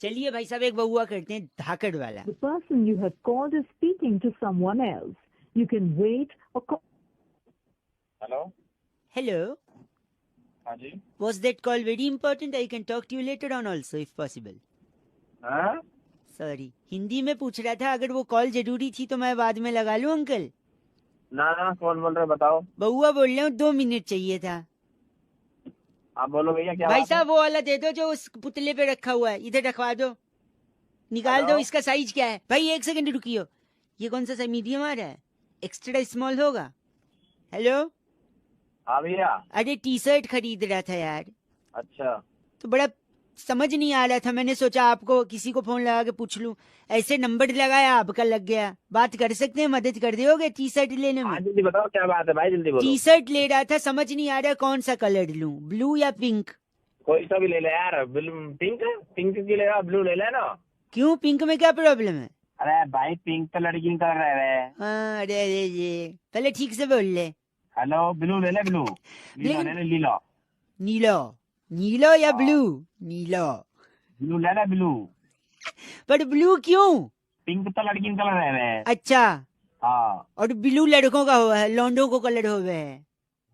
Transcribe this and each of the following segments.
चलिए भाई साहब एक बहुआ करते हैं धाकड़ वाला। The person you have called is speaking to someone else. You can wait or call. Hello. Hello, हाँ जी। was that call very important? I can talk to you later on also if possible. हाँ? Sorry, Hindi में पूछ रहा था, अगर वो call जरूरी थी तो मैं बाद में लगा लूं अंकल? ना ना, कौन बोल रहे बताओ। बहुआ बोल रहा हूँ, 2 मिनट चाहिए था। आप बोलो भैया क्या भाई बात है? साहब वो वाला दे दो जो उस पुतले पे रखा हुआ है, इधर रखवा दो, निकाल हेलो? दो। इसका साइज क्या है भाई? 1 सेकंड रुकियो, ये कौन सा मीडियम आ रहा है? एक्स्ट्रा स्मॉल होगा? हेलो, हाँ भैया। अरे टी शर्ट खरीद रहा था यार, अच्छा। तो बड़ा समझ नहीं आ रहा था, मैंने सोचा आपको किसी को फोन लगा के पूछ लूं। ऐसे नंबर लगाया, आपका लग गया। बात कर सकते हैं, मदद कर दोगे टी शर्ट लेने हाँ में? जल्दी बताओ क्या बात है भाई, जल्दी बोलो। टी शर्ट ले रहा था, समझ नहीं आ रहा कौन सा कलर लूं, ब्लू या पिंक? कोई सा भी ले ले यार। पिंक पिंक की ले रहा, ब्लू ले लेना। क्यों, पिंक में क्या प्रॉब्लम है? अरे भाई पिंक तो लड़की का रह रहे। हाँ, अरे अरे ये पहले ठीक से बोल ले। हेलो, ब्लू ले ले, ब्लू लीलो ले ले, लीलो। नीलो, नीलो या हाँ। ब्लू? नीलो। ब्लू ले ले, ब्लू। पर ब्लू क्यों? पिंक तो लड़की का रह रहे। अच्छा, हाँ और ब्लू लड़कों का हुआ है, लॉन्डो को कलर हो गया है।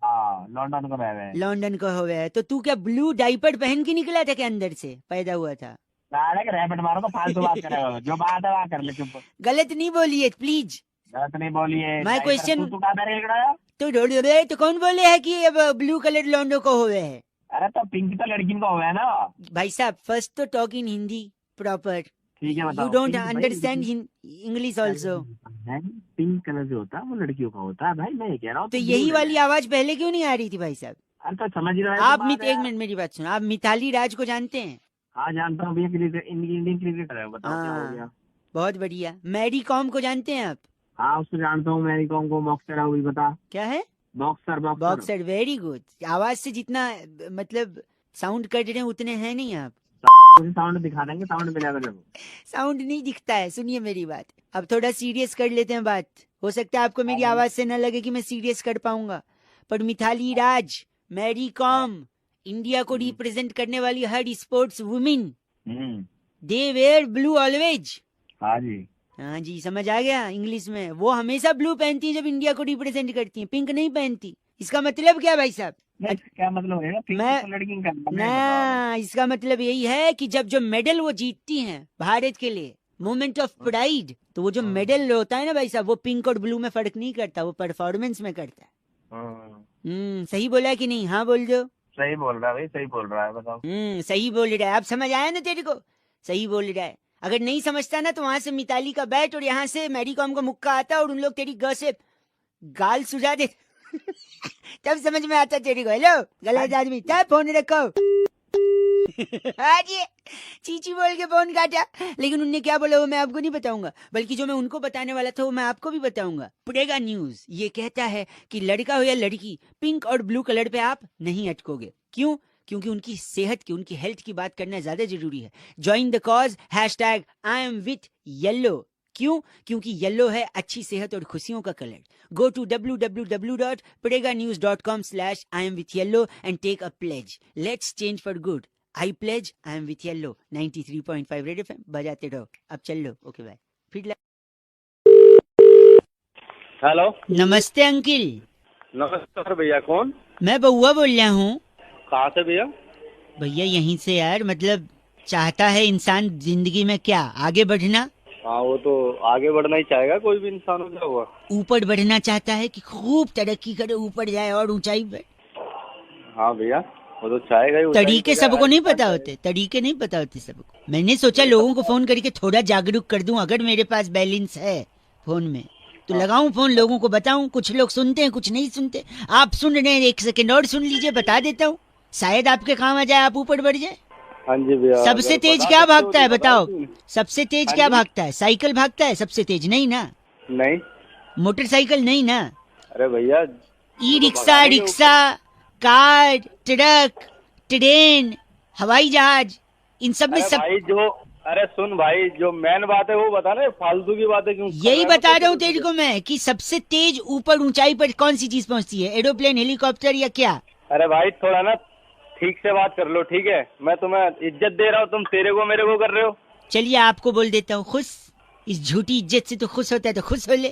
हाँ, लंदन को रह रहे। लॉन्डन का हो गया है, तो तू क्या ब्लू डाइपर पहन के निकला था क्या, अंदर से पैदा हुआ था? डायरेक्ट रैपिड मारो तो फालतू बात करेगा। जो बात है वहाँ कर ले, चुप। गलत नहीं बोलिए प्लीज। गलत नहीं बोलिए। My question- तू कहाँ बैठ गया? तो कौन बोले है कि अब ब्लू कलर लॉन्डो को हो गया है? अरे तो पिंक तो लड़की को हो गया ना। भाई साहब फर्स्ट तो टॉक इन हिंदी प्रॉपर, ठीक है बताओ। यू डोंट पिंक भाई, understand English also. Pink colour जो होता है वो लड़कियों का होता है भाई, मैं ये कह रहा हूँ। तो यही वाली आवाज पहले क्यों नहीं आ रही थी भाई साहब? अरे तो समझ रहे हो आप बात एक है। मिनट मेरी बात सुनो, आप मिताली राज को जानते हैं? हाँ जानता हूँ भैया, इंडियन क्रिकेटर है। बताओ क्या हो हाँ, गया? बहुत बढ़िया। मैरी कॉम को जानते हैं आप? हाँ उसको जानता हूँ, मैरी कॉम को। बॉक्सर है वो भी, बता। क्या है? Boxer boxer. Boxer, very good. आवाज से जितना मतलब साउंड कर रहे हैं उतने हैं नहीं आप। साउंड दिखा देंगे, साउंड मिला कर। साउंड नहीं दिखता है, सुनिए मेरी बात। अब थोड़ा सीरियस कर लेते हैं बात। हो सकता है आपको मेरी आवाज से न लगे कि मैं सीरियस कर पाऊंगा, पर मिताली राज, मैरी कॉम, इंडिया को रिप्रेजेंट करने वाली हर sports women, they wear blue always. हाँ जी। हाँ जी, समझ आ गया इंग्लिश में? वो हमेशा ब्लू पहनती है जब इंडिया को रिप्रेजेंट करती है, पिंक नहीं पहनती। इसका मतलब क्या भाई साहब? क्या मतलब है? पिंक मैं- तो लड़की का ना, इसका मतलब यही है कि जब जो मेडल वो जीतती हैं भारत के लिए, मोमेंट ऑफ प्राइड, तो वो जो मेडल होता है ना भाई साहब, वो पिंक और ब्लू में फर्क नहीं करता, वो परफॉर्मेंस में करता है। सही बोला है कि नहीं? हाँ बोल दो। सही बोल रहा है भाई, सही बोल रहा है, बताओ। सही बोल रहा है। अब समझ आया ना तेरे को? सही बोल रहा है। अगर नहीं समझता ना तो वहां से मिताली का बैट और यहाँ से मैरी कॉम का मुक्का आता और उन लोग तेरी ग से गाल सुझा दे तब समझ में आता तेरी को। हेलो गलत आदमी, तब फोन रखो। आज चीची बोल के फोन काटा, लेकिन उनने क्या बोला वो मैं आपको नहीं बताऊंगा, बल्कि जो मैं उनको बताने वाला था वो मैं आपको भी बताऊंगा। पड़ेगा न्यूज ये कहता है कि लड़का हो या लड़की, पिंक और ब्लू कलर पे आप नहीं अटकोगे। क्यों? क्योंकि उनकी सेहत की, उनकी हेल्थ की बात करना ज्यादा जरूरी है। Join the cause, #IamWithYellow। क्यों? क्योंकि येलो है अच्छी सेहत और खुशियों का colour. Go to www.pareganews.com/IamWithYellow and take a pledge. Let's change for good. I pledge I am with Yellow. 93.5 red FM बजाते रहो। अब चल लो, ओके बाय। फिर हेलो नमस्ते अंकिल। नमस्कार भैया, कौन? मैं बउआ बोल रहा हूँ। कहाँ से भैया? भैया यहीं से यार, मतलब चाहता है इंसान जिंदगी में क्या, आगे बढ़ना। हाँ वो तो आगे बढ़ना ही चाहेगा, कोई भी इंसान हो क्या हुआ। ऊपर बढ़ना चाहता है कि खूब तरक्की करे, ऊपर जाए और ऊंचाई पे। हाँ भैया वो तो चाहेगा ही। तरीके सबको नहीं पता होते, तरीके नहीं पता होते सबको। मैंने सोचा लोगों को फोन करके थोड़ा जागरूक कर दूं। अगर मेरे पास बैलेंस है फोन में तो लगाऊं फोन, लोगों को बताऊं। कुछ लोग सुनते हैं, कुछ नहीं सुनते। आप सुन रहे हैं, 1 सेकंड और सुन लीजिए, बता देता हूँ, शायद आपके काम आ जाए, आप ऊपर बढ़ जाए। हाँ जी भैया। सबसे तेज क्या भागता है बताओ? सबसे तेज क्या भागता है? साइकिल भागता है सबसे तेज? नहीं ना। नहीं। मोटरसाइकिल नहीं ना। अरे भैया e rickshaw, rickshaw, car, truck, train, हवाई जहाज, इन सब में सब। भाई जो, अरे सुन भाई, जो मेन बात है वो बता ना, फालतू की बातें क्यों? यही बता रहा हूँ तेरे को मैं कि सबसे तेज ऊपर ऊंचाई पर कौन सी चीज पहुंचती है? एरोप्लेन, हेलीकॉप्टर या क्या? अरे भाई थोड़ा ना ठीक से बात कर लो, ठीक है? मैं तुम्हें इज्जत दे रहा हूँ, तुम तेरे को मेरे को कर रहे हो। चलिए आपको बोल देता हूँ खुश। इस झूठी इज्जत से तो खुश होता है तो खुश हो ले।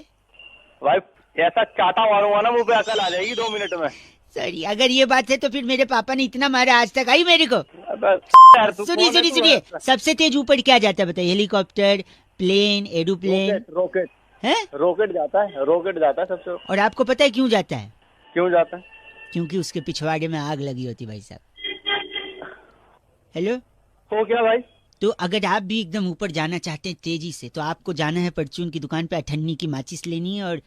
भाई ऐसा चाटा मारूंगा ना मुंह पे, अकल आ जाएगी 2 मिनट में। सॉरी, अगर ये बात है तो फिर मेरे पापा ने इतना मारा आज तक आई मेरे को। अबे यार तू सुनिए कौन है सुनिए तू? सुनिए, सबसे तेज ऊपर क्या जाता है बताइए? Helicopter, plane, aeroplane rocket rocket है? रॉकेट जाता है, रॉकेट जाता है सबसे। और आपको पता है क्यों जाता है? क्यों जाता है? क्योंकि उसके पिछवाड़े में आग लगी होती भाई साहब। हेलो, हो क्या भाई? तो अगर आप भी एकदम ऊपर जाना चाहते हैं तेजी से तो आपको जाना है परचून की दुकान पे, अठन्नी की माचिस लेनी है और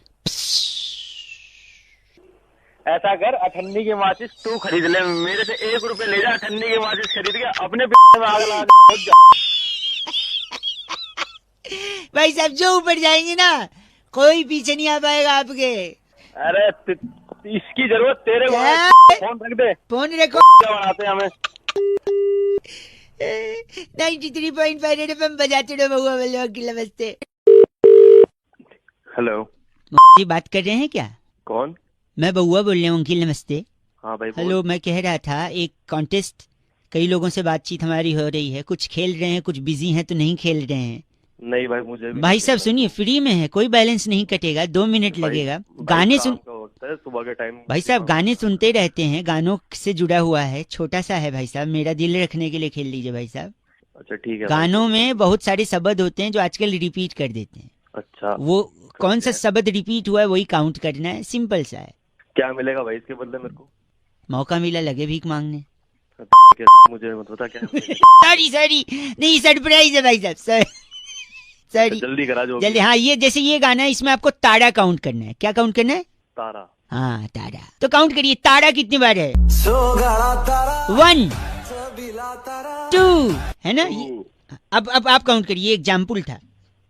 ऐसा कर, अठन्नी की माचिस तू खरीद ले, मेरे से 1 रुपए ले जा। अठन्नी की माचिस खरीद के अपने में आग लगा दे। भाई साहब जो ऊपर जाएंगे ना कोई पीछे नहीं आ पाएगा आपके। अरे इसकी जरूरत तेरे को है। क्या? फोन रख दे, फोन रखो। क्या बनाते हैं हमें। 93.5 रेड एफएम बजाते रहो बउआ बोलो अंकिल नमस्ते। हेलो, जी बात कर रहे हैं क्या? कौन? मैं बउआ बोल रहा हूँ अंकिल नमस्ते। हाँ भाई बोल। हेलो, मैं कह रहा था एक कॉन्टेस्ट, कई लोगों से बातचीत हमारी हो रही है, कुछ खेल रहे हैं कुछ बिजी हैं तो नहीं खेल रहे हैं। नहीं भाई मुझे भी भाई साहब सुनिए, फ्री में है, कोई बैलेंस नहीं कटेगा, 2 मिनट लगेगा। गाने सुन, सुबह के टाइम भाई साहब गाने सुनते रहते हैं, गानों से जुड़ा हुआ है, छोटा सा है भाई साहब, मेरा दिल रखने के लिए खेल लीजिए भाई साहब। अच्छा ठीक है। गानों में बहुत सारे शब्द होते हैं जो आजकल रिपीट कर देते हैं, अच्छा वो कौन सा शब्द रिपीट हुआ है वही काउंट करना है, सिंपल सा है। क्या मिलेगा भाई इसके बदले मेरे को? मौका मिला लगे भीख मांगने। क्या मुझे मत बता क्या। सॉरी सॉरी, नहीं सरप्राइज है भाई साहब, सॉरी। जल्दी करा जो जल्दी, हाँ ये जैसे ये गाना है इसमें आपको ताड़ा काउंट करना है। क्या काउंट करना है? तारा। हाँ ताड़ा, तो काउंट करिए ताड़ा कितनी बार है? 1 2 है ना? अब आप काउंट करिए, एग्जाम्पल था।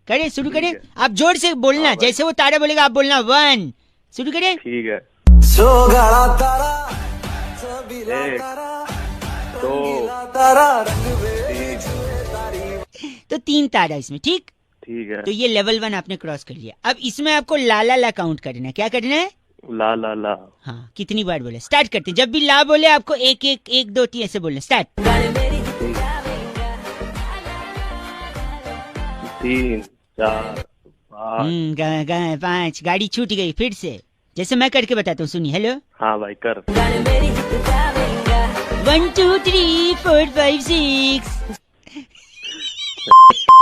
करें, शुरू करें। ठीक आप जोर से बोलना, हाँ भाई। जैसे वो ताड़ा बोलेगा आप बोलना 1। शुरू करें। ठीक है। 1 2 तो 3 ताड़ा इसमें, ठीक? ठीक है। तो ये लेवल 1 आपने क्रॉस कर लिया। अब इसमें आपको ला ला ला काउंट करना है। क्या करना है? ला ला ला। हाँ, कितनी बार बोले? स्टार्ट करते हैं, जब भी ला बोले आपको 1 1 1 2 3 ऐसे बोलना। स्टार्ट। 3 4 5। 5। गाड़ी छूट गई फिर से, जैसे मैं करके बताता हूँ, सुनिए। हेलो, हाँ भाई कर। 1 2 3 4 5 6।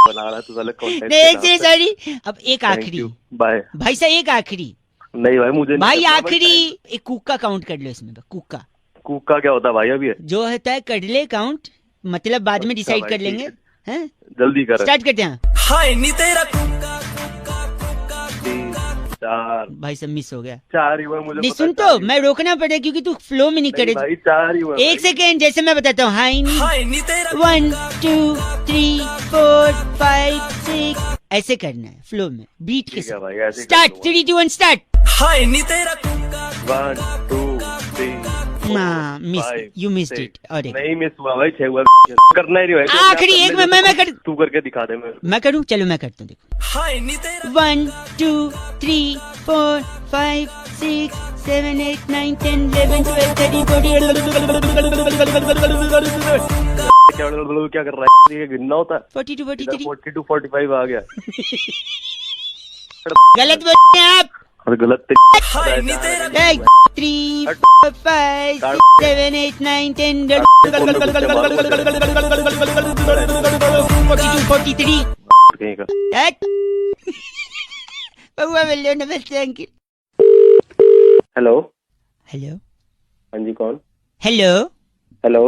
बना रहा तू साले content नहीं के साथ। सॉरी, अब एक Thank आखिरी। you, bye. भाई साहब एक आखिरी, नहीं भाई मुझे नहीं भाई करना, आखिरी एक कुक्का काउंट कर लो इसमें। कुक्का कुक्का क्या होता है भाई? अभी है? जो होता है कर ले काउंट, मतलब बाद में अच्छा डिसाइड भाई, कर ठीक लेंगे। है। हैं? जल्दी कर। स्टार्ट करते हैं। 3 4। भाई सब मिस हो गया। 4 ही हुआ मुझे नहीं पता सुन है, तो, 4 ही मैं रोकना पड़ेगा क्योंकि तू फ्लो में नहीं हुआ। नहीं करे। भाई 4 ही हुआ। एक सेकेंड, जैसे मैं बताता हूँ। हाई नी 1 2 3 4 5 6 ऐसे करना है फ्लो में, बीट के ठीक है साथ। भाई, ऐसे ही कर स्टार्ट। लूंगा। 3 2 1 स्टार्ट। 1 2 3 हाँ, मिस, यू मिस्ड इट। और एक नहीं मिस हुआ भाई, 6 हुआ। करना ही नहीं भाई। आखिरी एक में मैं कर, तू करके दिखा दे मेरे को। मैं करूँ? चलो मैं करता हूँ, देखो। 1 2 3 4 5 6 7 8 9 10 11 12 13 14 क्या कर रहा है? ये गिनना होता है। 42 43। 42 45 आ गया। गलत बोल रहे हैं आप। और गलत 3 4 5 6 7 8 9 10 42 43। कहीं का। बउआ बोल लो नमस्ते अंकिल। हेलो। हेलो हाँ जी कौन? Hello hello.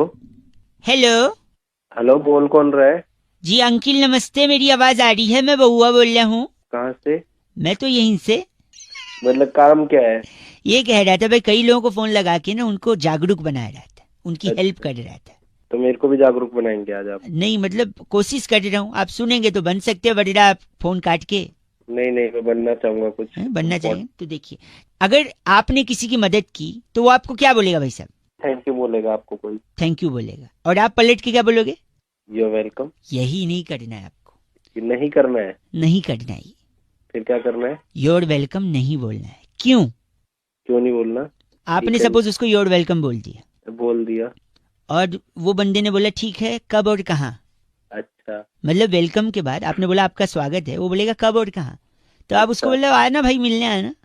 हेलो हेलो बोल, कौन रहा है? जी अंकिल नमस्ते, मेरी आवाज आ रही है? मैं बउआ बोल रहा हूँ। कहाँ से? मैं तो यहीं से। मतलब काम क्या है? ये कह रहा था भाई, कई लोगों को फोन लगा के ना उनको जागरूक बनाया रहा था, उनकी हेल्प कर रहा था। तो मेरे को भी जागरूक बनाएंगे आज आप? नहीं मतलब कोशिश कर रहा हूँ, आप सुनेंगे तो बन सकते हैं, वरना आप फोन काट के। नहीं मैं बनना चाहूंगा कुछ। बनना चाहिए तो देखिए, अगर आपने किसी की मदद की तो वो आपको क्या बोलेगा भाई साहब? थैंक यू बोलेगा आपको कोई? थैंक यू बोलेगा। और आप पलट के क्या बोलोगे? You welcome. यही नहीं करना है आपको। नहीं करना है? नहीं करना है। फिर क्या करना है? योर वेलकम नहीं बोलना है। क्यों? क्यों नहीं बोलना? आपने सपोज उसको योर वेलकम बोल दिया, बोल दिया और वो बंदे ने बोला ठीक है, कब और कहाँ। अच्छा मतलब वेलकम के बाद आपने बोला आपका स्वागत है, वो बोलेगा कब और कहाँ। तो आप उसको बोले आना भाई, मिलने आना। तो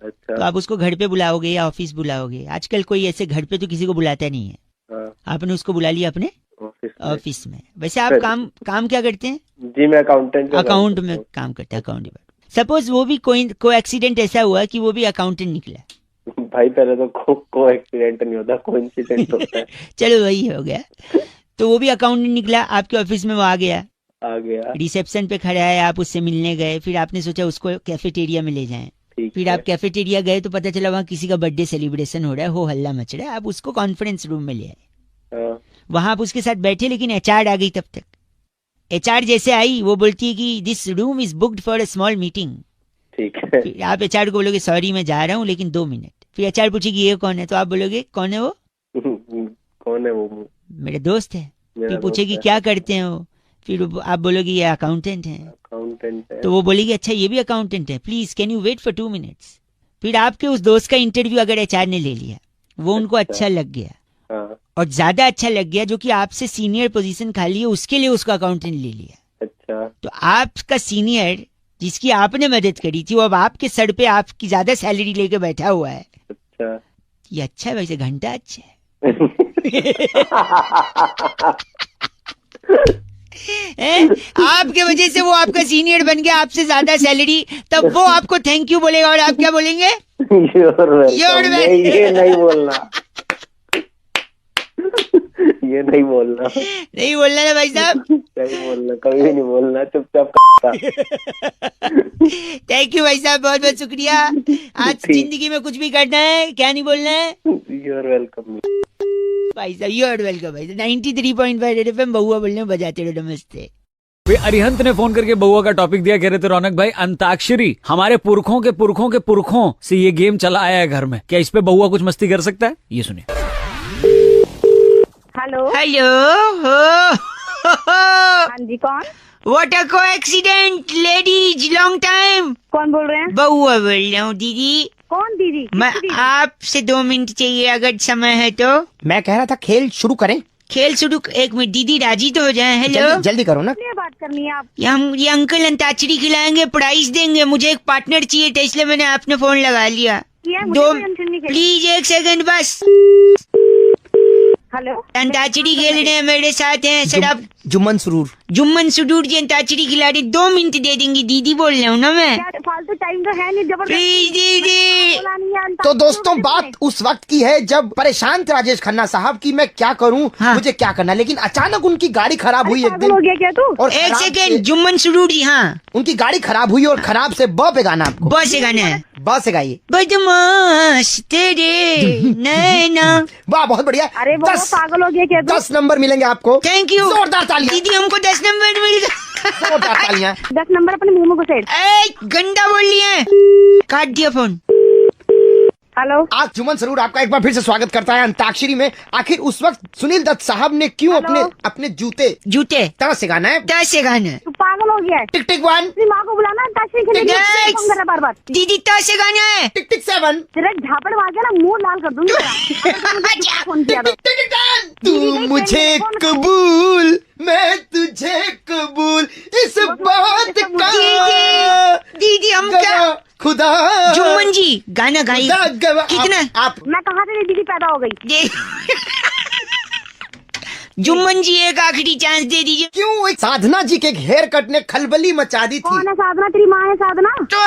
अच्छा। आप उसको घर पे बुलाओगे या ऑफिस बुलाओगे। आजकल कोई ऐसे घर पे तो किसी को बुलाता नहीं है। हाँ, आपने उसको बुला लिया अपने ऑफिस में। ऑफिस में। वैसे आप काम क्या करते हैं? जी मैं अकाउंटेंट अकाउंट में काम करते हैं, अकाउंट डिपार्टमेंट। सपोज वो भी कोई एक्सीडेंट ऐसा हुआ कि वो भी अकाउंटेंट निकला। भाई पहले तो को एक्सीडेंट नहीं होता, कोइंसिडेंट होता है। चलो वही हो गया। तो वो भी अकाउंटेंट निकला, आपके ऑफिस में वो आ गया, आ गया। रिसेप्शन पे खड़ा है, आप उससे मिलने गए, फिर आपने सोचा उसको कैफेटेरिया में ले जाएं। ठीक फिर है। आप कैफेटेरिया गए तो पता चला वहाँ किसी का बर्थडे सेलिब्रेशन हो रहा है, हो हल्ला मच रहा है। आप उसको कॉन्फ्रेंस रूम में ले आए, हाँ, वहां आप उसके साथ बैठे, लेकिन एचआर आ गई तब तक। एचआर जैसे आई वो बोलती है कि this room is booked for a small meeting. ठीक है। फिर आप एचआर को बोलोगे सॉरी मैं जा रहा हूँ लेकिन 2 मिनट। फिर एचआर पूछेगी ये कौन है, तो आप बोलोगे कौन है वो? कौन है वो? मेरे दोस्त है। मेरा फिर पूछेगी दोस्त है। क्या करते हैं वो, फिर आप बोलोगे ये अकाउंटेंट है। अकाउंटेंट है। तो वो बोलेगी अच्छा ये भी अकाउंटेंट है, please can you wait for 2 minutes. फिर आपके उस दोस्त का इंटरव्यू अगर एचआर ने ले लिया, वो उनको अच्छा लग गया हाँ, और ज्यादा अच्छा लग गया, जो कि आपसे सीनियर पोजीशन खाली है उसके लिए उसका अकाउंटेंट ले लिया। अच्छा। तो आपका सीनियर जिसकी आपने मदद करी थी वो अब आपके सर पे आपकी ज्यादा सैलरी लेके बैठा हुआ है। अच्छा। ये अच्छा है, वैसे घंटा अच्छा है। आपके वजह से वो आपका सीनियर बन गया, आपसे ज्यादा सैलरी, तब वो आपको थैंक यू बोलेगा और आप क्या बोलेंगे? You're welcome। ये नहीं बोलना। ये नहीं बोलना। नहीं बोलना ना भाई साहब। नहीं बोलना, कभी भी नहीं बोलना, चुपचाप। थैंक यू भाई साहब, बहुत बहुत शुक्रिया। आज जिंदगी में कुछ भी करना है, क्या नहीं बोलना है? You're welcome। भाई साहब यू आर वेलकम भाई। 93.5 रेड एफएम बहुआ बोलने में बजाते रहो, नमस्ते। अरिहंत ने फोन करके बउआ का टॉपिक दिया, कह रहे थे रौनक भाई अंताक्षरी हमारे पुरखों के पुरखों के पुरखों से ये गेम चला आया है घर में, क्या इस पे बउआ कुछ मस्ती कर सकता है? ये सुनिए। हेलो। हेलो हाँ जी, कौन? What a coincidence ladies, long time. कौन बोल रहे हैं? बहुआ बोल रहा हूँ दीदी। कौन दीदी? मैं किसकी दीदी? आपसे 2 मिनट चाहिए अगर समय है तो। मैं कह रहा था खेल शुरू करें। खेल शुरू, 1 मिनट दीदी राजी तो हो जाए। हेलो, जल्दी जल्दी करो ना। किसलिए बात करनी है आप? ये अंकल अंताक्षरी खिलाएंगे, प्राइज देंगे, मुझे एक पार्टनर चाहिए था इसलिए मैंने आपने फोन लगा लिया। किया है, मुझे दो कोई टेंशन नहीं। प्लीज 1 सेकंड बस। हेलो। अंताक्षरी खेल रहे हैं मेरे साथ हैं सर आप। जुम्मन सुरूर। जुम्मन सुडूर जी अंताक्षरी खिला रहे, 2 मिनट दे देंगी दीदी बोल रहा हूँ ना मैं। क्या फालतू टाइम तो है नहीं, प्लीज जबरदस्ती दीदी। बोला नहीं है। तो दोस्तों बात उस वक्त की है जब परेशान थे राजेश खन्ना साहब की मैं क्या करूं, हाँ। मुझे क्या करना, लेकिन अचानक उनकी गाड़ी खराब हुई एक पागल हो दिन। गया क्या तू? और 1 खराब सेकंड, से- जुम्मन सुडूर जी। हाँ उनकी गाड़ी खराब हुई और खराब से ब पे गाना आपको। बस से गाना है। ब से गाइए। बदमाश तेरे नैना। वाह बहुत बढ़िया। अरे वो 10 पागल हो गया क्या तू? 10 नंबर मिलेंगे आपको। थैंक यू जोरदार तालियां। दीदी, हमको 10 नंबर मिल गया। जोरदार तालियां। 10 नंबर अपने मुंह में घुसेड़। ए, गंदा बोल लिए, काट दिया फोन। हेलो। आज जुम्मन सरूर आपका एक बार फिर से स्वागत करता है अंताक्षरी में। आखिर उस वक्त सुनील दत्त साहब ने क्यों हेलो। अपने जूते जूते तरह से गाना है। 10 से गाना है। तू पागल हो गया है? टिक टिक 1 अपनी माँ को बुलाना, अंताक्षरी खेलने के लिए फोन कर रहा बार बार। दीदी 10 से गाना है। टिक टिक 7 तेरा झापड़ मार के ना मुंह लाल कर दूंगी तेरा। फोन किया तो। टिक टिक 10 तू मुझे कबूल, मैं तुझे कबूल, इस बात का दीदी हम क्या, गवाह खुदा। जुम्मन जी गाना गाइए। खुदा गवाह। कितना? आप मैं कहाँ से दीदी पैदा हो गई? ये जुम्मन जी एक आखिरी चांस दे दीजिए। क्यों एक साधना जी के हेयर कट ने खलबली मचा दी थी। कौन है साधना? तेरी माँ है साधना? तो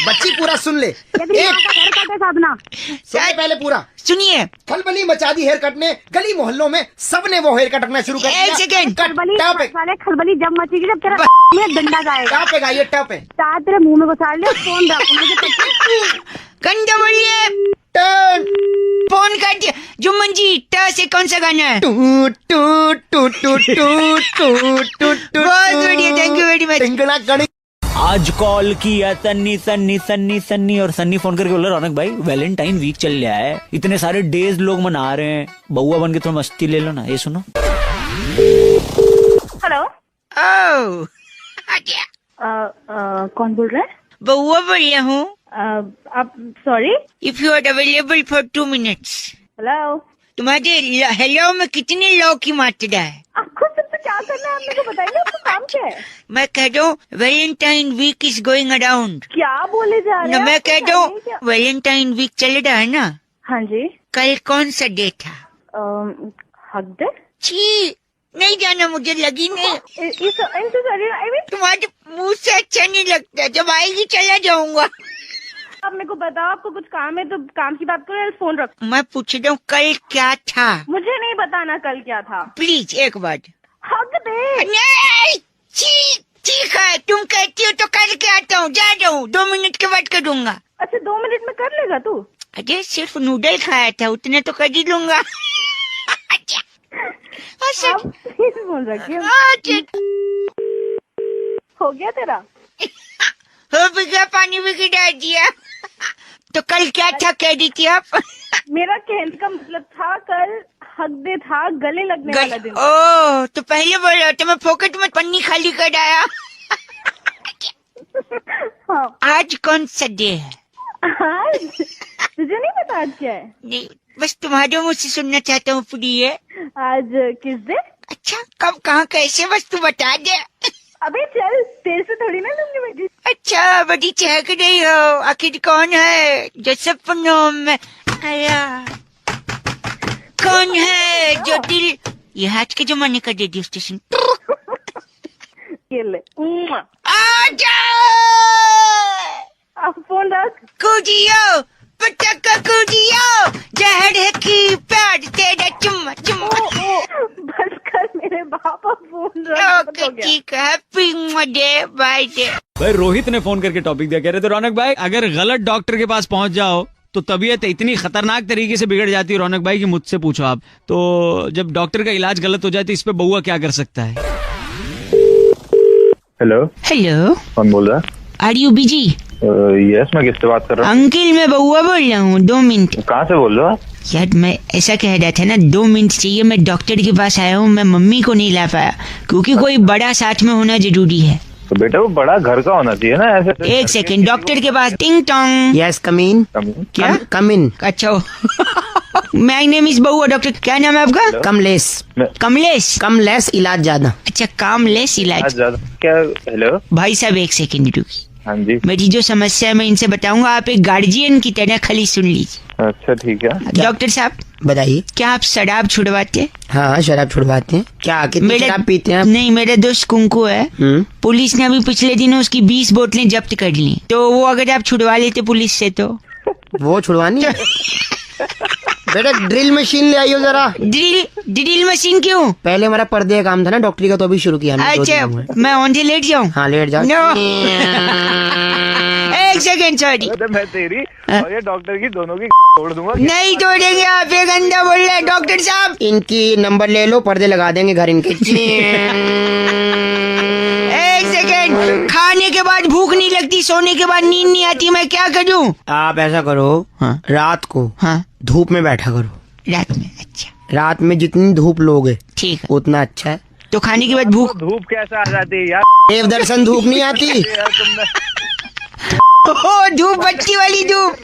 बच्ची पूरा सुन ले। या तेरी माँ का घर कट है साधना? सुनिए पहले पूरा। सुनिए, खलबली मचा दी हेयर कट ने, गली मोहल्लों में सबने वो हेयर कट रखना शुरू कर दिया। 1 सेकंड। खलबली टॉप पे साले खलबली जब मचेगी जब तेरा में डंडा जाएगा। टॉप पे गाइए टॉप पे। तार तेरे मुंह में घुसा ले, फोन रख मुझे। गंदा बोलिए, टर्न फोन काट दिया। जुम्मन जी 10 से कौन सा गाना है? टू टू टू टू टू टू टू टू। बहुत बढ़िया, थैंक यू वेरी मच। टिंगड़ा गणी। आज कॉल किया सन्नी सन्नी सन्नी सन्नी और सन्नी फोन करके बोला रौनक भाई वैलेंटाइन वीक चल रहा है, इतने सारे डेज लोग मना रहे हैं, बउआ बन के थोड़ा मस्ती ले लो ना। ये सुनो। हेलो। ओह कौन बोल रहे हैं? बउआ बोल रहा हूँ। आप sorry. If you are available for 2 minutes. Hello. तुम्हारे हेलो में कितने लौ की मात्रा है? आपको सबसे क्या करना है, आप मेरे को बताइए, आपका काम क्या है? मैं कह दूं Valentine week is going around. क्या बोले जा रहे न हैं? मैं आपको कह जानना है दूं क्या? वैलेंटाइन वीक चल रहा है ना, हाँ जी। कल कौन सा डे था? हक डे? छी, नहीं जाना, मुझे लगी नहीं। तुम्हारे मुंह से अच्छा नहीं लगता, जब आएगी चला जाऊंगा। आप मेरे को बताओ, आपको कुछ काम है तो काम की बात करो या फोन रखो। मैं पूछ रहा हूँ कल क्या था? मुझे नहीं बताना कल क्या था। प्लीज एक बार। हक डे। नहीं, छी, ठीक है, तुम कहती हो तो करके आता हूँ, जा रहा हूँ, 2 मिनट के बाद करूंगा। अच्छा 2 मिनट में कर लेगा तू? अरे सिर्फ नूडल खाया था, उतने तो कर ही लूंगा। आप प्लीज फोन रखिए। हो गया तेरा? हो भी गया, पानी भी गिरा दिया। तो कल क्या था कह दी थी आप? मेरा कहने का मतलब था कल हक डे था, गले लगने वाला दिन। ओ, तो पहले बोलो तो मैं फोकट में पन्नी खाली कर आया। हाँ। आज कौन सा डे है? आज तुझे नहीं पता आज क्या है? नहीं, बस तुम्हारे मुझ से सुनना चाहता हूँ प्रिय। आज किस डे? अच्छा, कब कहाँ कैसे, बस तू बता दे। अबे चल, तेरे से थोड़ी ना लूंगी मैं किस। अच्छा, बड़ी चहक रही हो, आखिर कौन है जो सपनों में आया? कौन है जो दिल, ये हाथ के जमाने का रेडियो स्टेशन। ये ले। आजा, आप फोन रख। कूदियो पटका कूदियो, जहर है की प्यार तेरा चुम्मा चुम्मा। बस कर मेरे बाप, आप फोन रख। ओके ठीक है, हैप्पी डे, बाय डे। भाई रोहित ने फोन करके टॉपिक दिया, कह रहे थे रौनक भाई अगर गलत डॉक्टर के पास पहुंच जाओ तो तबीयत इतनी खतरनाक तरीके से बिगड़ जाती है रौनक भाई कि मुझसे पूछो आप। तो जब डॉक्टर का इलाज गलत हो जाए तो इस पे बउआ क्या कर सकता है? हेलो, हेलो, कौन बोल रहा है? Are you busy? यस, मैं किससे बात कर रहा हूँ? अंकिल मैं बउआ बोल रहा हूँ, 2 मिनट। कहाँ से बोल रहे हो आप? यार मैं ऐसा कह रहा था ना, 2 मिनट चाहिए, मैं डॉक्टर के पास आया हूँ, मैं मम्मी को नहीं ला पाया क्योंकि कोई बड़ा साथ में होना जरूरी है। तो बेटा वो बड़ा घर का होना चाहिए ना, ऐसे। एक सेकंड, डॉक्टर के पास टिंग टोंग। यस कम इन। क्या? कम इन। अच्छा, माय नेम इज बउआ। डॉक्टर क्या नाम है आपका? कमलेश। कमलेश। कमलेश इलाज ज्यादा। अच्छा, कामलेस इलाज। क्या? हेलो भाई साहब एक सेकंड रुकिए, हाँ जी, मेरी जो समस्या है मैं इनसे बताऊंगा, आप एक गार्जियन की तरह खाली सुन लीजिए। अच्छा ठीक है। डॉक्टर साहब बताइए। क्या आप शराब छुड़वाते हैं? हाँ शराब छुड़वाते हैं। क्या कितनी शराब पीते हैं आप? नहीं, मेरा दोस्त कुंकू है, पुलिस ने अभी पिछले दिनों उसकी 20 बोतलें जब्त कर ली, तो वो अगर आप छुड़वा लेते पुलिस से तो। वो छुड़वानी है? बेटा ड्रिल मशीन ले आइयो जरा। ड्रिल मशीन क्यों? पहले हमारा पर्दे का काम था ना डॉक्टरी का, तो अभी शुरू किया हमने। 2 दिन हुए। अच्छा, मैं औंधे लेट जाऊं? हाँ लेट जाओ। नो। एक सेकंड, सॉरी। मैं तेरी और ये डॉक्टर की दोनों की तोड़ दूंगा। नहीं तोड़ेंगे, आप एक अंडा बोल रहे हैं डॉक्टर साहब। इनकी नंबर ले लो, पर्दे लगा देंगे घर इनके। एक सेकंड, खाने के बाद भूख नहीं लगती, सोने के बाद नींद नहीं आती, मैं क्या करूं? आप ऐसा करो, हाँ। रात को हाँ, धूप में बैठा करो। रात में? अच्छा रात में जितनी धूप लोगे ठीक है, उतना अच्छा है। तो खाने के बाद भूख? धूप कैसा आ जाती है यार? देव दर्शन धूप नहीं आती। यार तुमने। ओ, धूप, बत्ती वाली धूप।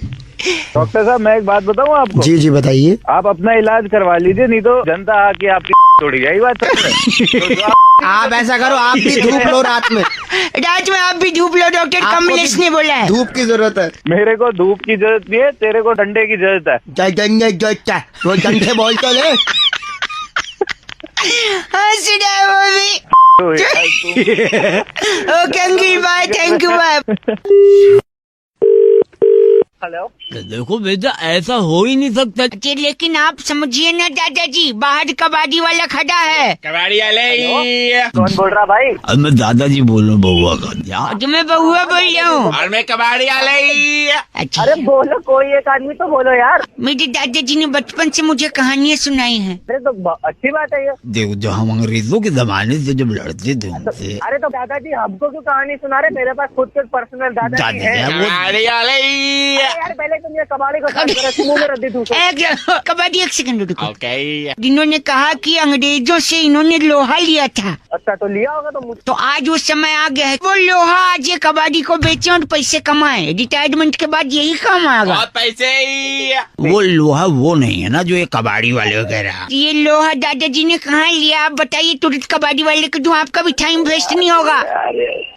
डॉक्टर साहब मैं एक बात बताऊँ आपको? जी जी बताइए। आप अपना इलाज करवा लीजिए, नहीं तो जनता आके आपकी तोड़ जाएगी बात। आप ऐसा करो, आप भी धूप लो रात में। रात में आप भी धूप लो, डॉक्टर आपको कमलेश भी ने बोला है। धूप की जरूरत है। मेरे को धूप की जरूरत नहीं है, तेरे को डंडे की जरूरत है। वो डंडे बोल तो ले। हंस रहा है वो भी। तो यार तुम- okay uncle, bye, thank you, bye. Hello, देखो बेटा ऐसा हो ही नहीं सकता। जी, लेकिन आप समझिए ना दादाजी, बाहर कबाड़ी वाला खड़ा है। कौन बोल रहा भाई? अब मैं दादाजी बोल रहा हूँ बउआ का यार। जो मैं बउआ बोल रहा हूँ। और मैं कबाड़ी अच्छा, अरे बोलो, कोई एक आदमी तो बोलो यार। मेरे दादाजी ने बचपन से मुझे कहानियाँ सुनाई हैं। अरे तो अच्छी बात है ये। देखो जो हम अंग्रेजों के जमाने से जब लड़ते थे उनसे, अरे तो दादाजी हमको क्यों कहानी सुना रहे? मेरे पास खुद के पर्सनल दादाजी है। दादाजी वो कबाड़ी वाले यार पहले तुम ये कबाड़ी को साफ करो, मुंह में रद्दी दूसरो। कबड्डी, एक सेकंड रुको। इन्होंने कहा कि अंग्रेजों से इन्होंने लोहा लिया था, अच्छा तो लिया होगा तो मुझ तो आज वो समय आ गया है, वो लोहा आज ये कबाड़ी को बेचे और पैसे कमाए। रिटायरमेंट के बाद यही काम आएगा। वो लोहा वो नहीं है ना जो ये कबाड़ी वाले कह रहा। ये लोहा दादाजी ने कहाँ लिया, आप बताइए। तुरंत कबाड़ी वाले को दूं, आपका भी टाइम वेस्ट नहीं होगा।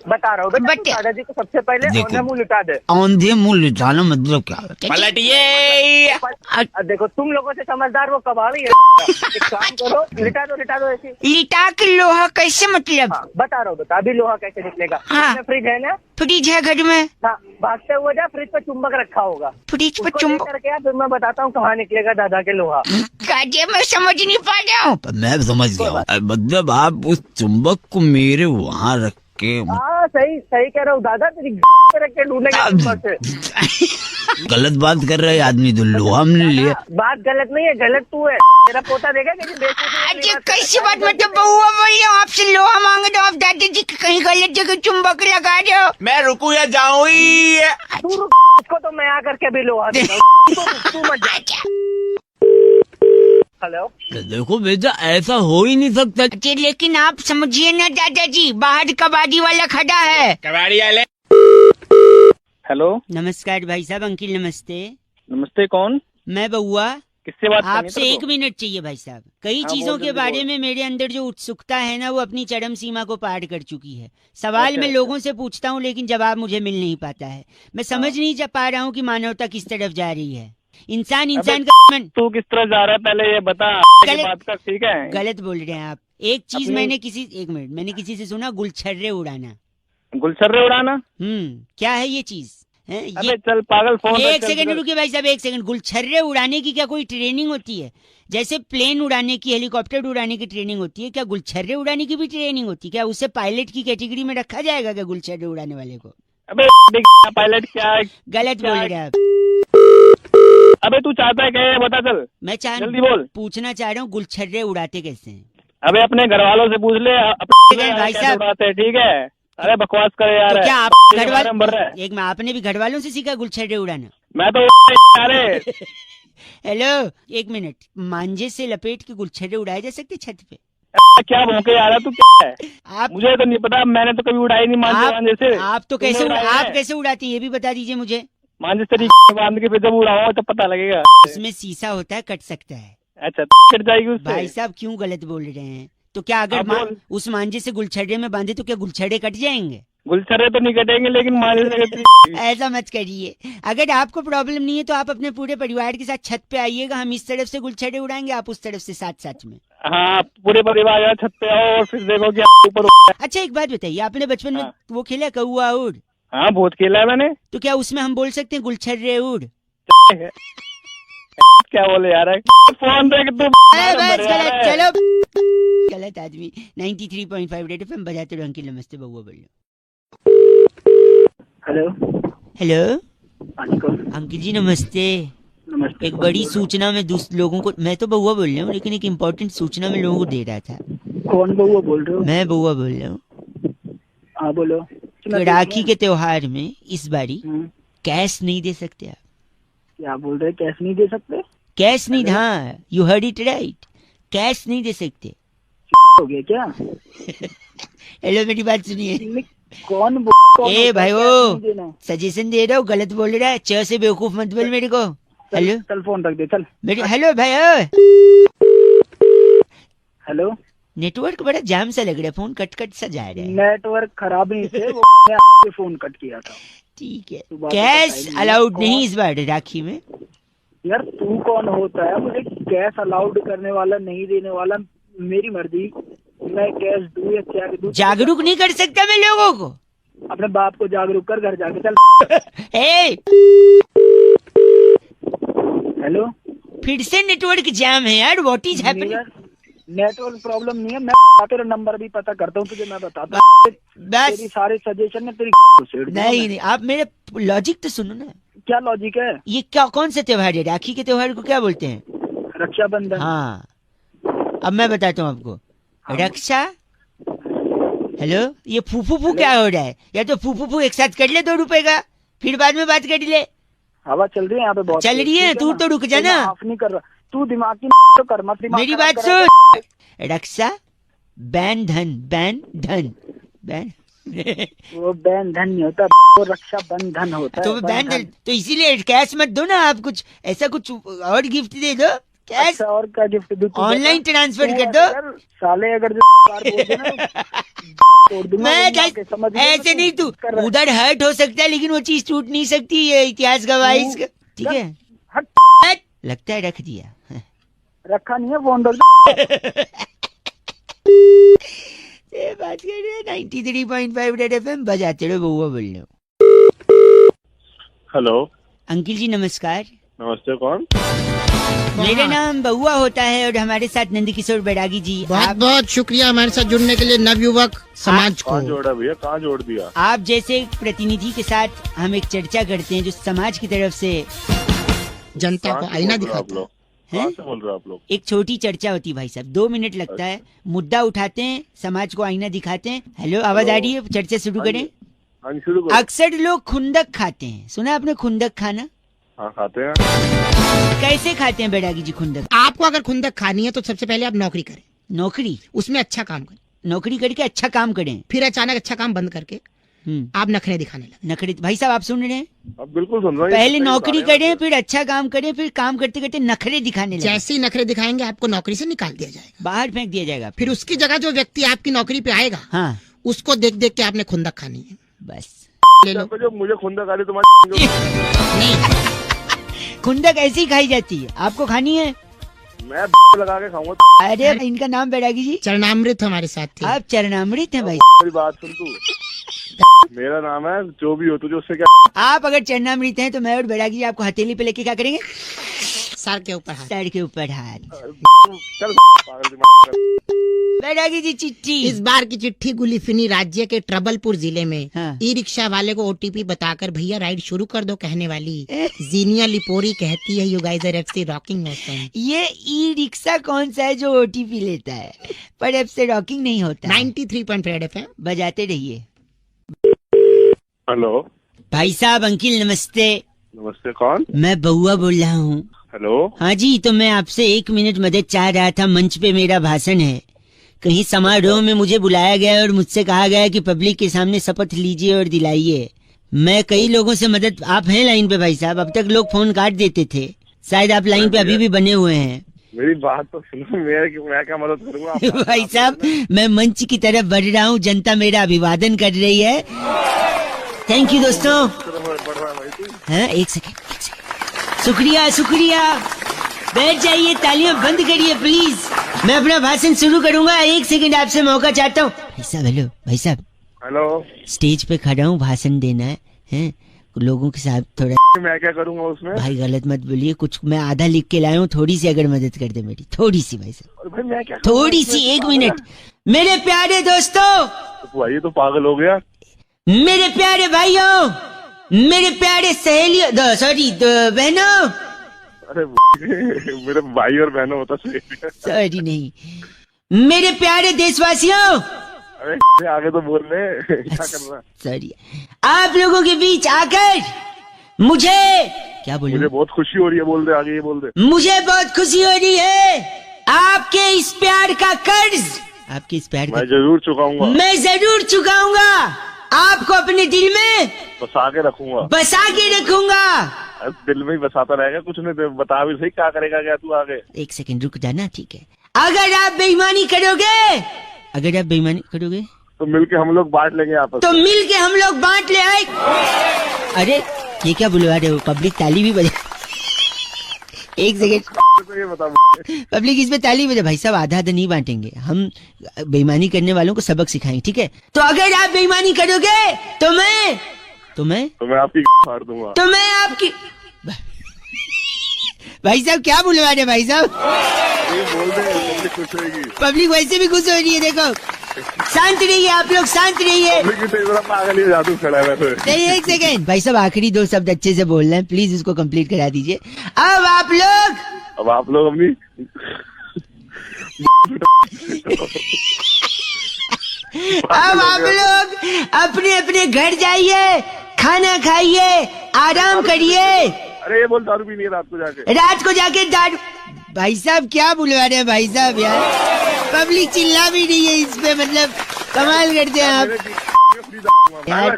बता रहा हूँ बेटा, बट- तू दादाजी को सबसे पहले देखो। औंधे मुंह लिटा दे। औंधे मुंह लिटाना मतलब क्या होता अब देखो तुम लोगों से समझदार वो कबाड़ी है। एक काम करो, लिटा दो ऐसे। लिटा के लोहा कैसे, मतलब? हाँ, बता रहा हूँ बता, अभी लोहा कैसे निकलेगा। हाँ। अपने फ्रिज है ना, फ्रिज है घर में, हाँ, भागते हुए जा, फ्रिज पे चुंबक रखा होगा, फ्रिज पे उसको चुंबक। लेकर के आ, फिर मैं बताता हूँ कहाँ निकलेगा दादा के लोहा। काजे मैं समझ नहीं पा रहा हूँ। है? मैं समझ गया, मतलब आप उस चुंबक को मेरे वहाँ रख के हाँ सही सही कह रहा हूँ दादा, तेरी पे रख के ढूंढेगा ऊपर से। गलत बात कर रहे आदमी, तो लोहा हमने लिया। बात गलत नहीं है, गलत तू है। तेरा पोता देगा कि अरे कैसी बात, मतलब बहुआ बोल रहे हो, आपसे लोहा मांगे तो आप दादाजी की कहीं गलत जगह चुंबक लगा रहे हो। मैं रुकू या जाऊँ ही? तू रुक, इसको तो मैं आकर के भी लोहा दूंगा। तू मत जा। हेलो, देखो बेटा, ऐसा हो ही नहीं सकता। जी, लेकिन आप समझिए ना दादाजी, बाहर कबाड़ी वाला खड़ा है। कबाड़ी वाले। हेलो, नमस्कार भाई साहब, अंकिल नमस्ते। नमस्ते, कौन? मैं बउआ, किससे बात करनी है आपसे तेरे एक को? मिनट चाहिए भाई साहब। कई हाँ, चीजों बोल के जल्दी बारे बोल। में मेरे अंदर जो उत्सुकता है ना, वो अपनी चरम सीमा को पार कर चुकी है। सवाल अच्छा, मैं अच्छा। लोगों से पूछता हूँ, लेकिन जवाब मुझे मिल नहीं पाता है। मैं समझ नहीं जा पा रहा हूँ कि मानवता किस तरफ जा रही है। इंसान इंसान का दुश्मन। तू किस तरह जा रहा है पहले ये बता। गलत- बात कर, ठीक है? गलत बोल रहे हैं आप। एक चीज अपनी- मैंने किसी से सुना, गुलछर्रे उड़ाना। गुलछर्रे उड़ाना? क्या है ये चीज? हैं? अबे चल पागल, फोन एक सेकंड रुकिए भाई साहब, एक सेकंड। गुलछर्रे उड़ाने की क्या कोई ट्रेनिंग होती है? जैसे प्लेन उड़ाने की, हेलीकॉप्टर उड़ाने की ट्रेनिंग होती है, क्या गुलछर्रे उड़ाने की भी ट्रेनिंग होती है? क्या उसे पायलट की कैटेगरी में रखा जाएगा क्या, गुलछर्रे उड़ाने वाले को? अबे पायलट क्या है? गलत बोल रहे हैं आप। अबे तू चाहता है क्या ये बता, चल मैं जल्दी बोल। पूछना चाह रहा हूँ, गुलछर्रे उड़ाते कैसे हैं? अबे अपने घर वालों से पूछ ले, भाई कैसे साहब। उड़ाते हैं, ठीक है? अरे बकवास कर यार। तो क्या आप तेरे घर बारे में बढ़ रहा वाले, है। एक में आपने भी घर वालों से सीखा गुलछर्रे उड़ाना? मैं तो अरे हेलो, एक मिनट। मांझे से लपेट के गुलछर्रे उड़ाए जा सकते छत पे? क्या भौंके आ रहा तू, क्या है? आप मुझे तो नहीं पता, मैंने तो कभी उड़ाई नहीं मांझे से। आप तो तुमने कैसे उड़ाए आप हैं? कैसे उड़ाते हैं, ये भी बता दीजिए मुझे। मांझे तेरी बांध के फिर जब उड़ाऊंगा तो पता लगेगा। उसमें शीशा होता है, कट सकता है। अच्छा कट जाएगी उससे। भाई साहब क्यों गलत बोल रहे हैं? तो क्या अगर अब बोल। उस मांझे से गुलछर्रे में बांधे तो क्या गुलछर्रे कट जाएंगे? गुलछर्रे तो नहीं कटेंगे, लेकिन मांझे से कटेंगे। ऐसा मत करिए। अगर आपको प्रॉब्लम नहीं है तो आप अपने पूरे परिवार के साथ छत पे आइएगा, हम इस तरफ से गुलछर्रे उड़ाएंगे, आप उस तरफ से साथ साथ में। हाँ, पूरे परिवार यार छत पे आओ और फिर देखो कि ऊपर अच्छा एक बात बताइए, आपने बचपन में हाँ। वो खेला कौआ उड़? हाँ बहुत खेला है मैंने। तो क्या उसमें हम बोल सकते हैं गुलछर्रे उड़? क्या बोले यार, फोन देख तू। बस गलत, चलो गलत आदमी। 93.5 रेड एफएम बजाते रहो। अंकिल नमस्ते, बउआ बोल रहे। हेलो, हेलो हाँ जी कौन? अंकिल जी नमस्ते। नमस्ते। एक बड़ी सूचना में लोगों को, मैं तो बउआ बोल रहा हूँ, लेकिन एक इम्पोर्टेंट सूचना में लोगों को दे रहा था। कौन बउआ बोल रहे हो? मैं बउआ बोल रहा हूँ। हाँ बोलो। तो राखी के त्योहार में इस बारी हम्म, कैश नहीं दे सकते आप? क्या बोल रहे, कैश नहीं दे सकते? कैश नहीं, हाँ you heard it right, cash नहीं दे सकते। हो गया क्या? हेलो मेरी बात सुनिए। कौन ए भाई ओ, सजेशन दे रहा हूँ, गलत बोल रहा है। च से बेवकूफ मत बोल मेरे को। हेलो चल फोन रख दे, चल। मेरी, हेलो भाई ओ। हेलो, नेटवर्क बड़ा जाम सा लग रहा है, फोन कट कट सा जा रहा है। नेटवर्क खराब नहीं थे, वो ने आपसे फोन कट किया था। ठीक है, तू बात कैश बताई नहीं। अलाउड कौन? नहीं इस बार राखी में। यार तू कौन होता है मुझे कैश अलाउड करने वाला, नहीं देने वाला? मेरी मर्जी, मैं कैश दूं या क्या दूं? जागरूक नहीं कर सकता मैं लोगों को। अपने बाप को जागरूक कर, घर जाके चल। ए, हेलो, फिर से नेटवर्क जाम है यार, what is happening? Network problem नहीं है, मैं तेरा नंबर भी पता करता हूँ तुझे, मैं बताता हूँ। बस तेरी सारे सजेशन में तेरी को छेड़ दूंगा नहीं मैं। नहीं, आप मेरे लॉजिक तो सुनो ना। क्या लॉजिक है? ये क्या, कौन सा त्योहार है? राखी के त्योहार को क्या बोलते हैं? रक्षाबंधन। हाँ, अब मैं बताता हूँ आपको। रक्षा, हेलो, ये फूफू क्या हो रहा है? या तो फूफू एक साथ कर ले 2 रुपए का, फिर बाद में बात कर ले। हवा चल रही है यहाँ पे बहुत चल तेज, रही है, ठीक तू ना? तो रुक जा मैं ना। ऑफ नहीं कर रहा, तू दिमाग की तो कर मत, दिमाग मेरी खराब बात करा सुन। रक्षा बैन धन बैन धन बैन वो बैन धन नहीं होता, वो रक्षा बंधन होता तो है, बैन धन, तो इसीलिए कैश मत दो ना, आप कुछ ऐसा कुछ और गिफ्ट दे दो। कैश अच्छा, और क्या गिफ्ट दूं? तू ऑनलाइन बता। ट्रांसफर तू कर ऐसा दो। कर, साले अगर जो बार बोल देना तोड़ दूंगा, मैं वरना जस्ट के समझ गया ऐसे ना नहीं, तू कर रहा है। उधर हर्ट हो सकता है लेकिन वो चीज टूट नहीं सकती, ये इतिहास गवाह है इसका। ठीक है, हट, हट, लगता है रख दिया। रखा नहीं है फोन दो। ये बात कर रहे हैं 93.5 रेड एफएम बजाते रहो, बउआ बोल रहे हो। हेलो, अंकिल जी नमस्कार, नमस्ते, कौन? मेरा नाम बउआ होता है और हमारे साथ नंदकिशोर बैरागी जी। बहुत बहुत शुक्रिया हमारे साथ जुड़ने के लिए नवयुवक समाज को। कहाँ जोड़ा भैया, कहाँ जोड़ दिया? आप जैसे एक प्रतिनिधि के साथ हम एक चर्चा करते हैं जो समाज की तरफ से जनता को कहाँ से आईना बोल रहे हो आप दिखाता है। लोग? कहाँ से बोल रहे हो आप लोग? एक छोटी चर्चा होती है भाई साहब, 2 मिनट लगता है, मुद्दा उठाते हैं, समाज को आईना दिखाते हैं। हेलो, आवाज आ रही है? चर्चा शुरू करें। हाँ जी, शुरू करो। अक्सर लोग खुंदक खाते हैं, सुना आपने खुंदक खाना? हाँ, खाते हैं। कैसे खाते हैं बैरागी जी खुंदक? आपको अगर खुंदक खानी है तो सबसे पहले आप नौकरी करें, नौकरी, उसमें अच्छा काम करें, नौकरी करके अच्छा काम करें, फिर अचानक अच्छा काम बंद करके आप नखरे दिखाने लगे। नखरे। भाई साहब आप सुन रहे हैं? अब बिल्कुल सुन रहा हूँ। पहले नौकरी करें, फिर अच्छा काम करें, फिर काम करते करते नखरे दिखाने लगे। जैसे ही नखरे दिखाएंगे आपको नौकरी से निकाल दिया जाएगा, बाहर फेंक दिया जाएगा। फिर उसकी जगह जो व्यक्ति आपकी नौकरी पे आएगा हाँ, उसको देख देख के आपने खुंदक खानी है। बस। ले लो। जो मुझे खुंदक आ रही तुम्हारी नहीं, खुंदक ऐसी ही खाई जाती है, आपको खानी है? मैं लगा के खाऊंगा। अरे इनका नाम बैरागी जी, चरणामृत हमारे साथ थे। आप चरणामृत हैं भाई। मेरी बात सुन तू, मेरा नाम है, जो भी हो तुझे उससे क्या? आप अगर चरणामृत हैं तो मैं और बैरागी जी आपको हथेली पे लेके क्या करेंगे? सर के ऊपर हाथ। सर के ऊपर हाथ। चल पागल दिमाग का। बैरागी जी चिट्ठी। इस बार की चिट्ठी गुलिफिनी राज्य के ट्रबलपुर जिले में हाँ। ई रिक्शा वाले को ओटीपी बताकर भैया राइड शुरू कर दो कहने वाली जीनिया लिपोरी कहती है, you guys are FC rocking awesome. ये ई रिक्शा कौन सा है जो ओटीपी लेता है पर अब से रॉकिंग नहीं होता? 93.5 FM बजाते रहिए। हेलो, भाई साहब, अंकिल नमस्ते। नमस्ते, कौन? मैं बउआ बोल रहा हूँ। हेलो, हाँ जी, तो मैं आपसे 1 मिनट मदद चाह रहा था। मंच पे मेरा भाषण है, कहीं समारोह में मुझे बुलाया गया है और मुझसे कहा गया है कि पब्लिक के सामने शपथ लीजिए और दिलाइए। मैं कई लोगों से मदद, आप हैं लाइन पे भाई साहब? अब तक लोग फोन काट देते थे, शायद आप लाइन पे अभी भी बने हुए हैं। मेरी बात तो सुनो, मैं क्या मदद करूंगा? भाई साहब, मैं मंच की तरफ बढ़ रहा हूँ, जनता मेरा अभिवादन कर रही है। थैंक यू दोस्तों। हाँ, एक सेकेंड। शुक्रिया शुक्रिया, बैठ जाइए, तालियां बंद करिए प्लीज। मैं अपना भाषण शुरू करूंगा, 1 सेकंड आपसे मौका चाहता हूँ। भाई साहब, हेलो भाई साहब, हेलो, स्टेज पे खड़ा हूँ, भाषण देना है लोगों के साथ। थोड़ा मैं क्या करूंगा उसमें? भाई गलत मत बोलिए, कुछ मैं आधा लिख के लाया हूँ, थोड़ी सी अगर मदद कर दे मेरी, थोड़ी सी भाई साहब, और भाई मैं क्या थोड़ी सी, 1 मिनट। मेरे प्यारे दोस्तों, भाई तो पागल हो गया। मेरे प्यारे भाइयों, मेरे प्यारे सहेलियों, सॉरी बहनों, अरे मेरे भाई और बहनों होता सही। सॉरी नहीं, मेरे प्यारे देशवासियों, अरे आगे तो बोल रहे क्या करना? सॉरी, आप लोगों के बीच आकर मुझे क्या बोलूं? मुझे बहुत खुशी हो रही है, बोल दे आगे, ये बोल दे। मुझे बहुत खुशी हो रही है। आपके इस प्यार का कर्ज, आपके इस प्यार मैं का जरूर चुकाऊंगा, मैं जरूर चुकाऊंगा। आपको अपने दिल में बसा के रखूंगा, बसा के रखूंगा। दिल में ही बसाता रहेगा, कुछ नहीं बता भी सही क्या करेगा क्या तू आगे? 1 सेकंड रुक जाना, ठीक है? अगर आप बेईमानी करोगे, अगर आप बेईमानी करोगे तो मिलके हम लोग बांट लेंगे आपस तो में। मिल के हम लोग बांट ले आए। अरे ये क्या बुलवा रहे हो? पब्लिक ताली भी बजा। 1 सेकंड, तो ये बता, पब्लिक इसमें ताली बजा। भाई साहब, आधा आधा नहीं बांटेंगे हम, बेईमानी करने वालों को सबक सिखाएंगे, ठीक है? तो अगर आप बेईमानी करोगे तो मैं तो मैं आपकी फाड़ दूंगा। तो मैं आपकी भाई साहब क्या बुलवा रहे भाई साहब? ये बोल दे, पब्लिक खुश होगी। पब्लिक वैसे भी खुश हो रही है, देखो। शांत रहिए आप लोग, शांत रहिए। पब्लिक की तो इतना पागल ही जादू खड़ा है वैसे। नहीं, 1 सेकेंड भाई साहब, आखिरी 2 शब्द अच्छे से बोल रहे हैं, प्लीज इसको कंप्लीट करा दीजिए। अब आप लोग अपनी अब आप लोग अपने अपने घर जाइए, खाना खाइए, आराम करिए। अरे ये बोल दारू पीनी है रात को जाके दारू। भाई साहब क्या बुलवा रहे हैं भाई साहब यार, पब्लिक चिल्ला भी नहीं है इस पे, मतलब कमाल करते हैं आप यार।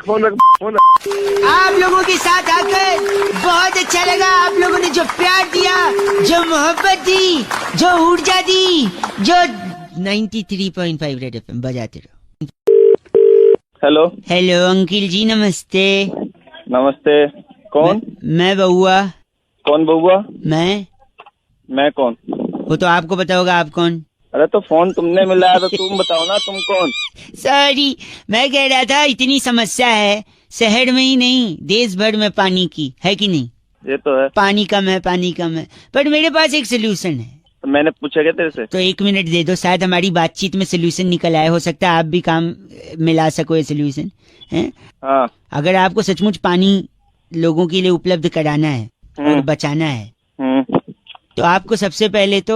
आप लोगों के साथ आकर बहुत अच्छा लगा, आप लोगों ने जो प्यार दिया, जो मोहब्बत दी, जो ऊर्जा दी, जो 93.5 रेड एफएम बजाते रहो। हेलो हेलो अंकिल जी नमस्ते। नमस्ते। कौन? मैं बउआ। कौन बउआ? मैं कौन? वो तो आपको पता होगा, आप कौन? अरे तो फोन तुमने मिलाया तो तुम बताओ ना तुम कौन? सॉरी, मैं कह रहा था इतनी समस्या है शहर में ही नहीं देश भर में पानी की, है कि नहीं? ये तो है, पानी कम है, पर मेरे पास एक सोल्यूशन है। तो मैंने पूछा क्या तेरे से? तो 1 मिनट दे दो, शायद हमारी बातचीत में सोल्यूशन निकल आए, हो सकता है आप भी काम मिला सको ये सोल्यूशन है। हाँ। अगर आपको सचमुच पानी लोगों के लिए उपलब्ध कराना है और बचाना है तो आपको सबसे पहले तो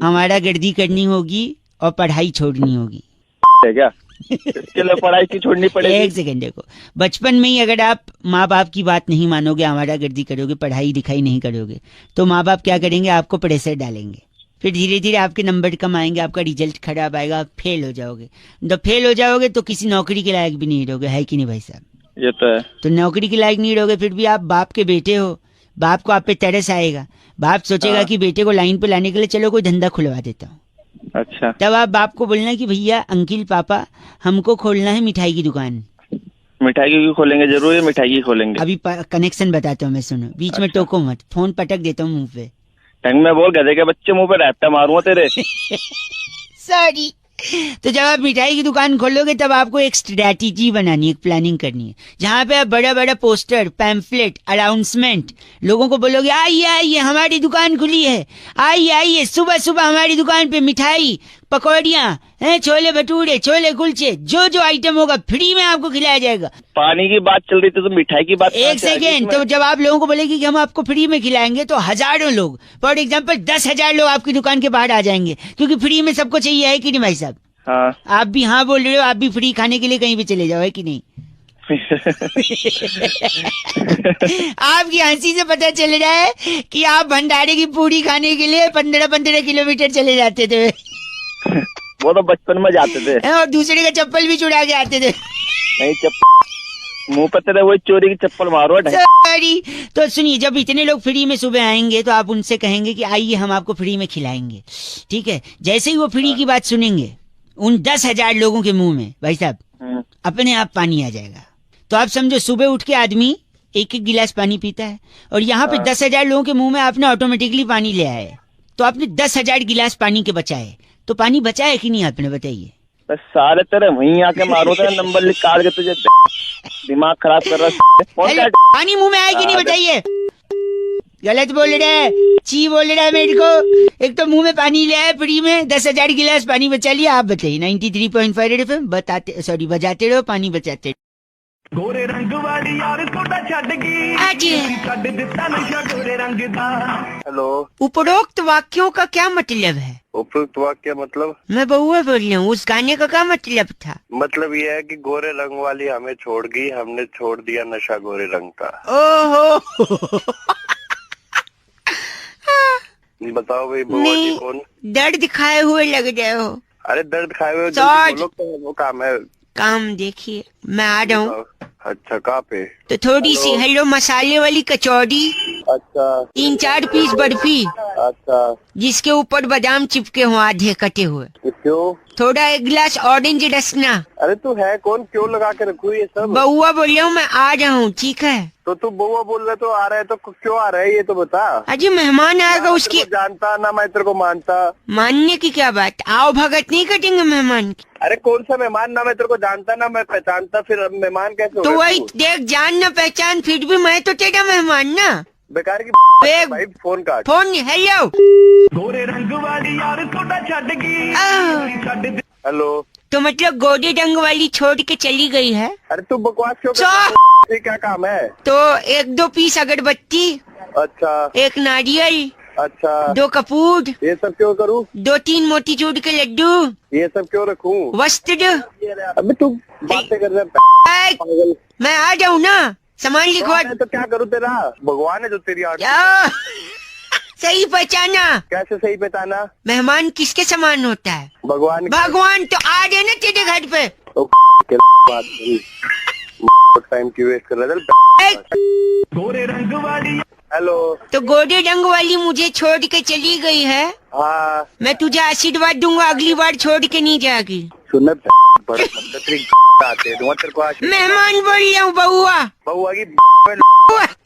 हमारा गर्दी करनी होगी और पढ़ाई छोड़नी होगी। क्या इसके लिए पढ़ाई की छोड़नी पड़ेगी? एक सेकंड देखो, बचपन में ही अगर आप माँ बाप की बात नहीं मानोगे, हमारा गर्दी करोगे, पढ़ाई लिखाई नहीं करोगे, तो माँ बाप क्या करेंगे? आपको प्रेशर डालेंगे। फिर धीरे धीरे आपके नंबर कम आएंगे, आपका रिजल्ट खराब आएगा, आप फेल हो जाओगे। जब फेल हो जाओगे तो किसी नौकरी के लायक भी नहीं रहोगे, है कि नहीं भाई साहब? ये तो है। तो नौकरी के लायक नहीं रहोगे, फिर भी आप बाप के बेटे हो, बाप को आप पे तरस आएगा, बाप सोचेगा कि बेटे को लाइन पे लाने के लिए चलो कोई धंधा खुलवा देता हूँ। अच्छा। तब आप बाप को बोलना कि भैया अंकिल पापा हमको खोलना है मिठाई की दुकान। मिठाई की खोलेंगे? जरूर मिठाई की खोलेंगे। अभी कनेक्शन बताता हूँ मैं, सुनो, बीच में टोको मत, फोन पटक देता हूँ मुंह पे। टंग में बोल, गधे के बच्चे मुंह पे रैप्टा मारूंगा तेरे। सॉरी। तो जब आप मिठाई की दुकान खोलोगे तब आपको एक स्ट्रैटेजी बनानी है, एक प्लानिंग करनी है, जहाँ पे आप बड़ा बड़ा पोस्टर, पैम्फलेट, अनाउंसमेंट, लोगों को बोलोगे आइए आइए हमारी दुकान खुली है, आइए आइए सुबह सुबह हमारी दुकान पे मिठाई, पकौड़ियाँ हैं, छोले भटूरे, छोले कुलचे, जो जो आइटम होगा फ्री में आपको खिलाया जाएगा। पानी की बात चल रही थी तो मिठाई की बात? एक सेकेंड, तो जब आप लोगों को बोलेगी कि हम आपको फ्री में खिलाएंगे तो हजारों लोग, फॉर एग्जाम्पल 10,000 लोग आपकी दुकान के बाहर आ जाएंगे, क्योंकि फ्री में सबको चाहिए, है कि नहीं भाई साहब? हाँ। आप भी हाँ बोल रहे हो, आप भी फ्री खाने के लिए कहीं भी चले जाओ, है कि नहीं? आपकी हंसी से पता चल रहा है कि आप भंडारे की पूरी खाने के लिए 15-15 किलोमीटर चले जाते थे। वो तो बचपन में जाते थे। और दूसरे का चप्पल भी चुरा के आते थे। नहीं, मुंह पे तेरे वही चोरी की चप्पल मारो। सॉरी। तो सुनिए, जब इतने लोग फ्री में सुबह आएंगे तो आप उनसे कहेंगे कि आइए हम आपको फ्री में खिलाएंगे, ठीक है? जैसे ही वो फ्री की बात सुनेंगे, उन 10,000 लोगों के मुंह में भाई साहब अपने आप पानी आ जाएगा। तो आप समझो, सुबह उठ के आदमी 1-1 गिलास पानी पीता है, और यहाँ पे 10,000 लोगों के मुंह में आपने ऑटोमेटिकली पानी ले आए, तो आपने 10,000 गिलास पानी के बचाए। तो पानी बचा है कि नहीं आपने, बताइए? सारे तेरे वहीं आके मारो, तेरा नंबर लिख के तुझे दिमाग खराब कर रहा है। पानी मुंह में आए कि नहीं, बताइए? गलत बोल रहा है, ची बोल रहा है मेरे को। एक तो मुंह में पानी ले आए फ्री में, 10,000 गिलास पानी बचा लिया। आप बताइए। 93.5 रेड एफएम बजाते रहो, पानी बचाते रहो। गोरे रंग वाली यार सोडा छड़ गई, छड़ दिता नशा गोरे रंग दा। हेलो। उपरोक्त वाक्यों का क्या मतलब है? उपरोक्त वाक्य मतलब? मैं बउआ बोल रही हूँ, उस गाने का क्या मतलब था? मतलब ये है कि गोरे रंग वाली हमें छोड़ गई, हमने छोड़ दिया नशा गोरे रंग का। ओहो। बताओ भाई, बुआ जी कौन? दर्द दिखाए हुए लग रहे हो। अरे दर्द खाए हुए बोलो, तो वो काम है। काम देखिए, मैं आ रहा हूँ। अच्छा, कहाँ पे? तो थोड़ी सी हेलो मसाले वाली कचौड़ी, अच्छा, 3-4 पीस बर्फी, अच्छा, जिसके ऊपर बादाम चिपके हो आधे कटे हुए, क्यों? थोड़ा 1 गिलास ऑरेंज रसना। अरे तू है कौन, क्यों लगा के रखू ये सब? बउआ बोल रहा हूँ, मैं आ रहा हूँ, ठीक है? तो तू बउआ बोल रहा तो आ रहा है, तो क्यों आ रहा है ये तो बता। अजी मेहमान आएगा, उसकी जानता ना, मैं तेरे को मानता। मानने की क्या बात, आओ भगत नहीं कटेंगे मेहमान की। अरे कौन सा मेहमान, ना मैं तेरे को जानता ना मैं पहचानता, फिर मेहमान कैसे हो? तो वही देख, जान न पहचान, फिर भी मैं तो तेरा मेहमान ना। बेकार की भाई, फोन काट। Phone hello. गोरे रंग वाली यार सोडा छड़ गई। हेलो। तो मतलब गोरे रंग वाली छोड़ के चली गई है? अरे तू बकवास क्यों कर रहा है? क्या काम है? तो 1-2 पीस अगरबत्ती, अच्छा, 1 नारियल, अच्छा, 2 कपूर, ये सब क्यों करूँ? 2-3 मोतीचूर के लड्डू, ये सब क्यों रखूं? वस्त्र। अबे तू बातें कर रहा है, मैं आ जाऊँ ना? सामान लिखवा। मैं तो क्या करूँ तेरा, भगवान है जो तेरी आंख। क्या सही पहचाना? कैसे सही पहचाना? मेहमान किसके समान होता है? भगवान। भगवान तो आ गए ना तेरे घर पे। तो बात टाइम क्यों वेस्ट कर रहा है? गोरे रंग वाली। हेलो। तो गोरे रंग वाली मुझे छोड़ के चली गई है। हाँ। मैं तुझे आशीर्वाद दूंगा, अगली बार छोड़ के नहीं जाएगी। सुनना बड़ा आते हैं तेरे को। मेहमान बोल रहा हूँ, बउआ। बउआ की।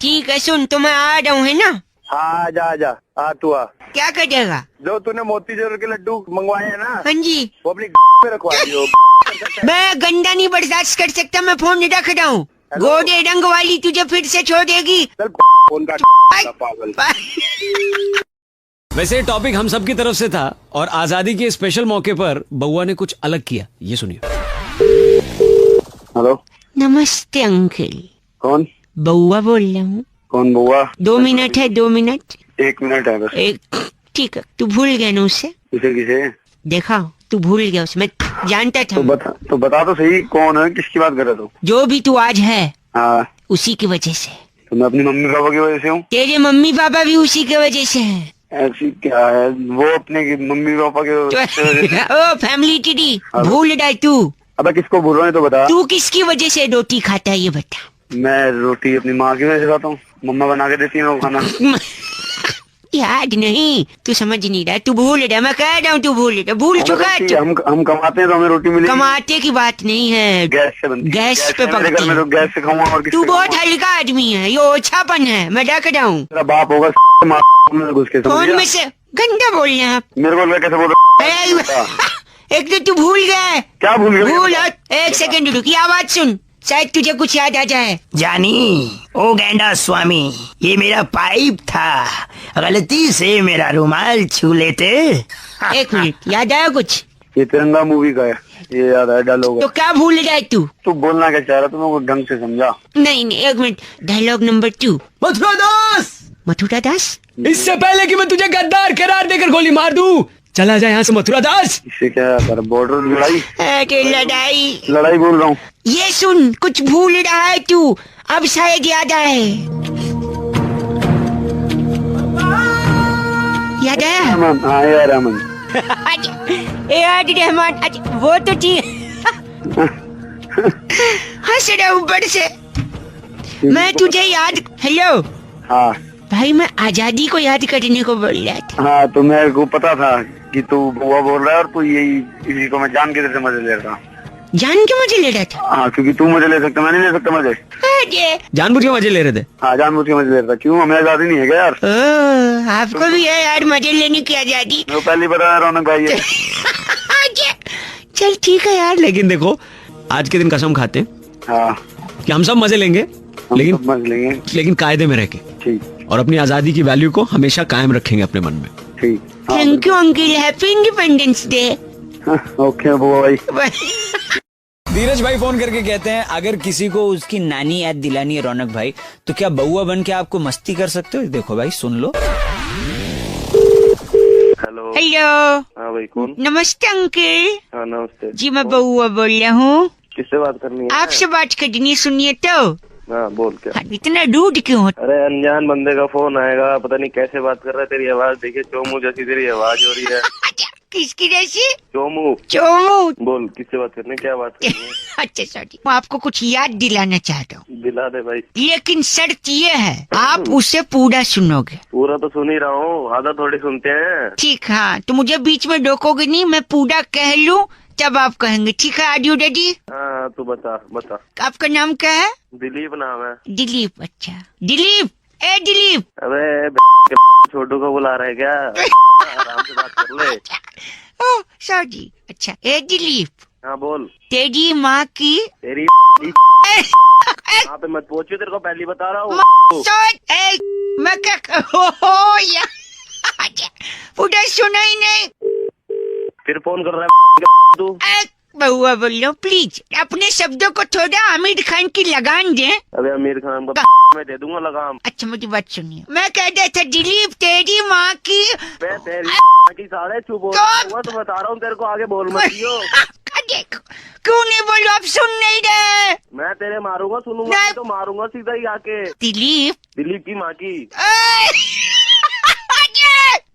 ठीक है सुन, तो मैं आ रहा हूँ है ना? हाँ जा आ तू आ। क्या करेगा? जो तूने मोतीचूर के लड्डू मंगवाए हैं ना, हाँ जी, वो अपनी पे रखवा दियो। मैं गंदा नहीं बर्दाश्त कर सकता, मैं फोन रख रहा हूँ। गोरे रंग वाली तुझे फिर से छोड़ेगी। चल फोन काट पागल। वैसे टॉपिक हम सब की तरफ से था और आजादी के स्पेशल मौके पर बउआ ने कुछ अलग किया, ये सुनिए। हेलो। नमस्ते अंकल। कौन? बउआ बोल रहा हूँ। कौन बउआ? 2 मिनट है, 2 मिनट। 1 मिनट है बस। एक ठीक है, तू भूल गया ना उससे? किसे? देखा, तू भूल गया उसे, मैं जानता था। तो बता तो सही, कौन है, किसकी बात कर रहा तू? जो भी तू आज है, हाँ, उसी की वजह से। तो मैं अपनी मम्मी पापा की वजह से हूँ। तेरे मम्मी पापा भी उसी की वजह से हैं। ऐसी क्या है, वो अपने मम्मी पापा के वजह से। ओ फैमिली टीडी, भूल रहा है तू। अबे किसको भूल रहा है तो बता। तू किसकी वजह से रोटी खाता है ये बता। मैं रोटी अपनी माँ की वजह से खाता हूँ, मम्मा बना के देती है वो खाना। याद नहीं, तू समझ नहीं रहा, तू भूल रहा, मैं कह रहा हूँ तू भूल रहा, भूल चुका है तू। हम कमाते हैं तो हमें रोटी मिलेगी। कमाते की बात नहीं है, गैस से बनती है। गैस पे मेरे घर में तो गैस से खाऊंगा और तू बहुत हल्का आदमी है, ये ओछापन है, मैं डक रहा हूँ। तेरा बाप होगा घुस के। फोन में से गंदा बोल रहे हैं आप। मेरे को कैसे बोल रहा? एक तो तू भूल गया। क्या भूल गया? भूल, एक सेकंड रुक, ये आवाज सुन, शायद तुझे कुछ याद आ जाए। जानी ओ गेंडा स्वामी, ये मेरा पाइप था, गलती से मेरा रुमाल छू लेते। 1 मिनट, याद आया कुछ? ये तिरंगा मूवी का है, ये याद है डायलॉग। तो क्या भूल रहा है तू? तू बोलना क्या चाह रहा, तू मेरे को ढंग से समझा। नहीं 1 मिनट, डायलॉग नंबर 2। मथुरा दास, मथुरा दास, इससे पहले कि मैं तुझे गद्दार करार देकर गोली मार दूं, चला जा यहाँ से मथुरा दास। इससे क्या बॉर्डर लड़ाई? लड़ाई बोल रहा हूँ। ये सुन, कुछ भूल रहा है तू, अब शायद याद आए। याद आया? हाँ यार रहमान। याद रहमान, वो तो ठीक। हंस रहा हूँ ऊपर से। मैं तुझे याद, हेलो हाँ भाई, मैं आजादी को याद करने को बोल रहा था। हाँ, तो मेरे को पता था कि तू बुआ बोल रहा है और तू यही, इसी को मैं जान के तेरे से मजे ले रहा था। जान के मजे ले रहा था? हाँ, क्योंकि तू मुझे ले सकता, मैं नहीं ले सकता मजे। जानबूझ के मजे ले रहे थे? हाँ, जानबूझ के मजे ले रहा था। क्यों, हमें आजादी नहीं है क्या यार? आपको भी है यार मजे लेने की आजादी। मैं पहले बता रौनक भाई है। चल ठीक है यार, लेकिन देखो आज के दिन कसम खाते हैं हाँ कि हम सब मजे लेंगे, लेकिन कायदे में रह के, ठीक, और अपनी आजादी की वैल्यू को हमेशा कायम रखेंगे अपने मन में। ठीक। Thank you uncle, happy independence day. Okay बुआ भाई। धीरज भाई फोन करके कहते हैं, अगर किसी को उसकी नानी याद दिलानी है रौनक भाई, तो क्या बउआ बन के आपको मस्ती कर सकते हो? देखो भाई सुन लो। हेलो। हाँ भाई, कौन? नमस्ते अंकल। हाँ नमस्ते जी, मैं बउआ बोल रहा हूँ। किससे बात करनी है? आपसे बात करनी, सुनिए तो। हाँ बोल। क्या? इतना रूड क्यों हो? अरे अनजान बंदे का फोन आएगा, पता नहीं कैसे बात कर रहा है। तेरी आवाज देखिए, चोमू जैसी तेरी आवाज हो रही है। किसकी जैसी? चोमू। बोल, किससे बात करनी है, क्या बात करनी है? अच्छा सॉरी, मैं आपको कुछ याद दिलाना चाहता हूँ। दिला दे भाई। लेकिन शर्त ये है, आप उसे पूरा सुनोगे। पूरा तो सुन ही रहा हूँ, आधा थोड़ी सुनते हैं। ठीक, हाँ तो मुझे बीच में रोकोगे नहीं, मैं पूरा कह लूँ तब आप कहेंगे, ठीक है? Are you ready? हाँ तू बता। आपका नाम क्या है? दिलीप नाम है। दिलीप, अच्छा दिलीप। ए दिलीप। अबे छोटू को बुला रहे क्या? आराम से बात कर ले। Oh sorry. अच्छा ए दिलीप। हाँ बोल। तेरी माँ की, तेरी यहाँ पे मत पहुँचो, तेरे को पहले बता रहा हूँ। मैं क्या पूरा सुना ही नहीं, फिर फोन कर रहा है तू। बउआ बोल रहा हूँ, प्लीज अपने शब्दों को थोड़ा आमिर खान की लगान दे। अबे आमिर खान को मैं दे दूंगा लगाम। अच्छा मुझे बात सुनिए, मैं कह रहा था दिलीप तेरी माँ की, तेरी सारे चुप हो तो बता रहा हूँ तेरे को, आगे बोल मत दियो। क्यों नहीं बोलो, आप सुन नहीं रहे? मैं तेरे मारूंगा, सुनूंगा नहीं तो मारूंगा सीधा ही आके। दिलीप की माँ की।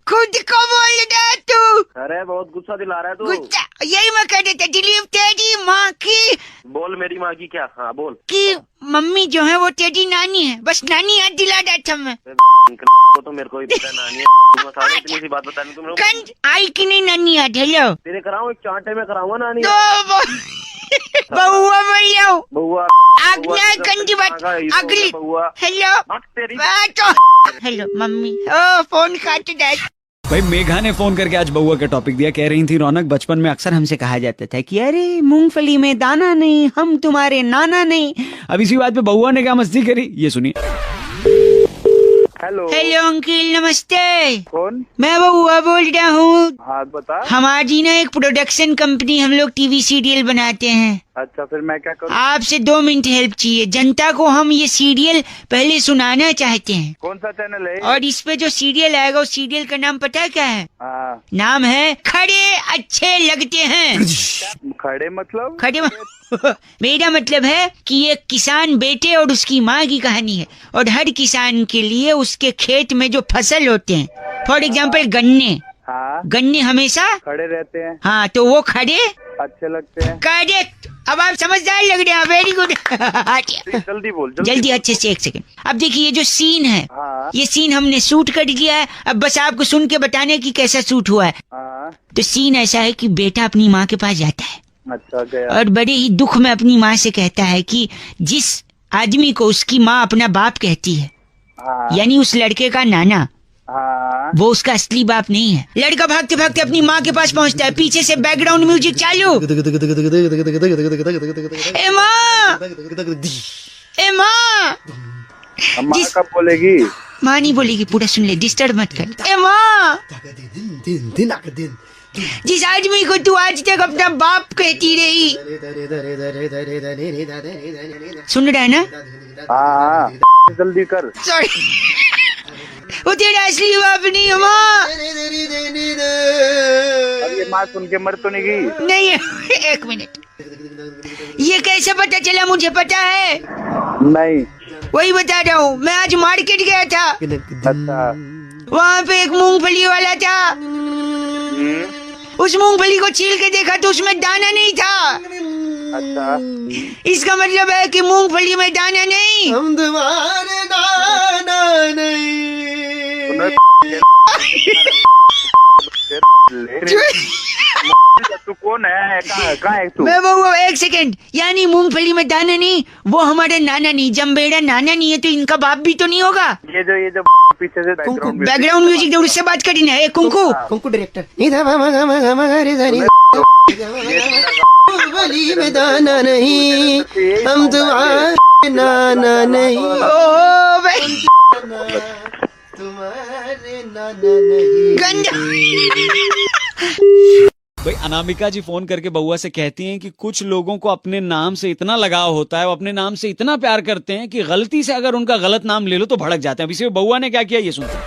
खुद को बोल रहा तू। अरे बहुत गुस्सा दिला रहा है तू। गुस्सा यही मैं कह देता, दिलीप तेरी माँ की। बोल मेरी माँ की क्या? हाँ बोल। कि मम्मी जो है वो तेरी नानी है, बस नानी याद दिला रहा था मैं। तो मेरे को भी पता है नानी है। इतनी सी बात बतानी तुम लोग। आई कि नहीं नानी याद? हेलो तेरे कराऊं, एक चांटे में कराऊंगा नानी। बउआ बोल रहा हूँ। बउआ अगला गंदी बात अगली। Hello hello mummy. ओ फोन काट दे। भाई मेघा ने फोन करके आज बउआ का टॉपिक दिया। कह रही थी रौनक, बचपन में अक्सर हमसे कहा जाता था कि अरे मूंगफली में दाना नहीं, हम तुम्हारे नाना नहीं। अब इसी बात पे बउआ ने क्या मस्ती करी, ये सुनिए। हेलो हेलो अंकिल नमस्ते। कौन? मैं बउआ बोल रहा हूँ। हाँ बता। हमारी ना एक प्रोडक्शन कंपनी, हम लोग टीवी सीरियल बनाते हैं। अच्छा फिर मैं क्या करूँ? आपसे 2 मिनट हेल्प चाहिए। जनता को हम ये सीरियल पहले सुनाना चाहते हैं। कौन सा चैनल है? और इस पे जो सीरियल आएगा उस सीरियल का नाम पता है क्या है? हाँ। नाम है खड़े अच्छे लगते हैं। खड़े मतलब? खड़े मेरा मतलब है कि एक किसान बेटे और उसकी माँ की कहानी है। और हर किसान के लिए उसके खेत में जो फसल होते हैं, फॉर एग्जाम्पल गन्ने। हाँ। गन्ने हमेशा खड़े रहते हैं। हाँ, तो वो खड़े अच्छे लगते हैं। करेक्ट। अब आप समझदार लग रहे हैं, वेरी गुड। जल्दी बोल जल्दी अच्छे से, 1 सेकंड। अब देखिए ये जो सीन है, हाँ। ये सीन हमने शूट कर लिया है। अब बस आपको सुन के बताने की कैसा शूट हुआ है। हाँ। तो सीन ऐसा है कि बेटा अपनी माँ के पास जाता है। अच्छा गया। और बड़े ही दुख में अपनी माँ से कहता है कि जिस आदमी को उसकी माँ अपना बाप कहती है, हाँ। यानी उस लड़के का नाना, हाँ। वो उसका असली बाप नहीं है। लड़का भागते भागते अपनी माँ के पास पहुँचता है। पीछे से बैकग्राउंड म्यूजिक चालू। ए माँ, ए माँ। माँ कब बोलेगी? माँ नहीं बोलेगी, पूरा सुन ले, डिस्टर्ब मत कर। ए माँ, जिस आदमी को तू आज तक अपना बाप कहती रही, सुन रहा है ना? हाँ जल्दी कर। सॉरी, वो तेरा असली बाप नहीं है माँ। अब ये माँ सुन के मर तो नहीं गई? नहीं है। 1 मिनट, ये कैसे पता चला? मुझे पता है। नहीं वही बता रहा हूँ। मैं आज मार्केट गया था। अच्छा। वहाँ पे एक मूंगफली वाला था। उस मूंगफली को छील के देखा तो उसमें दाना नहीं था। अच्छा। इसका मतलब है कि मूंगफली में दाना नहीं। हम तुम्हारे दाना नहीं। तू कौन है? कहाँ है तू? मैं वो 1 सेकंड, यानी मूंगफली में दाना नहीं, वो हमारे नाना नहीं। जम्बेड़ा नाना नहीं है तो इनका बाप भी तो नहीं होगा। ये जो पीछे से बैकग्राउंड म्यूजिक दे, उससे बात करनी है। कुंकू कुंकू डायरेक्टर। मूंगफली में दाना नहीं, हम तुम्हारे नाना नहीं। तुम्हारे नाना नहीं। गंजा। भाई अनामिका जी फोन करके बउआ से कहती हैं कि कुछ लोगों को अपने नाम से इतना लगाव होता है, वो अपने नाम से इतना प्यार करते हैं कि गलती से अगर उनका गलत नाम ले लो तो भड़क जाते हैं। अब इसी में बउआ ने क्या किया, ये सुनते हैं।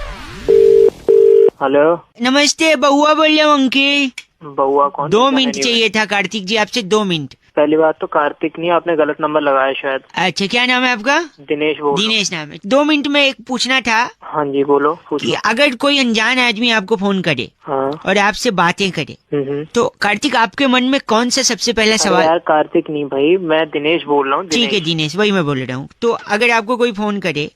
हेलो नमस्ते, बउआ बोल रहा हूँ अंकिल। बउआ कौन? 2 मिनट चाहिए था कार्तिक जी आपसे, 2 मिनट। पहली बात तो कार्तिक नहीं, आपने गलत नंबर लगाया शायद। अच्छा, क्या नाम है आपका? दिनेश बोल। दिनेश नाम है। 2 मिनट में एक पूछना था। हाँ जी बोलो। कि अगर कोई अनजान आदमी आपको फोन करे, हाँ, और आपसे बातें करे, तो कार्तिक आपके मन में कौन सा सबसे पहला सवाल? यार कार्तिक नहीं भाई, मैं दिनेश बोल रहा हूँ। ठीक है दिनेश, वही मैं बोल रहा हूँ। तो अगर आपको कोई फोन करे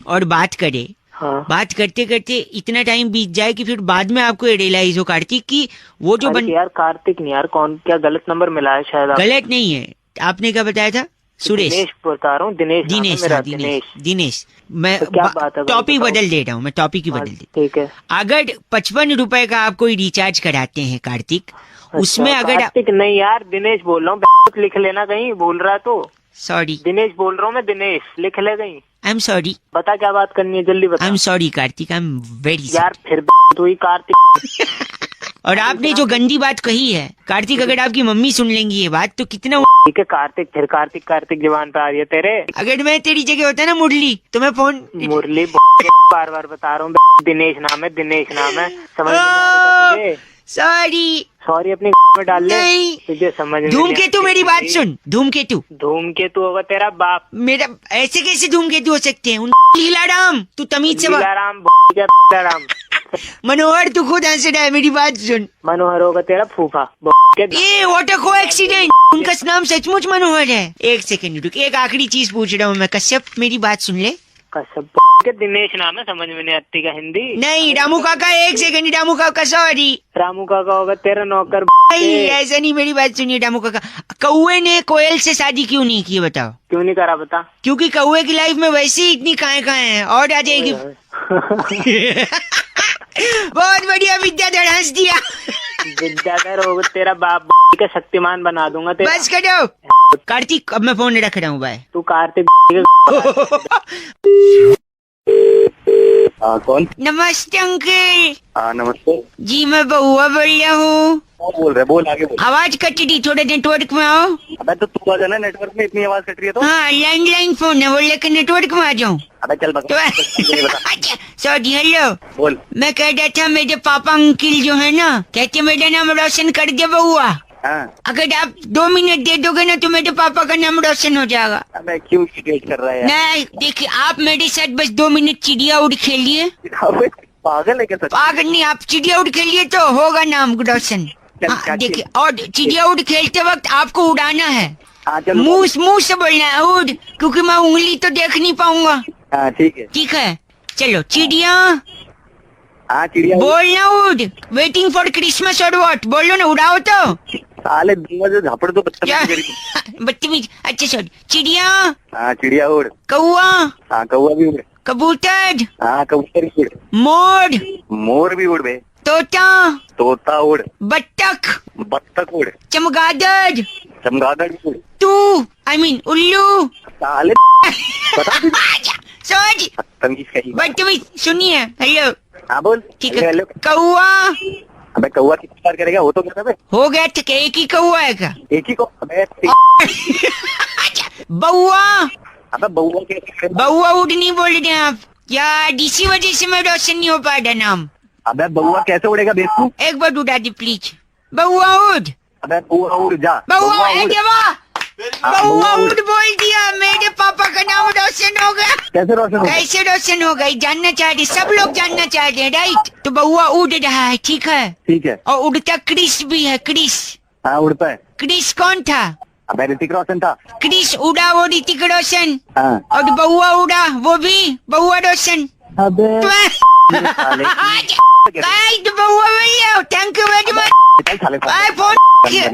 और बात करे, हाँ, बात करते करते इतना टाइम बीत जाए कि फिर बाद में आपको रियलाइज हो कार्तिक कि वो जो यार कार्तिक नहीं यार, कौन क्या गलत नंबर मिला है शायद? गलत नहीं है। आपने क्या बताया था? सुरेश। दिनेश बता रहा हूँ। दिनेश दिनेश। मैं तो क्या बात है? टॉपिक बदल दे रहा हूँ, मैं टॉपिक ही बदल दे। ठीक है। अगर 55 रुपए का आप कोई रिचार्ज कराते हैं कार्तिक, उसमें अगर कार्तिक नहीं यार, दिनेश बोल रहा हूँ। लिख लेना कहीं, बोल रहा तो। सॉरी दिनेश बोल रहा हूँ मैं, दिनेश लिख ले कहीं। I am sorry. बता क्या बात करनी है, जल्दी बता। I am sorry Kartik, I am very यार फिर तू ही कार्तिक। और आपने जो गंदी बात कही है कार्तिक, अगर आपकी मम्मी सुन लेंगी ये बात तो कितना। ठीक है कार्तिक, फिर कार्तिक जबान पे आ रही है तेरे। अगर मैं तेरी जगह होता ना मुरली, तो मैं फोन मुरली बार बता रहा हूँ। दिनेश नाम है, दिनेश नाम है, समझ में नहीं आ रही तुझे? सॉरी सॉरी अपनी में डाल ले। नहीं। तुझे समझ में धूमकेतु, मेरी बात सुन। धूमकेतु धूमकेतु होगा तेरा बाप। मेरा ऐसे कैसे धूमकेतु हो सकते हैं? लीलाराम, तू तमीज से लीलाराम राम। मनोहर, तू खुद हंस रहा है, मेरी बात सुन। मनोहर होगा तेरा फूफा। ये व्हाट अ कोएक्सीडेंट, उनका नाम सचमुच मनोहर है। एक सेकंड रुक, एक आखिरी चीज पूछ रहा हूँ मैं। कश्यप, मेरी बात सुन ले। कश्यप के दिनेश नाम है, समझ में नहीं आती का हिंदी। नहीं, रामू काका, एक सेकंड, रामू काका सॉरी। रामू काका होगा तेरा नौकर। नहीं, ऐसा नहीं, मेरी बात सुनिए रामू काका। कौए ने कोयल से शादी क्यों नहीं की, बताओ? क्यों नहीं करा बता? क्योंकि कौए की लाइफ में वैसे ही इतनी काए हैं, और आ जाएगी। बहुत बढ़िया विद्याधर, हंस दिया। विद्याधर होगा तेरा बाप का शक्तिमान बना दूंगा तेरा। बस करो कार्तिक, अब मैं फोन रख रहा हूँ, बाय। तू कार्तिक। कौन? नमस्ते अंकल। नमस्ते जी मैं बहुआ बोल रहा हूँ। बोल रहे, बोल आगे बोल। आवाज कट रही, थोड़ा नेटवर्क में आओ। अबे तो तू आ जाना, नेटवर्क में इतनी आवाज कट रही है तो। हाँ, लैंडलाइन फोन है, वो लेकर नेटवर्क में आ जाऊँ। अबे चल बता। अच्छा सॉरी, हेलो। बोल। मैं कह रहा था, मेरे पापा अंकिल जो है ना, कहते मेरा नाम रोशन कर दे बहुआ। अगर आप 2 मिनट दे दोगे ना तो मेरे पापा का नाम रोशन हो जाएगा। मैं क्यों इरिटेट कर रहा है? नहीं देखिए, आप मेरे साथ बस 2 मिनट चिड़िया उड़ खेलिए। पागल है क्या? पागल नहीं, आप चिड़िया उड़ खेलिए तो होगा नाम रोशन। हाँ, देखिए, और चिड़िया उड़ खेलते वक्त आपको उड़ाना है। मुंह से बोलना है उड़, क्योंकि मैं उंगली तो देख नहीं पाऊंगा। ठीक है। ठीक है, चलो चिड़िया। हाँ चिड़िया बोलना उड़। वेटिंग फॉर क्रिसमस और व्हाट, बोलो ना, उड़ाओ तो। साले दूंगा जो झापड़ तो बदतमीज। अच्छा सॉरी, चिड़िया। हाँ चिड़िया उड़। कौआ। हाँ कौआ भी उड़। कबूतर। हाँ कबूतर भी उड़। मोर। मोर भी उड़ बे। तोता। तोता उड़। बत्तख। बत्तख उड़। चमगादड़। चमगादड़ भी उड़। तू आई मीन उल्लू। साले सॉरी बदतमीज। सुनिए, हेलो। हाँ बोल। ठीक है, कौआ। अबे कौआ कितनी बार करेगा? वो तो कहता है। हो गया, ठीक है, एक ही कौआ है का? एक ही को। अबे बउआ। अबे बउआ कैसे? बउआ उड़ नहीं बोल रहे हैं आप यार, इसी वजह से मैं रोशन नहीं हो पा रहा नाम। अबे बउआ कैसे उड़ेगा बेवकूफ? एक बार उड़ा दी प्लीज। बउआ उड़। अबे बउआ उड़ जा। बउआ बउआ उड़ बोल दिया, मेरे पापा का नाम रोशन हो गया। कैसे रोशन होगा? कैसे रोशन हो गई, जानना चाह रहे, सब लोग जानना चाह रहे हैं, राइट? तो बउआ उड़ रहा है, ठीक है। ठीक है। और उड़ता क्रिस भी है, क्रिस। हाँ उड़ता है। क्रिस कौन था? अबे ऋतिक रोशन था। क्रिस उड़ा, वो ऋतिक रोशन। हाँ। और बउआ उड़ा, वो भी बउआ रोशन। अबे बउआ भैया, thank you very much. Phone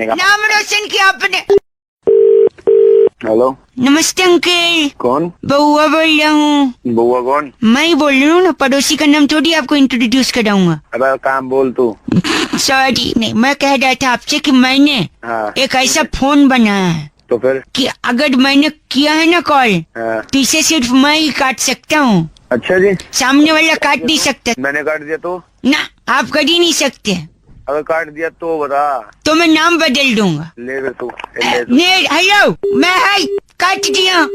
नाम रोशन किया आपने। हेलो नमस्ते अंकल। कौन? बउआ बोल रहा हूँ। बउआ कौन? मैं ही बोल रही हूँ ना, पड़ोसी का नाम थोड़ी आपको इंट्रोड्यूस कराऊंगा। अबे काम बोल तू। सॉरी, नहीं, मैं कह रहा था आपसे कि मैंने एक ऐसा फोन बनाया है तो फिर कि अगर मैंने किया है ना कॉल, तो इसे सिर्फ मैं ही काट सकता हूँ। अच्छा जी। सामने वाला काट नहीं सकता। मैंने काट दिया तो? ना, आप कर ही नहीं सकते। अगर काट दिया तो बता। तो मैं नाम बदल दूंगा। ले तू। हेलो, मैं है काट दिया।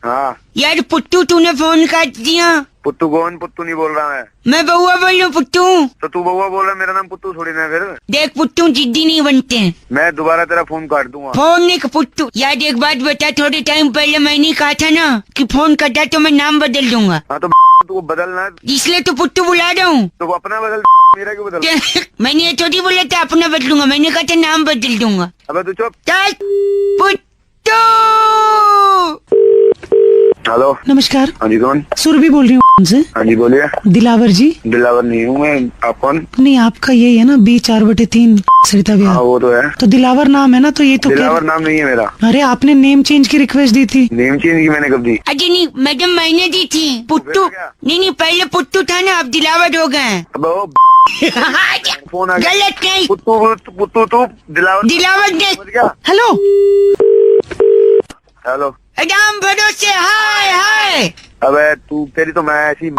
हाँ यार पुट्टू, तूने फोन काट दिया। पुट्टू कौन? पुट्टू नहीं बोल रहा मैं बउआ बोल रहा हूँ। पुट्टू तो तू बउआ बोल रहा, मेरा नाम पुट्टू थोड़ी ना। फिर देख पुट्टू जिद्दी नहीं बनते हैं। मैं दोबारा तेरा फोन काट दूंगा। फोन नहीं पुट्टू। यार एक बात बता, थोड़े टाइम पहले मैंने कहा था ना कि फोन कटा तो मैं नाम बदल दूंगा। हाँ तो तू बदलना, इसलिए तो पुट्टू बुला रहा हूँ। तो अपना बदल, मेरा क्यों बदल? मैंने ये थोड़ी बोला था अपना बदलूंगा, मैंने कहा था नाम बदल दूंगा। अबे तू चुप। पुट्टू। हेलो नमस्कार। हाँ जी कौन? सुरभि बोल रही हूँ से। हाँ जी बोलिए। दिलावर जी? दिलावर नहीं हूँ मैं। आप कौन? नहीं, आपका यही है ना, B4/3 सरिता विहार। हाँ वो तो है। तो दिलावर नाम है ना, तो ये तो दिलावर नाम नहीं है मेरा। अरे आपने नेम चेंज की रिक्वेस्ट दी थी। नेम चेंज की मैंने कब दी? अरे नहीं मैडम, मैंने दी थी। पुट्टू नहीं, पहले पुट्टू था ना, अब दिलावर हो गए। फोन आ गया। गलत नहीं। पुट्टू तू दिलावर। Hello hello. राम भरोसे, हाय हाय। अबे तू, तेरी तो मैं ऐसी।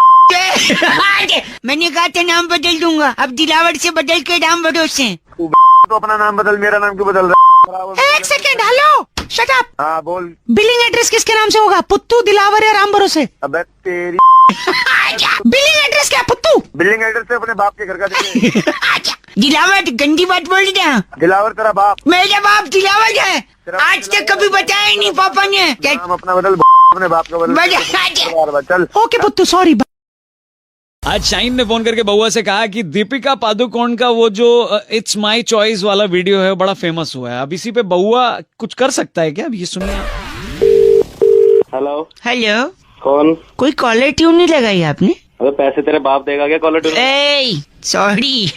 मैंने कहा था नाम बदल दूंगा, अब दिलावर से बदल के राम भरोसे। तू तो अपना नाम बदल, मेरा नाम क्यों बदल रहा? एक सेकेंड, हेलो शट अप। हाँ बोल। बिलिंग एड्रेस किसके नाम से होगा, पुत्तू, दिलावर या राम भरोसे? अबे तेरी बिलिंग एड्रेस क्या पुत्तू? बिलिंग एड्रेस से अपने बाप के घर का दे। दिलावर गंदी बात बोल रहा। दिलावर तेरा बाप। मेरा बाप दिलावर है। आज तक कभी बताया नहीं पापा ने। नाम अपना बदल, अपने बाप का बदल। चल ओके पुत्तू सॉरी। आज शाहीन ने फोन करके बउआ से कहा कि दीपिका पादुकोण का वो जो इट्स माय चॉइस वाला वीडियो है बड़ा फेमस हुआ है। अब इसी पे बउआ कुछ कर सकता है क्या? अब ये सुनिए। हेलो हेलो, कौन? कोई कॉलर ट्यून नहीं लगाई आपने? अबे पैसे तेरे बाप देगा क्या कॉलर ट्यून? ए सॉरी।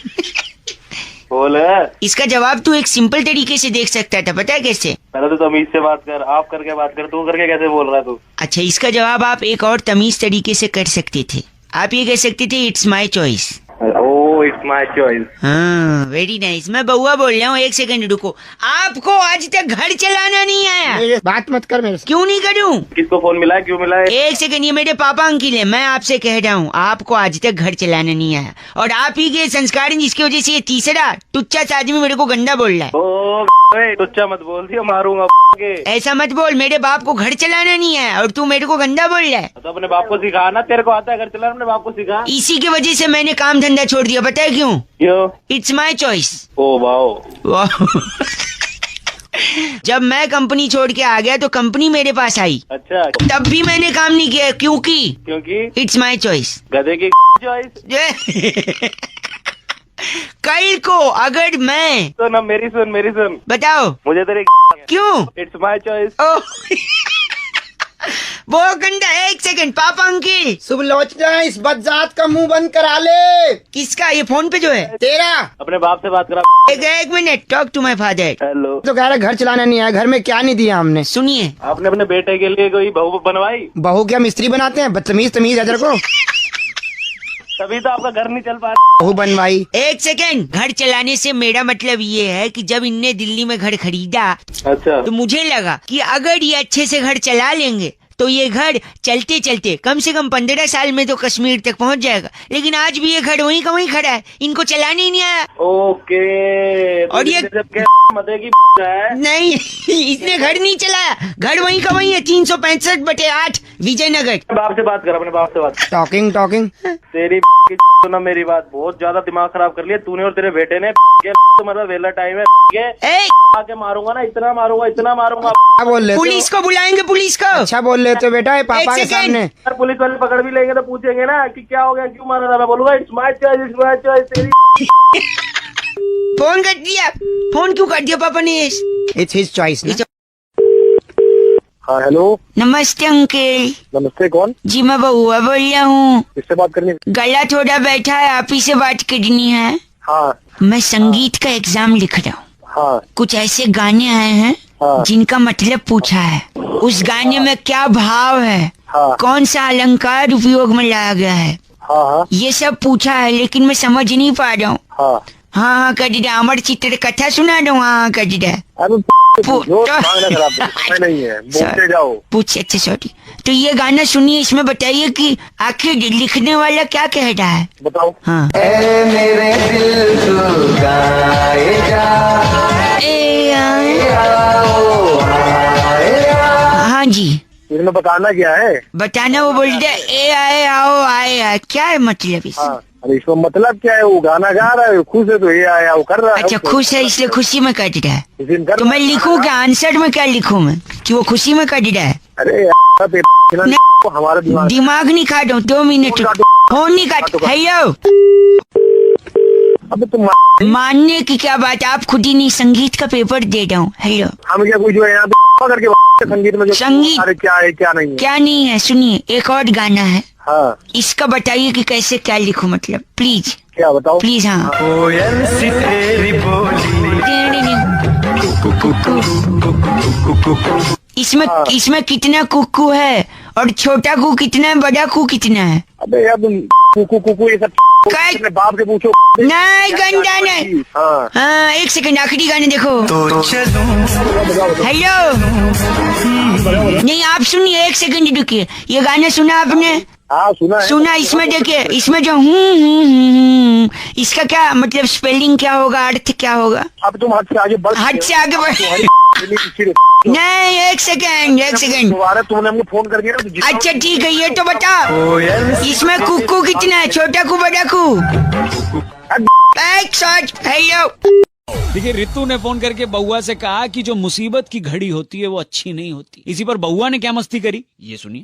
बोल। इसका जवाब तू एक सिंपल तरीके से देख सकता था, पता है कैसे? पहले तो तमीज से बात कर, आप करके बात कर, तू करके कैसे बोल रहा है तू? अच्छा, इसका जवाब आप एक और तमीज तरीके से कर सकते थे। आप ये कह सकते थे it's my choice. Oh it's my choice. हाँ वेरी नाइस। मैं बउआ बोल रहा हूँ, एक सेकंड रुको। आपको आज तक घर चलाना नहीं आया? बात मत कर मेरे से। क्यों नहीं करूँ? किसको फोन मिला है, क्यों मिला है? एक सेकंड, ये मेरे पापा अंकिल है। मैं आपसे कह रहा हूँ आपको आज तक घर चलाना नहीं आया, और आप ही के संस्कार हैं जिसकी वजह से ये तीसरा टुच्चा सा आदमी मेरे को गंदा बोल रहा है। ओ टुच्चा मत बोल दिया, मारूंगा के। ऐसा मत बोल, मेरे बाप को घर चलाना नहीं है और तू मेरे को गंदा बोल रहा है। तो अपने बाप को सिखा ना, तेरे को आता है घर चलाना, अपने बाप को सिखा। इसी की वजह से मैंने काम धंधा छोड़ दिया, पता है क्यों? क्यों? It's my choice. Oh wow. जब मैं कंपनी छोड़ के आ गया तो कंपनी मेरे पास आई। अच्छा। तब भी मैंने काम नहीं किया, क्योंकि इट्स माय चॉइस। गधे की चॉइस। कल को अगर मैं तो ना मेरी सुन बताओ मुझे तेरे क्यों? It's my choice. वो गंदा। एक सेकंड पापा अंकिल। शुभ लोचना, इस बदजात का मुंह बंद करा ले। किसका? ये फोन पे जो है तेरा। अपने बाप से बात करा। एक minute, talk to my father. Hello. तो कह रहा घर चलाना नहीं आया, घर में क्या नहीं दिया हमने? सुनिए, आपने अपने बेटे के लिए कोई बहू बनवाई? बहू क्या मिस्त्री बनाते हैं? बदतमीज तमीज है तेरे को। तभी तो आपका घर नहीं चल पा रहा। बहू बनवाई। एक सेकंड, घर चलाने से मेरा मतलब ये है कि जब इनने दिल्ली में घर खरीदा, अच्छा, तो मुझे लगा कि अगर ये अच्छे से घर चला लेंगे तो ये घर चलते चलते कम से कम 15 साल में तो कश्मीर तक पहुंच जाएगा। लेकिन आज भी ये घर वहीं का वहीं खड़ा है, इनको चलाने ही नहीं आया। ओके। और ये मदे की है? नहीं, इसने घर नहीं चलाया, घर वहीं का वहीं है। 365/8 विजयनगर। बाप से बात कर, अपने बाप से बात। टॉकिंग तेरी सुना मेरी बात, बहुत ज्यादा दिमाग खराब कर लिया तूने और तेरे बेटे ने। मतलब वेला टाइम है, आके मारूंगा ना, इतना मारूंगा। क्या बोल रहे? पुलिस को बुलाएंगे, पुलिस को। अच्छा बोल रहे तो बेटा, पापा के सामने। अगर पुलिस वाले पकड़ भी लेंगे तो पूछेंगे ना कि क्या हो गया, क्यों मारा था। मैं बोलूंगा इट्स माय चॉइस। तेरी फोन कर दिया। फोन क्यों कर दिया पापा ने? It's his choice. हाँ हेलो। नमस्ते अंकल। नमस्ते, कौन? जी मैं बउआ बोल रहा हूँ। किससे बात करनी? गला थोड़ा बैठा है, आप ही से बात करनी है। हाँ। मैं संगीत का एग्जाम लिख रहा हूँ। हाँ। कुछ ऐसे गाने आए हैं जिनका मतलब पूछा है। उस गाने में क्या भाव है, कौन सा अलंकार उपयोग में लाया गया है, ये सब पूछा है, लेकिन मैं समझ नहीं पा रहा हूँ। हाँ कटिडा, अमर चित्र कथा सुना दो। हाँ कटिडा नहीं है, बोलते जाओ। पूछ। अच्छा सॉरी। तो ये गाना सुनिए, इसमें बताइए कि आखिर लिखने वाला क्या कह रहा है। बताओ। हाँ। मेरे दिल को गाए जा, हाँ जी। इसमें बताना क्या है? बताना, वो बोलते ए आए आओ आए, क्या है मतलब इसमें? अरे इसमें मतलब क्या है? वो गाना गा रहा है, खुश है तो ये आया वो कर रहा है। अच्छा खुश है इसलिए खुशी में कट रहा है। तो मैं लिखूँ क्या? आंसर में क्या लिखूँ मैं कि वो खुशी में कट रहा है? अरे हमारा दिमाग नहीं काटो, 2 मिनट फोन नहीं काटो। हेलो। अब तुम मानने की क्या बात, आप खुद ही नहीं, संगीत का पेपर दे रहा हूँ। हेलो। हम क्या कुछ जो है यहाँ करके संगीत में जो संगीत अरे क्या है क्या नहीं है? क्या नहीं है? सुनिए, एक और गाना है। हाँ। इसका बताइए कि कैसे क्या लिखूं, मतलब प्लीज। क्या बताओ? प्लीज। हाँ। कोयल सी तेरी बोली। इसमें कितना कुक्कू है और छोटा कू कितना है, बड़ा कू कितना है? अबे यार तुम कुकू ये सब अपने बाप से पूछो। नहीं गंदा नहीं। हाँ एक सेकंड, आखिरी गाने देखो। हेलो। नहीं आप सुनिए, एक सेकंड रुकिए। ये गाना सुना आपने? हाँ सुना है। सुना। इसमें देखिए, इसमें जो इसका क्या मतलब, स्पेलिंग क्या होगा, अर्थ क्या होगा? अब तुम हद से आगे बढ़। नहीं एक सेकंड। दोबारा तुमने हमको फोन कर दिया ना। अच्छा ठीक है, ये तो बता, इसमें कुक्कू कितना है, छोटा कू बड़ा कू? हेलो। देखिए रितु ने फोन करके बउआ से कहा कि जो मुसीबत की घड़ी होती है वो अच्छी नहीं होती। इसी पर बउआ ने क्या मस्ती करी ये सुनिए।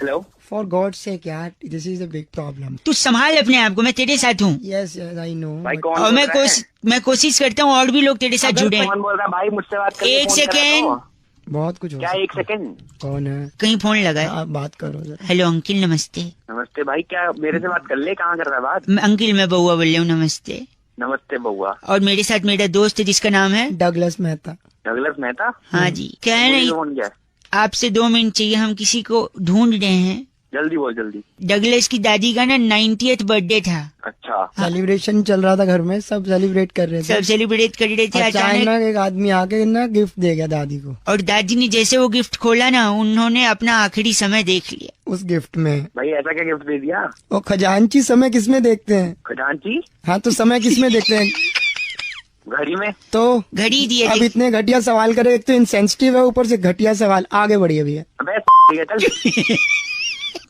हेलो। फॉर गॉड सेक यार, this is a big problem. तू संभाल अपने आप को, मैं तेरे साथ हूँ। Yes yes I know. भाई कौन और बोल रहा है? मैं कोशिश करता हूँ और भी लोग तेरे साथ जुड़े। कौन बोल रहा है भाई? मुझसे बात करके एक फोन कर रहा सेकेंड। हो। बहुत कुछ हो क्या सकता एक सेकंड? कौन है? कहीं फोन लगा है। आप बात करो जरा। हेलो अंकिल, नमस्ते। नमस्ते भाई, क्या मेरे से बात कर ले? कहाँ कर रहा है बात? अंकिल मैं बउआ बोल रहा हूँ, नमस्ते। नमस्ते बउआ। और मेरे साथ मेरा दोस्त है जिसका नाम है डगलस मेहता। डगलस मेहता? हाँ जी। क्या है ना, फोन किया? आपसे 2 मिनट चाहिए, हम किसी को ढूंढ रहे हैं। जल्दी बोल जल्दी। डगलस की दादी का ना 90th बर्थडे था। अच्छा। सेलिब्रेशन चल रहा था घर में, सब सेलिब्रेट कर रहे थे। सब सेलिब्रेट कर रहे थे। अचानक एक आदमी आके ना गिफ्ट दे गया दादी को। और दादी ने जैसे वो गिफ्ट खोला ना, उन्होंने अपना आखिरी समय देख लिया उस गिफ्ट में। भाई ऐसा क्या गिफ्ट दे दिया? वो खजांची समय किसमें देखते हैं? खजांची? हाँ तो समय किसमें देखते हैं? घड़ी में। तो घड़ी दिए। अब इतने घटिया सवाल करे, एक तो इनसेंसिटिव है, ऊपर से घटिया सवाल। आगे बढ़िए भैया। अबे ठीक है चल।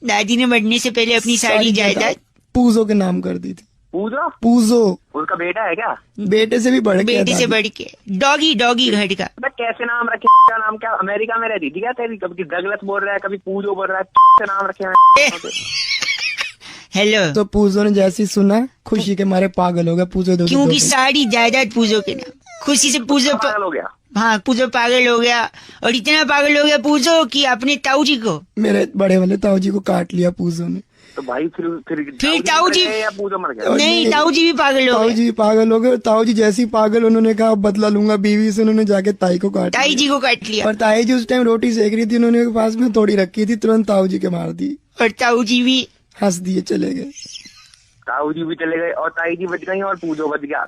दादी ने बढ़ने से पहले अपनी सारी जायदाद पूजो के नाम कर दी थी। पूजो? पूजो उसका बेटा है क्या? बेटे से भी बढ़ के। बेटे से बढ़ के डॉगी घर का। अबे कैसे नाम रखे? क्या नाम? क्या अमेरिका में रहती थी क्या तेरी? कभी डगलस बोल रहा है, कभी पूजो बोल रहा है। कैसे नाम रखे? हेलो। तो पूजो ने जैसी सुना खुशी के मारे पागल हो गया। पूजो दो क्योंकि सारी जायदाद पूजो के नाम। खुशी से पूजो पागल हो गया। हाँ पूजो पागल हो गया। और इतना पागल हो गया पूजो कि अपने ताऊ जी को, मेरे बड़े वाले ताऊ जी को काट लिया पूजो ने। तो भाई फिर ताऊ जी या पूजो मर गया? नहीं, ताऊ जी भी पागल हो गए। ताऊ जी पागल हो गए। ताऊ जी जैसी पागल, उन्होंने कहा बदला लूंगा बीवी से। उन्होंने जाके ताई को काट ताई जी को काट लिया। और ताई जी उस टाइम रोटी सेक रही थी, उन्होंने पास में थोड़ी रखी थी, तुरंत ताऊ जी के मार दी। और ताऊ जी भी हंस दिए चले गए। ताऊ जी भी चले गए और ताई जी बच गई और पूजो बच गया।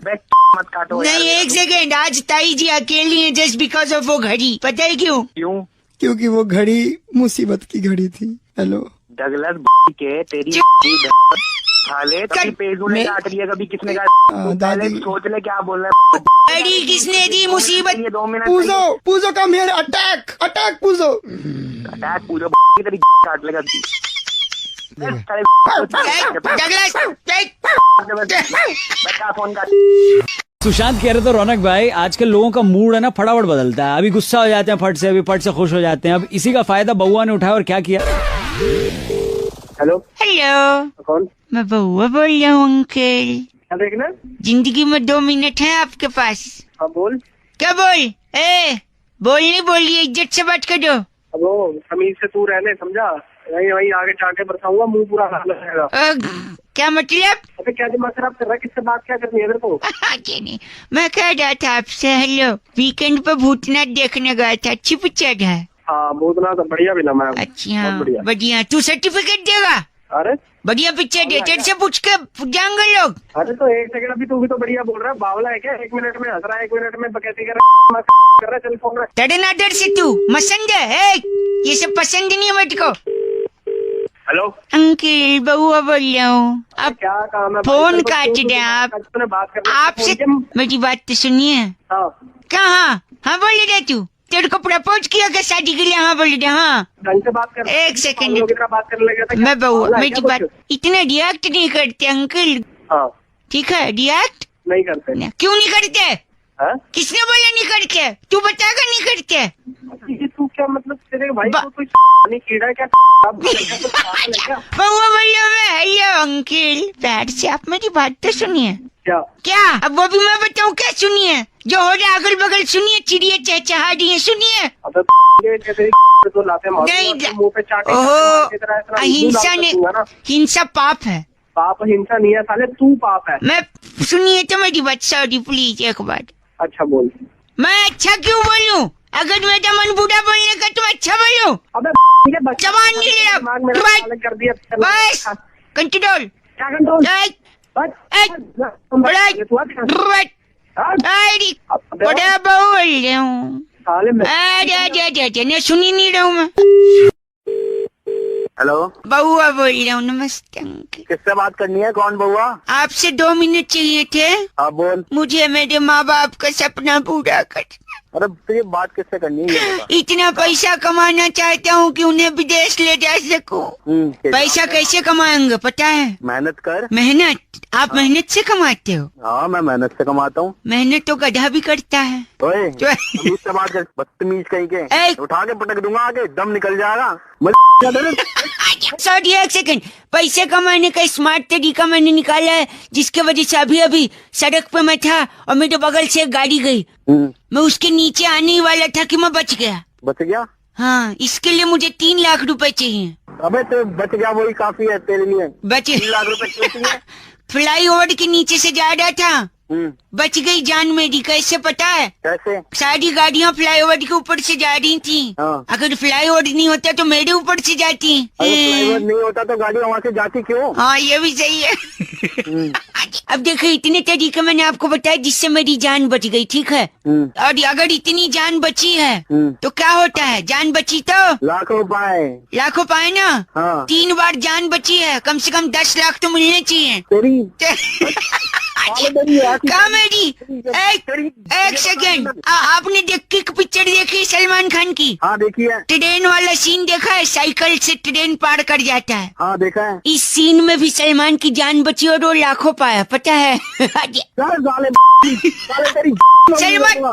मत काटो नहीं, एक सेकेंड। आज ताई जी अकेली है जस्ट बिकॉज ऑफ वो घड़ी। पता है क्यों? क्यों? क्योंकि वो घड़ी मुसीबत की घड़ी थी। हेलो डगलस के तेरी साले, कभी पेजू ने काट लिया, कभी किसने काट। दादी सोच ले क्या बोल रहा है। घड़ी किसने दी? मुसीबत। 2 minute. Poojo come here. Attack attack Poojo. Attack Poojo की तेरी काट लेगा। फोन कर। सुशांत कह रहे थे रौनक भाई, आजकल लोगों का मूड है ना फटाफट बदलता है। अभी गुस्सा हो जाते हैं फट से, अभी फट से खुश हो जाते हैं। अब इसी का फायदा बउआ ने उठाया और क्या किया। हेलो। हेलो। कौन? मैं बउआ बोल रहा हूँ अंकल। क्या देखना? जिंदगी में 2 मिनट है आपके पास। हाँ बोल। क्या बोल? बोलनी बोलिए, इज्जत से बात कर दो। अब वो तमीज से तू रहने, समझा? वही वही आगे चाटे बरसाऊंगा, मुंह पूरा हाथ लगेगा। क्या मतलब? अबे क्या दिमाग खराब कर रहा है? किससे बात क्या करनी है तेरे को? नहीं, मैं कह रहा था आपसे। हेलो, वीकेंड पे भूतनाथ देखने गया था, अच्छी पिक्चर है। हाँ भूतनाथ तो बढ़िया फिल्म है। अच्छा बढ़िया। तू सर्टिफिकेट देगा? अरे बढ़िया पिक्चर है, तेरे से पूछ के जाएंगे लोग। अरे तो एक सेकंड, अभी तू भी तो बढ़िया बोल रहा है। बावला है क्या? 1 मिनट में हंस रहा है, 1 मिनट में बकैती कर रहा है। चल फोन रख। तेरे नादर से तू मसंद है। ये सब पसंद नहीं है मुझको। हेलो अंकिल, बउआ बोल रहा हूँ। अब क्या काम है? फोन काट दे आप। बात कर आपसे मेरी बात तो सुनिए। कहाँ? हाँ बोल रहे तू। तेरे को प्रपोज किया क्या शादी के लिए? हाँ बोल रहे। हाँ ढंग से बात कर। एक सेकंड, बात करने लगा। मैं बउआ, मेरी बात इतना रिएक्ट नहीं करते अंकल। हाँ ठीक है, रिएक्ट नहीं करते। क्यों नहीं करते? किसने बोला नहीं करते? तू बताएगा नहीं करते? तू क्या मतलब? तेरे भाई को कोई कीड़ा क्या? बउआ बोलिए मैं। हेलो अंकल, प्यार से आप मेरी बात तो सुनिए। क्या? अब वो भी मैं बताऊँ क्या? सुनिए, जो हो रहा अगल बगल सुनिए, चिड़िया चहचहा रही है, सुनिए। नहीं, ओहो, हिंसा पाप है। पाप हिंसा नहीं है साले, तू पाप है। मैं सुनिए तो मेरी बात, सॉरी प्लीज एक बार। अच्छा बोल। मैं अच्छा क्यों बोलूं? अगर मेरा मन बुरा बोलने का तो अच्छा बोलूं। जवान नहीं ले कर दिया। बस कंट्रोल। क्या कंट्रोल? बड़ा बोल रहा हूँ। सुनी नहीं रहा हूँ मैं। हेलो बउआ बोल रहा हूँ। नमस्ते अंकल। किससे बात करनी है? कौन बउआ? आपसे 2 मिनट चाहिए थे। हाँ बोल। मुझे मेरे माँ बाप का सपना पूरा कर। अरे तो ये बात किससे करनी है ये बता। इतना पैसा कमाना चाहता हूँ कि उन्हें विदेश ले जा सकूं। पैसा कैसे कमाएंगे पता है? मेहनत कर। मेहनत? आप मेहनत से कमाते हो? हाँ मैं मेहनत से कमाता हूँ। मेहनत तो गधा भी करता है। ओए तमीज से बात कर, बदतमीज कहीं के। उठा के पटक दूंगा आगे, दम निकल जाएगा। सॉरी एक सेकंड, पैसे कमाने का स्मार्ट तरीका मैंने निकाला है, जिसके वजह से अभी अभी सड़क पे मैं था और मेरे बगल से एक गाड़ी गई, मैं उसके नीचे आने ही वाला था कि मैं बच गया। बच गया? हाँ, इसके लिए मुझे 3 लाख रुपए चाहिए। अबे तो बच गया वही काफी है तेरे लिए। बच 3 लाख रुपए क्यों चाहिए? फ्लाई ओवर के नीचे से जा रहा था, बच गई जान मेरी। कैसे पता है? कैसे? सारी गाड़ियाँ फ्लाईओवर के ऊपर से जा रही थी। अगर फ्लाईओवर नहीं होता तो मेरे ऊपर से जाती। फ्लाईओवर नहीं होता तो गाड़ी वहाँ से जाती क्यों? हाँ ये भी सही है। अब देखो इतने तरीके मैंने आपको बताया जिससे मेरी जान बच गई, ठीक है? और अगर इतनी जान बची है तो क्या होता है? जान बची तो लाखों पाए। लाखों पाए ना? हाँ। 3 बार जान बची है, कम से कम 10 लाख तो मिलने चाहिए। कॉमेडी। एक सेकेंड, आपने किक पिक्चर देखी सलमान खान की? हाँ देखी है। ट्रेन वाला सीन देखा है? साइकिल से ट्रेन पार कर जाता है। हाँ देखा है। इस सीन में भी सलमान की जान बची और वो लाखों पाया, पता है? सलमान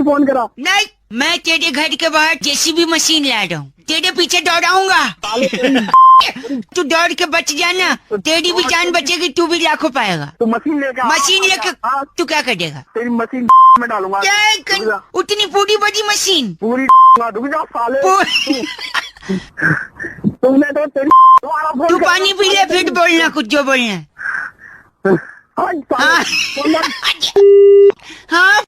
फोन करा। नहीं, मैं तेरे घर के बाहर जेसीबी मशीन ला रहा हूँ, तेरे पीछे दौड़ाऊंगा। तू दौड़ के बच जाना, तेरी भी जान बचेगी, तू भी लाखों पाएगा। तो मशीन लेके तू क्या करेगा? तेरी मशीन में डालूंगा। क्या उतनी पूरी बड़ी मशीन? पूरी साले। तुमने तो तेरी तू पानी पी ले फिर बोलना कुछ जो बोलना। हाँ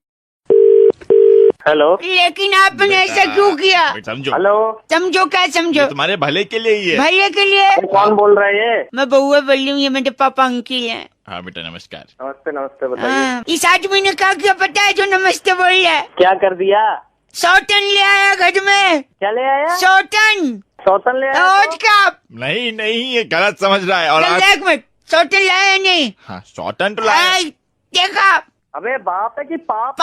हेलो। लेकिन आपने ऐसा क्यों किया? समझो। हेलो। समझो क्या समझो? तुम्हारे भले के लिए ही है। भले के लिए? कौन बोल रहा है ये? मैं बउआ बोल रही हूँ, ये मेरे पापा अंकिल हैं। हाँ बेटा नमस्कार। नमस्ते नमस्ते बताइए। इस आदमी ने क्या किया पता है जो नमस्ते बोल रहा है? क्या कर दिया? सौतन ले आया घर में। क्या ले आया? सौतन ले आया? और क्या? नहीं ये गलत समझ रहा है। और एक मिनट, सौतन लाया नहीं? हाँ सौतन तो लाया। देखा? अबे बाप है कि पाप?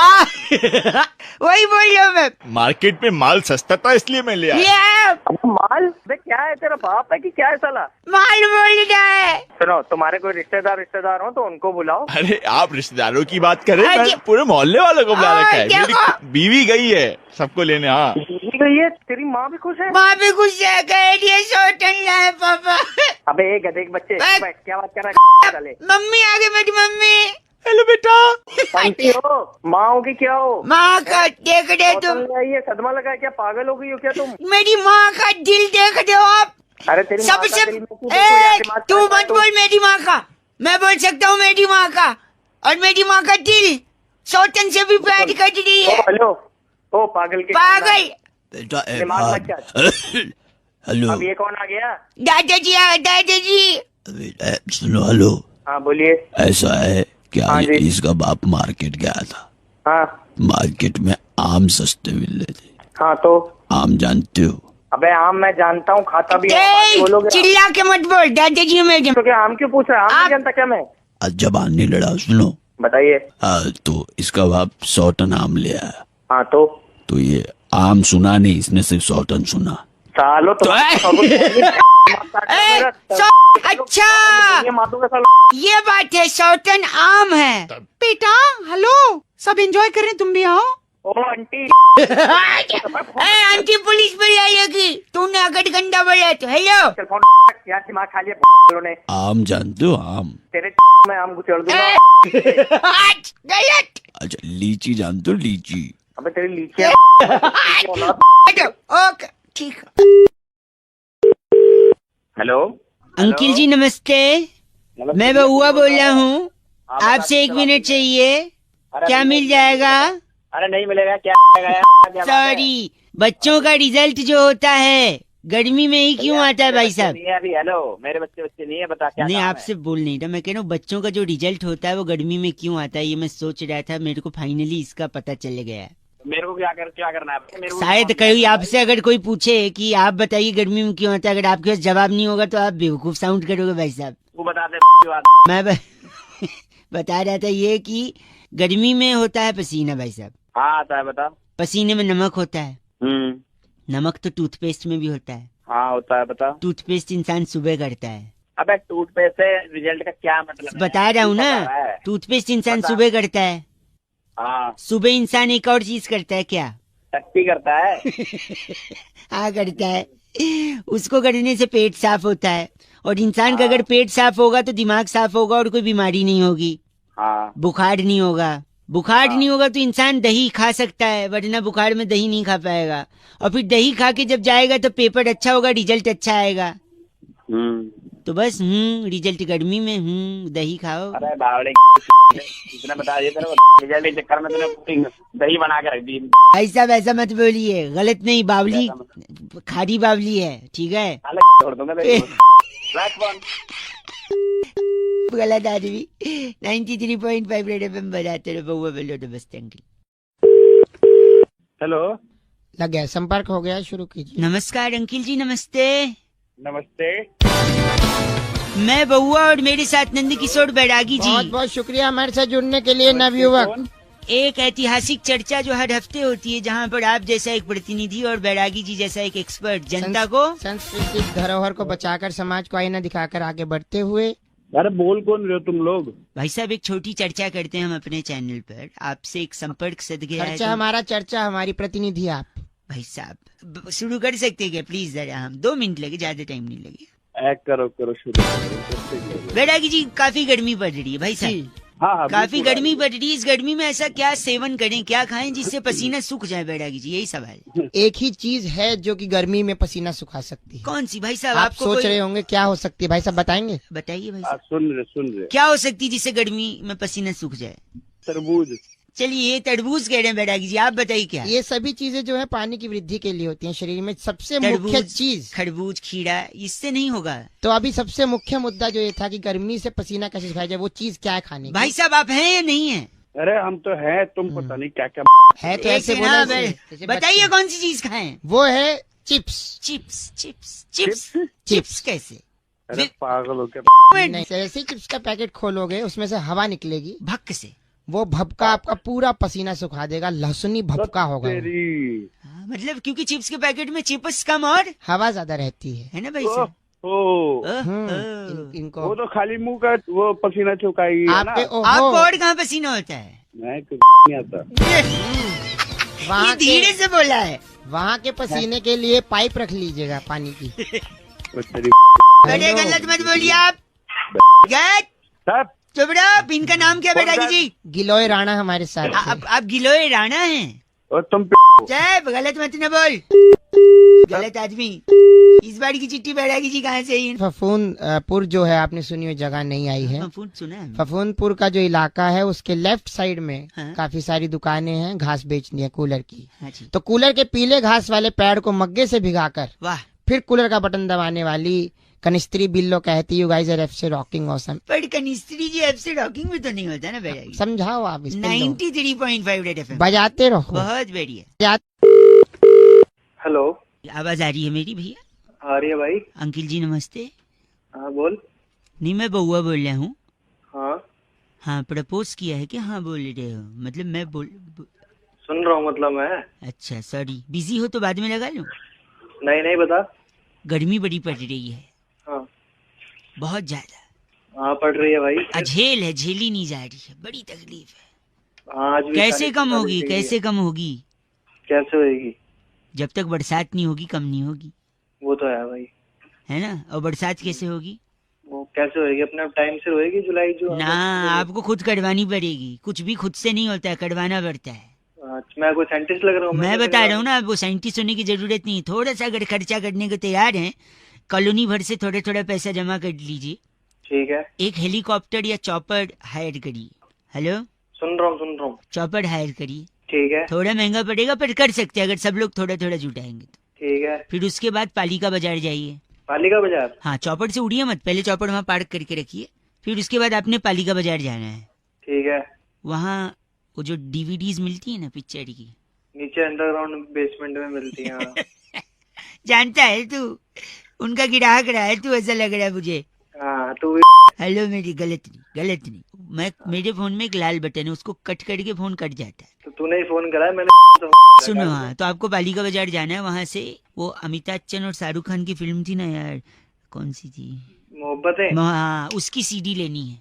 वही बोल रहा हूँ मैं। मार्केट में माल सस्ता था इसलिए मैं ले आया। माल? अबे क्या है, तेरा बाप है कि क्या है साला? माल बोल रहा है। सुनो, तुम्हारे कोई रिश्तेदार हो तो उनको बुलाओ। अरे आप रिश्तेदारों की बात करें, मैं पूरे मोहल्ले वालों को बुला रखा है। मेरी बीवी गई है सबको लेने। हाँ बीवी गई है? तेरी माँ भी खुश है? माँ भी खुश है, कह रही है सौतन लाए पापा। अबे गधे के बच्चे, क्या बात कर रहा है? मम्मी आ गई, मेरी मम्मी। हेलो बेटा। आंटी हो? माँ हो कि क्या हो? माँ का देख रहे तुम? ये सदमा लगा, क्या पागल हो गई हो क्या तुम? मेरी माँ का दिल देख रहे हो आप? अरे तेरी सबसे तू मत बोल मेरी माँ का, मैं बोल सकता हूँ मेरी माँ का। और मेरी माँ का दिल सौतन से भी प्यार कर रही है। हेलो ओ पागल के पागल। हेलो। अब ये कौन आ गया? दादाजी। सुनो हेलो। हाँ बोलिए। ऐसा है क्या? इसका बाप मार्केट गया था। हाँ। मार्केट में आम सस्ते मिल रहे थे। हाँ तो? आम जानते हो? अबे आम मैं जानता हूँ, खाता भी। चिल्ला के मत बोल दादाजी। मैं तो क्या आम क्यों पूछ रहा है? आम नहीं जानता क्या मैं? जबान नहीं लड़ा। सुनो बताइए। तो इसका बाप 100 टन आम ले आया। हाँ तो ये आम सुना नहीं, इसने सिर्फ 100 टन सुना। सालो तो अच्छा ये बात है, सौतन आम है। बेटा हेलो, सब एंजॉय कर रहे हैं, तुम भी आओ। ओ आंटी। आंटी पुलिस पे आएगी, तूने अगर गंदा बोला तो। हेलो। क्या दिमाग खा लिया ने? आम जानते हो? आम तेरे मैं आम कुचल दूंगा। गलत। अच्छा लीची जानते हो? लीची। अबे तेरी लीची। ओके ठीक। हेलो अंकिल जी नमस्ते, मैं बउआ बोल रहा हूँ, आपसे 1 मिनट चाहिए, क्या मिल जाएगा? अरे नहीं मिलेगा। क्या? सॉरी, बच्चों का रिजल्ट जो होता है गर्मी में ही क्यों आता है भाई साहब? अभी हेलो, मेरे बच्चे नहीं है, बता क्या? नहीं आपसे बोल नहीं रहा, मैं कह रहा हूँ बच्चों का जो रिजल्ट होता है वो गर्मी में क्यों आता है, ये मैं सोच रहा था, मेरे को फाइनली इसका पता चल गया। मेरे को क्या करना है? शायद कहीं आपसे अगर कोई पूछे कि आप बताइए गर्मी में क्यों आता है, अगर आपके पास जवाब नहीं होगा तो आप बेवकूफ साउंड करोगे भाई साहब। वो बता दे। मैं बता रहा था ये कि गर्मी में होता है पसीना भाई साहब। हाँ आता है, बता। पसीने में नमक होता है। नमक तो टूथपेस्ट में भी होता है। हाँ होता है, बता। टूथपेस्ट इंसान सुबह करता है। अबे टूथपेस्ट से रिजल्ट का क्या मतलब? बता रहा हूँ ना, टूथपेस्ट इंसान सुबह करता है। हाँ, सुबह इंसान एक और चीज करता है। क्या? टट्टी करता है। हाँ करता है। उसको करने से पेट साफ होता है, और इंसान का अगर पेट साफ होगा तो दिमाग साफ होगा और कोई बीमारी नहीं होगी। हाँ। बुखार नहीं होगा। बुखार नहीं होगा तो इंसान दही खा सकता है, वरना बुखार में दही नहीं खा पाएगा। और फिर दही खा के जब जाएगा तो पेपर अच्छा होगा, रिजल्ट अच्छा आएगा। तो बस रिजल्ट गर्मी में दही खाओ। अरे बावड़े इसने बता दिया तेरे को, रिजल्ट के चक्कर में तूने दही बना के रख दी। भाई साहब ऐसा मत बोलिए, गलत नहीं, बावली खारी बावली है, ठीक है? छोड़ दूंगा गलत आदमी। 93.5 रेड एफएम बजाते रहो, बउआ बेलो नमस्ते अंकल। हेलो, लग गया, संपर्क हो गया, शुरू कीजिए। नमस्कार अंकिल जी, नमस्ते। नमस्ते। मैं बउआ और मेरे साथ नंद किशोर बैरागी जी। बहुत बहुत शुक्रिया हमारे साथ जुड़ने के लिए नवयुवक। एक ऐतिहासिक चर्चा जो हर हफ्ते होती है, जहाँ पर आप जैसा एक प्रतिनिधि और बैरागी जी जैसा एक एक्सपर्ट जनता को सांस्कृतिक धरोहर को बचाकर समाज को आईना दिखाकर आगे बढ़ते हुए। अरे बोल कौन रहे हो तुम लोग? भाई साहब एक छोटी चर्चा करते हैं हम अपने चैनल पर, आपसे एक संपर्क सद गया है। चर्चा हमारा, चर्चा हमारी, प्रतिनिधि आप। भाई साहब शुरू कर सकते हैं क्या प्लीज? जरा हम 2 मिनट लगे, ज्यादा टाइम नहीं लगे। करो शुरू करो। बैरागी जी काफी गर्मी पड़ रही है भाई साहब। हाँ, काफी गर्मी पड़ रही है। इस गर्मी में ऐसा क्या सेवन करें, क्या खाएं जिससे पसीना सूख जाए बैरागी जी? यही सवाल। एक ही चीज है जो कि गर्मी में पसीना सुखा सकती है। कौन सी भाई साहब? आप सोच रहे होंगे क्या हो सकती है, भाई साहब बताएंगे? बताइए भाई साहब। सुन रहे क्या हो सकती है जिससे गर्मी में पसीना सूख जाए? तरबूज। चलिए ये तरबूज कह रहे हैं बैरागी जी, आप बताइए क्या? ये सभी चीजें जो है पानी की वृद्धि के लिए होती हैं शरीर में। सबसे मुख्य चीज खरबूज, खीरा, इससे नहीं होगा। तो अभी सबसे मुख्य मुद्दा जो ये था कि गर्मी से पसीना कैसे सुखाया जाए, वो चीज क्या है खाने की? भाई साहब आप हैं या नहीं है? अरे हम तो है, तुम पता नहीं क्या क्या है। तो ऐसे बोला, बताइए कौन सी चीज खाएं? वो है chips. Chips chips chips chips कैसे? अरे पागल हो क्या? जैसे चिप्स का पैकेट खोलोगे उसमें से हवा निकलेगी भक्क से, वो भपका आपका पूरा पसीना सुखा देगा। लहसुनी भपका होगा मतलब क्योंकि चिप्स के पैकेट में चिप्स कम और हवा ज्यादा रहती है ना भाई साहब? इनको वो तो खाली मुंह का वो पसीना चुकाएगी। आपको और कहाँ पसीना होता है? नहीं आता। ये धीरे से बोला है। वहाँ के पसीने के लिए पाइप रख लीजिएगा पानी की। गलत मत बोलिए आप। चुप रहो। इनका नाम क्या बैरागी जी? गिलोय राणा हमारे साथ। आप गिलोय राणा हैं? और तुम गलत मत न बोल, गलत आदमी। इस बार की चिट्ठी बैरागी जी कहाँ से आई? फफूंदपुर जो है, आपने सुनी हुई जगह नहीं आई है? सुना है। फफूंदपुर का जो इलाका है उसके लेफ्ट साइड में काफी सारी दुकानें हैं घास बेचनी है कूलर की। तो कूलर के पीले घास वाले पैड को मग्गे से भिगाकर फिर कूलर का बटन दबाने वाली कनिस्त्री बिल्लो कहती you guys are FC rocking awesome. पर कनिस्त्री जी एफसी रॉकिंग में तो नहीं होता ना बैरागी? समझाओ आप। 93.5 रेड एफएम बजाते रहो। बहुत बढ़िया। हेलो, आवाज आ रही है मेरी भैया? आ रही है भाई। अंकिल जी नमस्ते। हाँ बोल। नहीं मैं बउआ बोल रहा हूँ। हाँ प्रपोज किया है क्या? हाँ बोल रहे हो मतलब मैं सुन रहा हूँ मतलब मैं। अच्छा सॉरी, बिजी हो तो बाद में लगा लूं? नहीं बता। गर्मी बड़ी पड़ रही है। हाँ बहुत ज्यादा। हाँ पड़ रही है भाई। अझेल है, झेली नहीं जा रही है, बड़ी तकलीफ है। आज कैसे कम होगी? कैसे कम होगी? कैसे होगी? जब तक बरसात नहीं होगी कम नहीं होगी। वो तो है भाई, है ना? और बरसात कैसे होगी? वो कैसे होगी? अपने टाइम से होगी। जुलाई जो ना, आपको खुद कटवानी पड़ेगी। कुछ भी खुद से नहीं होता है, कटवाना पड़ता है। मैं कोई साइंटिस्ट लग रहा हूँ? मैं बता रहा हूँ ना, वो साइंटिस्ट होने की जरूरत नहीं। थोड़ा सा अगर खर्चा करने को तैयार हैं, कॉलोनी भर से थोड़ा थोड़ा पैसा जमा कर लीजिए। ठीक है। एक हेलीकॉप्टर या चॉपर हायर करिए। हेलो, सुन रहा हूँ। चॉपर हायर करिए। ठीक है। थोड़ा महंगा पड़ेगा पर कर सकते हैं अगर सब लोग थोड़ा थोड़ा जुटाएंगे तो। ठीक है। फिर उसके बाद पालिका बाजार जाइए। पालिका बाजार? हाँ, चौपड़ से उड़िए मत, पहले चौपड़ वहाँ पार्क करके रखिए। फिर उसके बाद आपने पालिका बाजार जाना है। ठीक है। वहाँ वो जो डीवीडीज मिलती है ना पिक्चर की, नीचे अंडरग्राउंड बेसमेंट में मिलती है। जानता है तू? उनका ग्राहक रहा है तू, ऐसा लग रहा है मुझे। हाँ तू। हेलो, मेरी गलत नहीं। मैं मेरे फोन में एक लाल बटन है, उसको कट करके फोन कट जाता है। तो तूने ही फोन करा है, मैंने सुनो हाँ, तो आपको बालिका बाजार जाना है, वहाँ से वो अमिताभ बच्चन और शाहरुख खान की फिल्म थी ना यार, कौन सी थी, मोहब्बतें, हाँ उसकी सीडी लेनी है,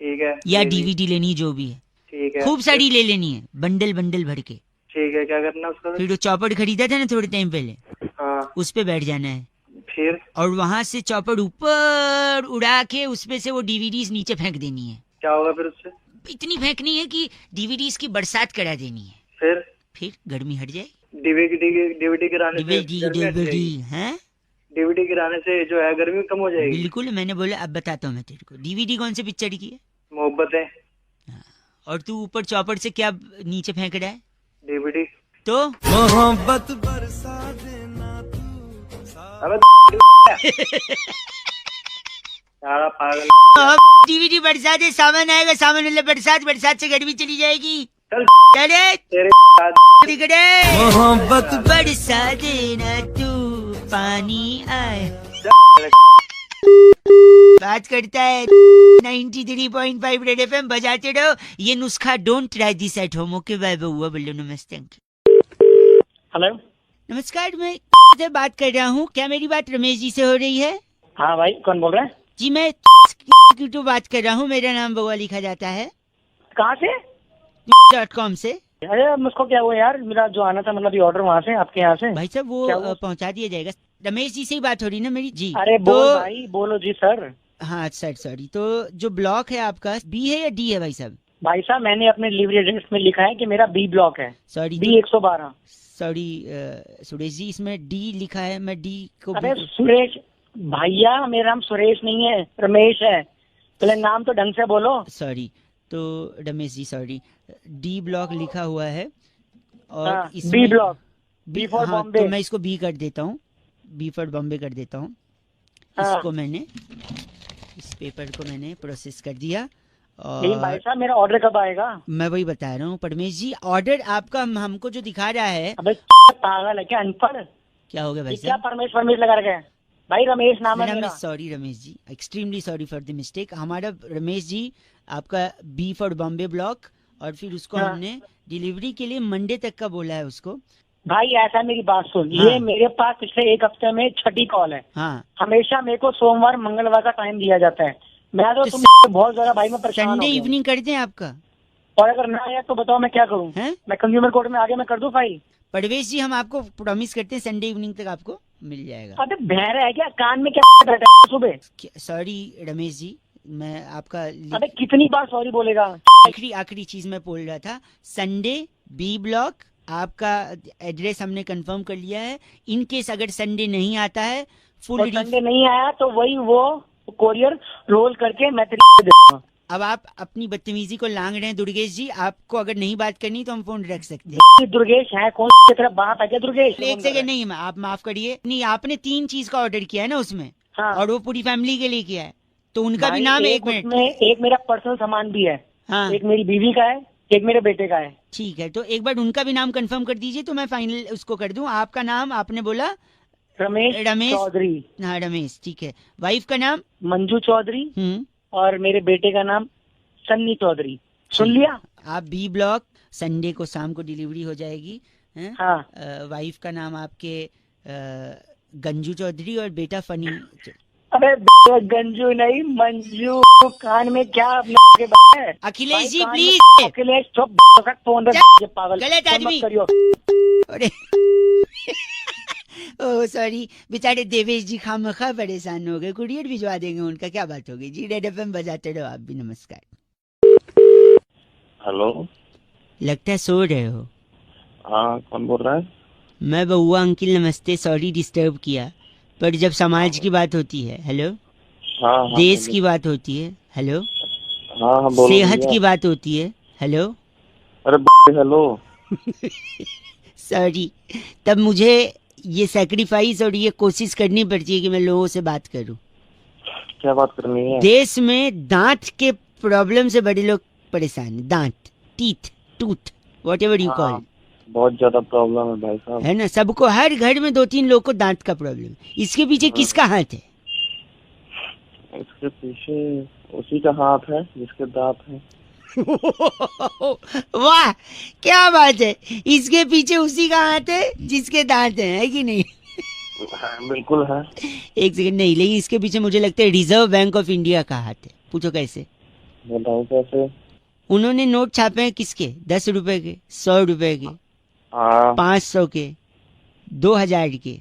ठीक है, या डीवीडी लेनी है, जो भी है, ठीक है, खूब सारी ले लेनी है, बंडल बंडल भर के, ठीक है। क्या करना उसका? फिर वो चौपड़ खरीदा था ना थोड़े टाइम पहले, हाँ, उस पे बैठ जाना है, फिर और वहाँ से चौपड़ ऊपर उड़ा के उसपे से वो डीवीडीज नीचे फेंक देनी है। क्या होगा फिर उससे? इतनी फेंकनी है कि डीवीडीज की बरसात करा देनी है, फिर गर्मी हट जाए। डीवीडी गिराने से डीवीडी गिराने से जो है गर्मी कम हो जाएगी। बिल्कुल, मैंने बोला अब बताता हूँ मैं तेरे को। डीवीडी कौन से पिक्चर की है? मोहब्बतें। और तू ऊपर चौपड़ से क्या नीचे फेंक रहा है? डीवीडी। तो मोहब्बत बरसा देना तू। सारा पागल। डीवीडी बरसात है, सामान आएगा, सामान वाला बरसात, बरसात से गर्मी चली जाएगी। तेरे मोहब्बत बरसा देना तू, पानी आए। बात करता है 93.5 रेड एफएम, बजाते रहो ये नुस्खा। Don't try this at home. Okay bye bye. बोलो नमस्ते। हेलो नमस्कार, मैं से बात कर रहा हूँ, क्या मेरी बात रमेश जी से हो रही है? हाँ भाई, कौन बोल रहा है? जी मैं तो बात कर रहा हूँ, मेरा नाम बउआ लिखा जाता है। कहाँ से? .com से। अरे मुझको क्या हुआ यार, मेरा जो आना था मतलब ये ऑर्डर वहाँ से, आपके यहाँ से। भाई साहब वो पहुँचा दिया जाएगा। रमेश जी से ही बात हो रही ना मेरी? जी। अरे बोल भाई, बोलो जी सर। हाँ सर, सॉरी। तो जो ब्लॉक है आपका, बी है या डी है भाई साहब? भाई साहब मैंने अपने डिलीवरी एड्रेस में लिखा है कि मेरा बी ब्लॉक है। Sorry, B 112। Sorry Suresh ji, इसमें डी लिखा है, मैं डी को। अरे सुरेश भैया, मेरा नाम सुरेश नहीं है, रमेश है। पहले नाम तो ढंग से बोलो। सॉरी, तो Ramesh ji sorry, D block लिखा हुआ है और इसमें B block, B for Bombay. तो मैं इसको बी कर देता हूँ, बी फॉर बॉम्बे कर देता हूँ। इसको मैंने, इस पेपर को मैंने प्रोसेस कर दिया। और भाई साहब मेरा ऑर्डर कब आएगा? मैं वही बता रहा हूँ परमेश जी, ऑर्डर आपका हमको जो दिखा रहा है। अबे पागल है क्या, अनपढ़? क्या हो गया भाई क्या परमेश लगा रखे? भाई रमेश नाम है मेरा। Sorry Ramesh ji, extremely sorry for the mistake. हमारा रमेश जी आपका बी फॉर बॉम्बे ब्लॉक, और फिर उसको हमने डिलीवरी के लिए मंडे तक का बोला है उसको। भाई ऐसा मेरी बात सुन, ये मेरे पास पिछले एक हफ्ते में छठी कॉल है। हाँ। हमेशा मेरे को सोमवार मंगलवार का टाइम दिया जाता है। मैं तो तुम बहुत ज्यादा भाई मैं परेशान हूं। संडे इवनिंग कर दें आपका? और अगर ना आया तो बताओ मैं क्या करूं? मैं कंज्यूमर कोर्ट में आगे मैं कर दूं फाइल? परवेश जी हम आपको प्रॉमिस करते हैं संडे इवनिंग तक आपको मिल जाएगा। अबे बहरा है क्या, कान में क्या बैठा है सुबह? सॉरी रमेश जी, मैं आपका। अबे कितनी बार सॉरी बोलेगा? आखिरी चीज मैं बोल रहा था, संडे बी ब्लॉक आपका एड्रेस हमने कंफर्म कर लिया है। इन केस अगर संडे नहीं आता है, फुल संडे नहीं आया तो वही वो कोरियर रोल करके मैं तेरे। अब आप अपनी बदतमीजी को लांग रहे हैं दुर्गेश जी, आपको अगर नहीं बात करनी तो हम फोन रख सकते हैं। दुर्गेश है कौन की तरफ बात है क्या? दुर्गेश एक सेकंड, नहीं आप माफ करिए, नहीं आपने 3 चीज का ऑर्डर किया है ना उसमें। हाँ। और वो पूरी फैमिली के लिए किया है, तो उनका भी नाम एक मिनट, एक मेरा पर्सनल सामान भी है। हाँ। एक मेरी बीवी का है, एक मेरे बेटे का है। ठीक है, तो एक बार उनका भी नाम कंफर्म कर दीजिए तो मैं फाइनल उसको कर दूं। आपका नाम आपने बोला रमेश चौधरी। हाँ रमेश, ठीक है। वाइफ का नाम मंजू चौधरी, और मेरे बेटे का नाम सन्नी चौधरी। सुन लिया? आप बी ब्लॉक, संडे को शाम को डिलीवरी हो जाएगी। हाँ। वाइफ का नाम आपके गंजू चौधरी और बेटा फनी। अबे गंजू नहीं, मंजू। कान में क्या है? अखिलेश जी प्लीज। अखिलेश चुप, फोन पागल, गलत आदमी करियो। ओह सॉरी, बेचारे देवेश जी खामखा परेशान हो गए, कुरियर भिजवा देंगे उनका, क्या बात हो गई जी। रेड एफएम बजाते रहो आप भी। नमस्कार। हेलो, लगता है सो रहे हो। हाँ कौन बोल रहा है? मैं बउआ अंकिल, नमस्ते। सॉरी डिस्टर्ब किया, पर जब समाज की बात होती है, हेलो, हाँ, देश की बात होती है, हेलो, हाँ, सेहत की बात होती है, हेलो, अरे हेलो सॉरी, तब मुझे ये सैक्रिफाइस और ये कोशिश करनी पड़ती है कि मैं लोगों से बात करूं। क्या बात करनी है? देश में दांत के प्रॉब्लम से बड़े लोग परेशान हैं। दांत, teeth, tooth, whatever you call. बहुत ज्यादा प्रॉब्लम है भाई साहब, है ना? सबको, हर घर में 2-3 लोग को दांत का प्रॉब्लम। इसके पीछे किसका हाथ है? इसके पीछे उसी का हाथ है जिसके दांत है। वाह क्या बात है, इसके पीछे उसी का हाथ है जिसके दांत है कि नहीं? हाँ, बिल्कुल है। एक सेकंड, नहीं, लेकिन इसके पीछे मुझे लगता है रिजर्व बैंक ऑफ इंडिया का हाथ है। पूछो कैसे? बताओ कैसे? उन्होंने नोट छापे हैं किसके? 10 रुपए के, 100 रुपए के, 500 के, 2000 के,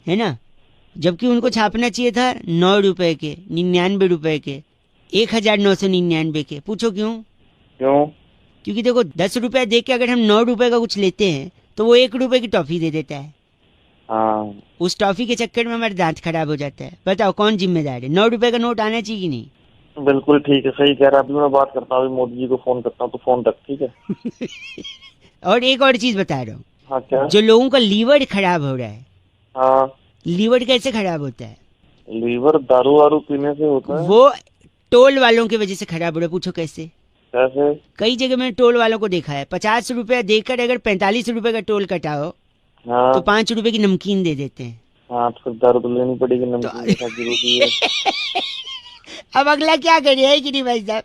है ना? जबकि उनको छापना चाहिए था 9 रुपए के, 99 रुपए के, 1999 के। पूछो क्यों? क्योंकि देखो 10 रुपया दे के अगर हम 9 रुपए का कुछ लेते हैं तो वो 1 रुपए की टॉफी दे देता है। उस टॉफी के चक्कर में हमारा दांत खराब हो जाता है। बताओ कौन जिम्मेदार है? 9 रुपए का नोट आना चाहिए कि नहीं? बिल्कुल ठीक है, सही कह रहा है। अभी मैं बात करता हूँ, मोदी जी को फोन करता हूँ, तो फोन तक ठीक है। और एक और चीज बता रहा हूँ। हाँ, क्या? जो लोगों का लीवर खराब हो रहा है। हाँ, लीवर कैसे खराब होता है? लीवर दारू वारू पीने से होता है। वो टोल वालों की वजह से खराब हो रहा है। पूछो कैसे? कैसे? कई जगह मैंने टोल वालों को देखा है, 50 रुपया देकर अगर 45 रुपए का टोल कटाओ तो 5 रुपए की नमकीन दे देते हैं। हाँ, तो फिर दारू तो लेनी पड़ेगी, नमकीन के साथ जरूरी है। अब अगला क्या करिए है कि नहीं भाई साहब?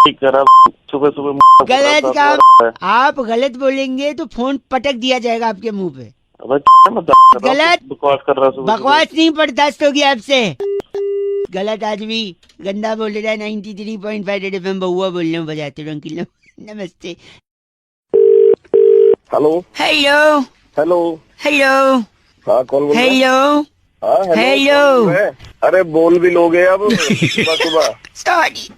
ठीक करा, सुबह सुबह गलत काम। आप गलत बोलेंगे तो फोन पटक दिया जाएगा आपके मुंह पे। गलत बकवास कर रहा हूँ। बकवास नहीं, बर्दाश्त होगी आपसे। गलत आदमी गंदा बोल रहा है। 93.5 रेड एफएम बउआ बोल रहा हूँ, बजाते रहो अंकिल। नमस्ते। Hello hello hello hello. हाँ, कौन बोल रहा है? Hello hello. अरे बोल भी लोगे अब सुबह सुबह? सॉरी,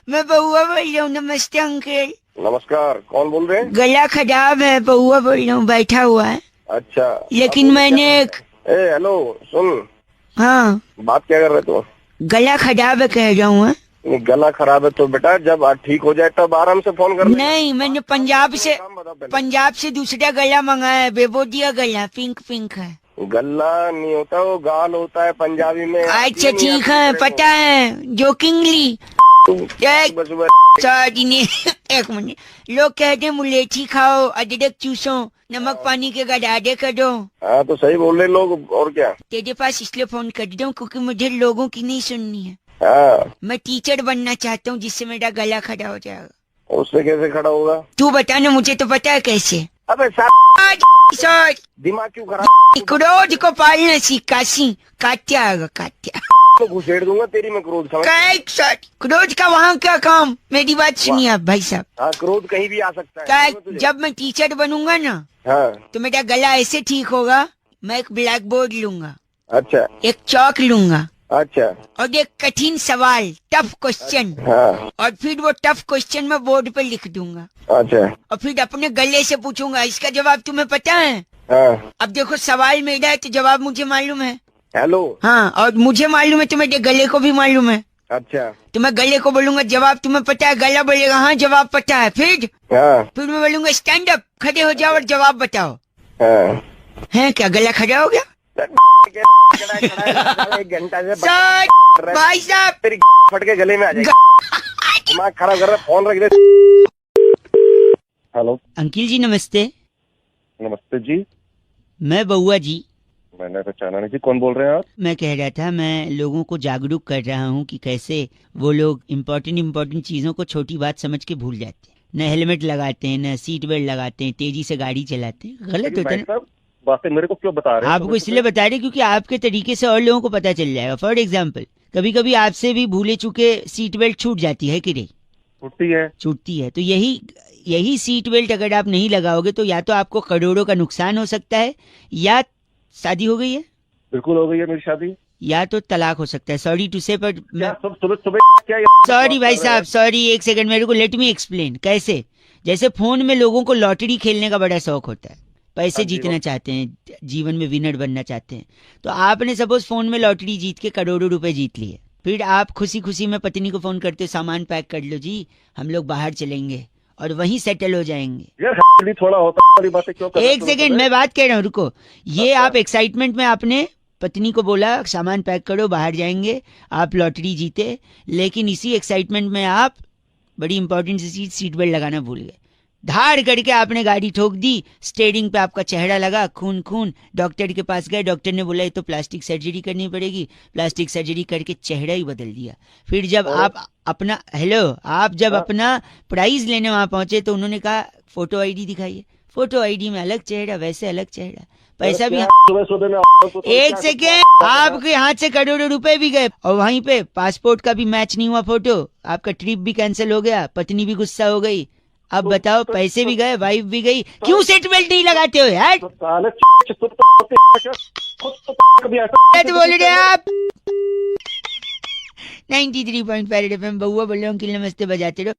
मैं बउआ बोल रहा हूँ। नमस्ते अंकल। नमस्कार, कौन बोल रहे हैं? गला खराब है, बउआ बोल रहा हूँ, बैठा हुआ है। अच्छा, लेकिन मैंने हेलो सुन। हाँ, बात क्या कर रहे तू? गला खराब है कह रहा हूँ। गला खराब है तो बेटा जब ठीक हो जाए तब आराम से फोन कर। नहीं, मैंने पंजाब से दूसरा गला मंगाया है, बेबोदिया गला, पिंक पिंक है। गला नहीं होता, वो गाल होता है पंजाबी में। अच्छा ठीक है, पता है, जोकिंगली। सॉरी नहीं, एक मिनट। लोग कहते हैं मुलेठी खाओ, अदरक चूसो, नमक पानी के गडाडे करो। हाँ, तो सही बोल रहे लोग, और क्या? तेरे पास इसलिए फोन कर रहा हूँ क्योंकि मुझे लोगों की नहीं सुननी है। मैं टीचर बनना चाहता हूँ जिससे मेरा गला खड़ा हो जाएगा। उससे कैसे खड़ा होगा? तू बता ना, मुझे तो पता है कैसे। अबे सर दिमाग क्यों खराब? क्रोध को पालना सीखा, काट्या आएगा, काट्या तो घुसेड़ दूंगा तेरी मैं क्रोध। क्रोध का वहाँ क्या काम? मेरी बात सुनिए आप भाई साहब। हाँ, क्रोध कहीं भी आ सकता है। जब मैं टीचर बनूंगा ना, हाँ, तो मेरा गला ऐसे ठीक होगा। मैं एक ब्लैक बोर्ड लूंगा। अच्छा। एक चौक लूंगा। अच्छा। और एक कठिन सवाल, टफ क्वेश्चन। हाँ। और फिर वो टफ क्वेश्चन मैं बोर्ड पे लिख दूंगा। अच्छा। और फिर अपने गले से पूछूंगा, इसका जवाब तुम्हें पता है? हाँ। अब देखो, सवाल मेरा है तो जवाब मुझे मालूम है। हेलो। हाँ, और मुझे मालूम है तो मेरे गले को भी मालूम है। अच्छा। तो मैं गले को बोलूंगा जवाब तुम्हें पता है? गला बोलेगा हाँ जवाब पता है। फिर मैं बोलूंगा स्टैंड अप, खड़े हो जाओ और जवाब बताओ। हाँ। है क्या गला खड़ा हो गया? एक घंटा से भाई साहब तेरी फट के गले में आ जाएगी। दिमाग खराब कर रहा है, फोन रख दे। हेलो अंकिल जी, नमस्ते। नमस्ते जी। मैं बउआ जी। मैंने पहचाना नहीं जी, कौन बोल रहे हैं आप? मैं कह रहा था, मैं लोगों को जागरूक कर रहा हूँ कि कैसे वो लोग इम्पोर्टेंट चीजों को छोटी बात समझ के भूल जाते हैं। न हेलमेट लगाते हैं, न सीट बेल्ट लगाते हैं, तेजी से गाड़ी चलाते हैं। गलत होता है। बातें मेरे को क्यों बता रहे हैं? आपको इसलिए बता रहे क्योंकि आपके तरीके से और लोगों को पता चल जाएगा। फॉर एग्जाम्पल, कभी कभी आपसे भी भूले चुके सीट बेल्ट छूट जाती है कि नहीं? छूटती है। तो यही सीट बेल्ट अगर आप नहीं लगाओगे तो या तो आपको करोड़ों का नुकसान हो सकता है, या शादी हो गई है? बिल्कुल हो गई है मेरी शादी। या तो तलाक हो सकता है। सॉरी टू से, पर क्या सॉरी भाई साहब, सॉरी, एक सेकंड मेरे को लेट मी एक्सप्लेन। कैसे? जैसे फोन में लोगों को लॉटरी खेलने का बड़ा शौक होता है, पैसे जीतना चाहते हैं, जीवन में विनर बनना चाहते हैं। तो आपने सपोज फोन में लॉटरी जीत के करोड़ों रुपए जीत लिए। फिर आप खुशी खुशी में पत्नी को फोन करते हो, सामान पैक कर लो जी, हम लोग बाहर चलेंगे और वहीं सेटल हो जाएंगे। यार थोड़ा होता वाली बातें क्यों कर रहे हो? एक सेकंड, मैं बात कह रहा हूँ, रुको। ये आप एक्साइटमेंट में आपने पत्नी को बोला सामान पैक करो, बाहर जाएंगे, आप लॉटरी जीते, लेकिन इसी एक्साइटमेंट में आप बड़ी इंपॉर्टेंट सी चीज सीट बेल्ट लगाना भूल गए। धाड़ करके आपने गाड़ी ठोक दी, स्टेयरिंग पे आपका चेहरा लगा, खून खून। डॉक्टर के पास गए, डॉक्टर ने बोला ये तो प्लास्टिक सर्जरी करनी पड़ेगी। प्लास्टिक सर्जरी करके चेहरा ही बदल दिया। फिर जब आप अपना आप जब अपना प्राइज लेने वहां पहुंचे तो उन्होंने कहा फोटो आईडी दिखाइए। फोटो आईडी में अलग चेहरा, वैसे अलग चेहरा, पैसा भी। एक सेकेंड, आपके हाथ से करोड़ों रुपए भी गए और वहीं पे पासपोर्ट का भी मैच नहीं हुआ फोटो, आपका ट्रिप भी कैंसिल हो गया, पत्नी भी गुस्सा हो गई। अब बताओ, पैसे भी गए, वाइफ भी गई, क्यों सेट बेल्ट नहीं लगाते हो यार? बोल रहे आप 93.5 FM बउआ बोल रहा हूँ, किल नमस्ते बजाते रहो।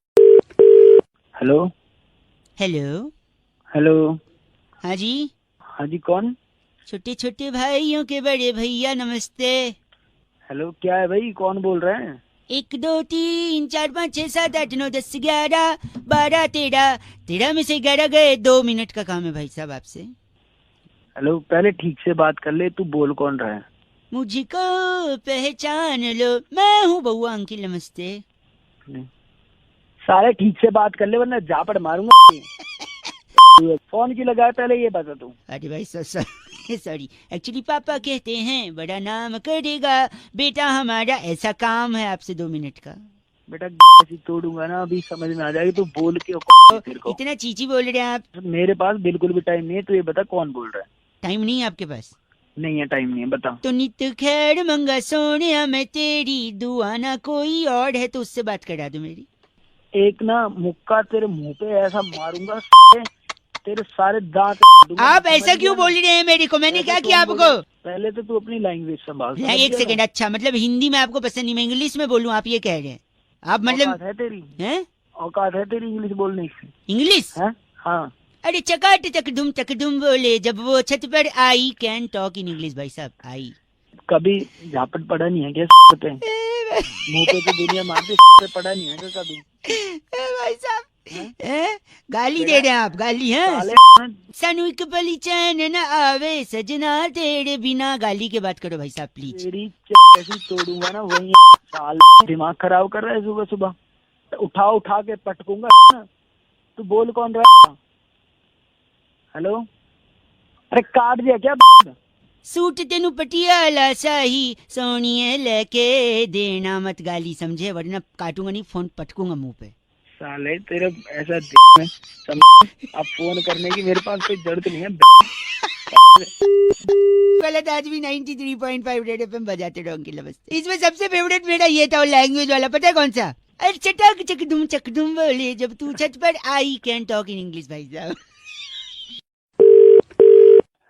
Hello hello hello. हाँ जी, हाँ जी, कौन? छोटे छोटे भाइयों के बड़े भैया नमस्ते। हेलो, क्या है भाई, कौन बोल रहे हैं? 1 2 3 4 5 6 7 8 9 10 11 12 13 में से 11 गए। 2 मिनट का काम है भाई साहब आपसे। हेलो, पहले ठीक से बात कर ले, तू बोल कौन रहा है? मुझको पहचान लो, मैं हूँ बउआ अंकिल, नमस्ते। सारे ठीक से बात कर ले वरना झापड़ मारूंगा। फोन की लगाए पहले ये बता तू। अरे भाई सॉरी, एक्चुअली पापा कहते हैं बड़ा नाम करेगा बेटा हमारा, ऐसा काम है आपसे 2 मिनट का। बेटा ऐसी तोड़ूंगा ना, अभी समझ में आ जाएगी, तू बोल के इतना चीची बोल रहे हैं आप। मेरे पास बिल्कुल भी टाइम नहीं है, तू ये बता कौन बोल रहा है? टाइम नहीं है आपके पास? नहीं है, टाइम नहीं है, बता। तो नित खैर मंगा सोनिया मैं तेरी, दुआ ना कोई और है तो उससे बात करा दो मेरी। एक ना मुक्का तेरे मुंह पे ऐसा मारूंगा, तेरे सारे दांत। आप ऐसा क्यों बोल रहे हैं मेरे को? मैंने क्या किया आपको? पहले तो तू अपनी लैंग्वेज संभाल। एक सेकंड, अच्छा मतलब हिंदी में आपको पसंद नहीं, मैं इंग्लिश में बोलूं, आप ये कह रहे हैं? आप मतलब औकात है तेरी? हैं? औकात है तेरी इंग्लिश बोलने की? इंग्लिश? हाँ। अरे चकाट चकदुम बोले जब वो छत पर आई, कैन टॉक इन इंग्लिश भाई साहब, आई। कभी झापट पड़ा नहीं है क्या? मुंह पे तो दुनिया मारती, पड़ा नहीं है क्या कभी? भाई साहब गाली दे रहे हैं आप, गाली है? सनुक पली चैन न आवे सजना तेरे बिना, गाली के बात करो भाई साहब प्लीज। तेरी ऐसी तोड़ूंगा ना, वही साल दिमाग खराब कर रहा है सुबह सुबह, उठा के पटकूंगा ना। तू बोल कौन रहा? हेलो, अरे काट दिया क्या? सूट तेनू पटियाला शाही सोनिए लेके देना मत, गाली समझे, वरना काटूंगा नहीं, फोन पटकूंगा मुंह पे। साले तेरे ऐसा अब फोन करने की मेरे पास कोई जरूरत नहीं है। गलत, आज भी 93.5 रेड एफएम बजाते रहो अंकिल, नमस्ते। इसमें सबसे फेवरेट मेरा ये था, लैंग्वेज वाला, पता है कौन सा? अरे चटक चकदुम बोले जब तू छत पर आई, कैन टॉक इन इंग्लिश भाई साहब।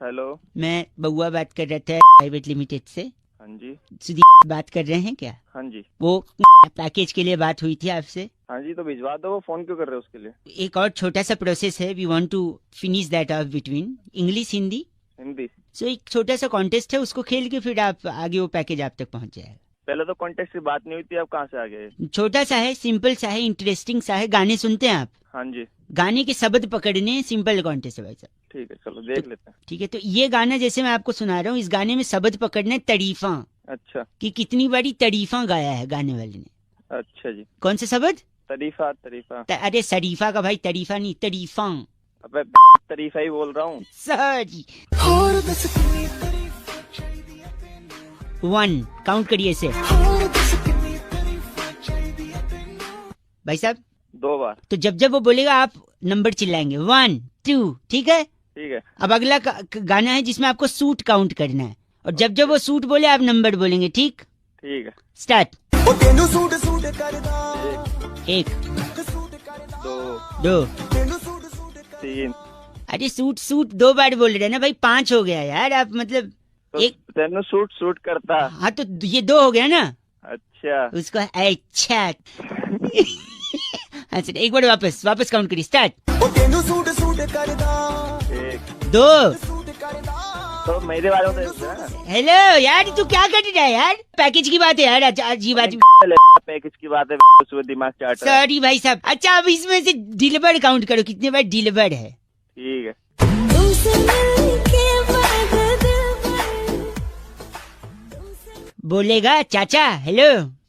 हेलो, मैं बउआ बात कर रहा था प्राइवेट लिमिटेड से। हाँ जी। सुधीर बात कर रहे हैं क्या? हाँ जी। वो पैकेज के लिए बात हुई थी आपसे। हाँ जी, तो भिजवा दो। वो फोन क्यों कर रहे हो उसके लिए? एक और छोटा सा प्रोसेस है, we want to finish that of between English Hindi. So एक छोटा सा कॉन्टेस्ट है, उसको खेल के फिर आप आगे वो पैकेज आप तक पहुंच जाएगा। पहले तो कॉन्टेस्ट की बात नहीं हुई थी, अब कहाँ से आ गए? छोटा सा है, सिंपल सा है, इंटरेस्टिंग सा है। गाने सुनते हैं आप? हाँ जी। गाने के शब्द पकड़ने, सिंपल कॉन्टेस्ट है भाई साहब। ठीक है, चलो देख लेते हैं। ठीक है, तो ये गाना जैसे मैं आपको सुना रहा हूँ, इस गाने में शब्द पकड़ने तारीफा। अच्छा। कि कितनी बड़ी तारीफा गाया है गाने वाले ने। अच्छा जी। कौन सा शब्द? तरीफा। अरे शरीफा का भाई, तारीफा नहीं, तारीफा। अबे तरीफा ही बोल रहा हूँ। सॉरी। 1 काउंट करिए इसे भाई साहब। 2 बार। तो जब वो बोलेगा आप नंबर चिल्लाएंगे 1 2, ठीक है? ठीक है। अब अगला गाना है जिसमें आपको सूट काउंट करना है, और जब वो सूट बोले आप नंबर बोलेंगे, ठीक? ठीक है, स्टार्ट। 1 2 3। अरे सूट 2 बार बोल रहे हैं ना भाई, 5 हो गया यार। आप मतलब तो एक तेनू सूट करता। हाँ, तो ये 2 हो गया ना। अच्छा, उसको अच्छा। अच्छा, एक बार वापस काउंट करिए, स्टार्ट। 2। तो मेरे वालों ने हेलो यार, तू क्या कर रहा है यार? पैकेज की बात है यार, अजीब पैकेज की बात है, सुबह दिमाग चाट। सॉरी भाई साहब। अच्छा, अब इसमें से डिलीवर्ड काउंट करो, कितने बार डिलीवर्ड है? ठीक है। बोलेगा चाचा हेलो,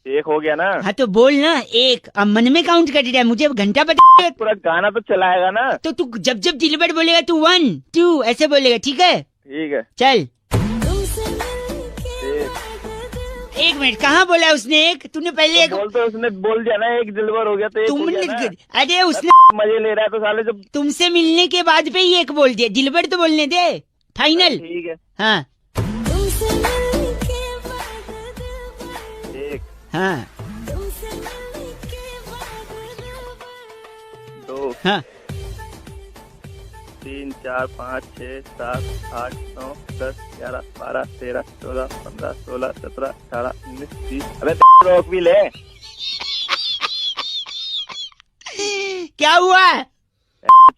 एक हो गया ना। हाँ तो बोल ना एक, अब मन में काउंट कर रहा है, मुझे अब घंटा बता। पूरा गाना तो चलाएगा ना। तो तू जब जब दिलबर बोलेगा तू 1 2 ऐसे बोलेगा, ठीक है? ठीक है चल। एक मिनट, कहाँ बोला उसने एक? तूने पहले एक बोल, तो उसने बोल दिया ना एक दिलबर हो गया तो एक हो गया ना। अरे उसने मजे ले रहा है तो साले जब तुमसे मिलने के बाद पे ही एक बोल दिया, दिलबर तो बोलने दे। फाइनल। ठीक है। हाँ एक, हाँ 2, हाँ 3 4 5 6 7 8 9 10 11 12 13 14 15 16 17 18 19 20। अबे रोक भी ले। क्या हुआ?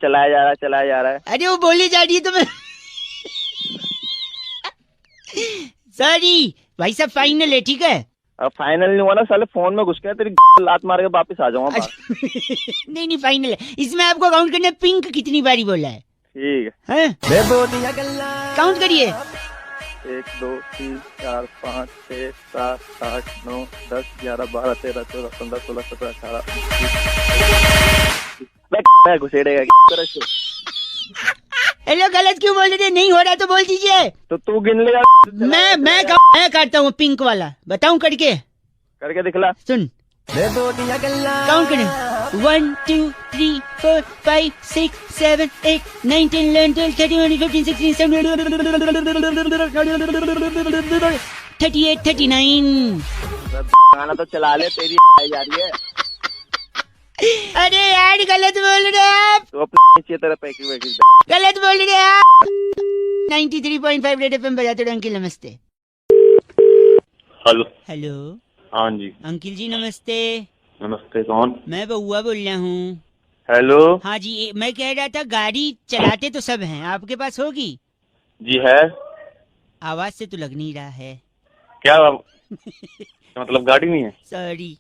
चलाया जा रहा है। अरे वो बोली जा रही है तो मैं सॉरी भाई साहब, फाइनल है, ठीक है? अब फाइनल नहीं हुआ ना साले, फोन में घुस के तेरी लात मार के वापस आ जाऊंगा। नहीं फाइनल है। इसमें आपको काउंट करना है पिंक कितनी बारी बोला है। ठीक है, काउंट करिए। 1 2 3 4 5 6 7 8 9 10 11 12 13 14 15 16 17 18 घुसेड़ेगा। हेलो, गलत क्यों बोल रहे थे? नहीं हो रहा तो बोल दीजिए। तो तू गिन लेगा। मैं काटता हूँ पिंक वाला, बताऊं करके दिखला। सुन, काउंट करें। 1 2 3 4 5 6 7 8 9 10 11 12 13 14 15 16 17 38 39। गाना तो चला ले, तेरी जा रही है। अरे यार गलत बोल रहे आप। तो अपने तरह पैकिंग गलत बोल रहे आप। 93.5 रेड एफएम बजाते रहो। अंकिल नमस्ते। हेलो। हेलो। हाँ जी अंकिल जी नमस्ते। नमस्ते, कौन? मैं बउआ बोल रहा हूँ। हेलो। हाँ जी, मैं कह रहा था गाड़ी चलाते तो सब हैं, आपके पास होगी? जी है। आवाज से तो लग नहीं रहा है। क्या मतलब गाड़ी नहीं है? सॉरी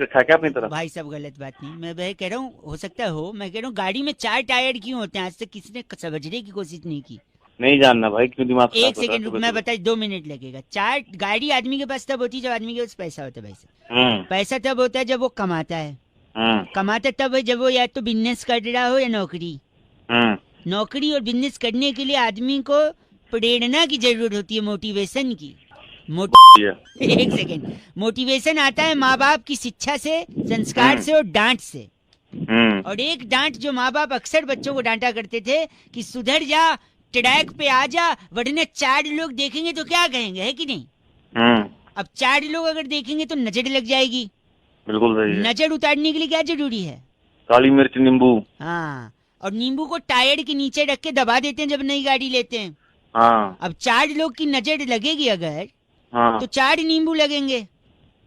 रखा क्या अपनी तरफ? भाई सब गलत बात नहीं, मैं कह रहा हूँ हो सकता हो, मैं कह रहा हूँ गाड़ी में 4 टायर क्यों होते हैं? आज तक किसी ने समझने की कोशिश नहीं की। नहीं जानना भाई, क्यों दिमाग? एक सेकंड रुक, मैं बताई 2 मिनट लगेगा। 4 गाड़ी आदमी के पास तब होती है जब आदमी के पास पैसा होता है भाई साहब। पैसा तब होता है जब वो कमाता है। कमाता तब है जब वो या तो बिजनेस कर रहा हो या नौकरी। नौकरी और बिजनेस करने के लिए आदमी को प्रेरणा की जरूरत होती है, मोटिवेशन की। एक सेकेंड, मोटिवेशन आता है माँ बाप की शिक्षा से, संस्कार से और डांट से। और एक डांट जो माँ बाप अक्सर बच्चों को डांटा करते थे कि सुधर जा, ट्रैक पे आ जा, वरना 4 लोग देखेंगे तो क्या कहेंगे, है कि नहीं? अब 4 लोग अगर देखेंगे तो नजर लग जाएगी। बिल्कुल सही है। नजर उतारने के लिए क्या जरूरी है? काली मिर्च, नींबू। हाँ, और नींबू को टायर के नीचे रख के दबा देते हैं जब नई गाड़ी लेते हैं। हाँ। अब 4 लोग की नजर लगेगी अगर, हाँ। तो 4 नींबू लगेंगे।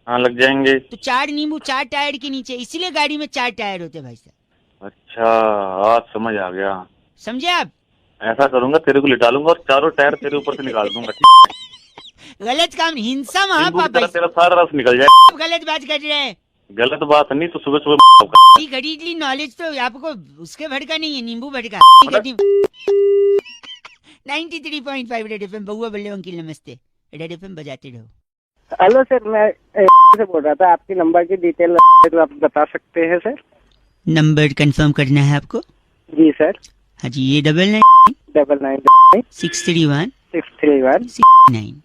हाँ लग जाएंगे। तो 4 नींबू 4 टायर के नीचे, इसीलिए गाड़ी में 4 टायर होते भाई साहब। अच्छा, आज समझ आ गया। समझे आप? ऐसा करूंगा, तेरे को लिटा लूंगा और 4 टायर तेरे ऊपर से निकाल दूंगा। गलत काम, हिंसा महापाप। तेरा सारा रस निकल जाए। गलत बात कर रहे हैं। गलत बात नहीं तो सुबह सुबह घड़ी नॉलेज तो आपको उसके भड़का नहीं है, नींबू भड़का। 93.5 रेड एफएम, बउआ बल्ले अंकिल नमस्ते। रेड एफएम बजाते रहो। हेलो सर, मैं से बोल रहा था, आपकी नंबर की डिटेल तो आप बता सकते हैं सर? नंबर कंफर्म करना है आपको? जी सर। हाँ जी, ये 99 631 639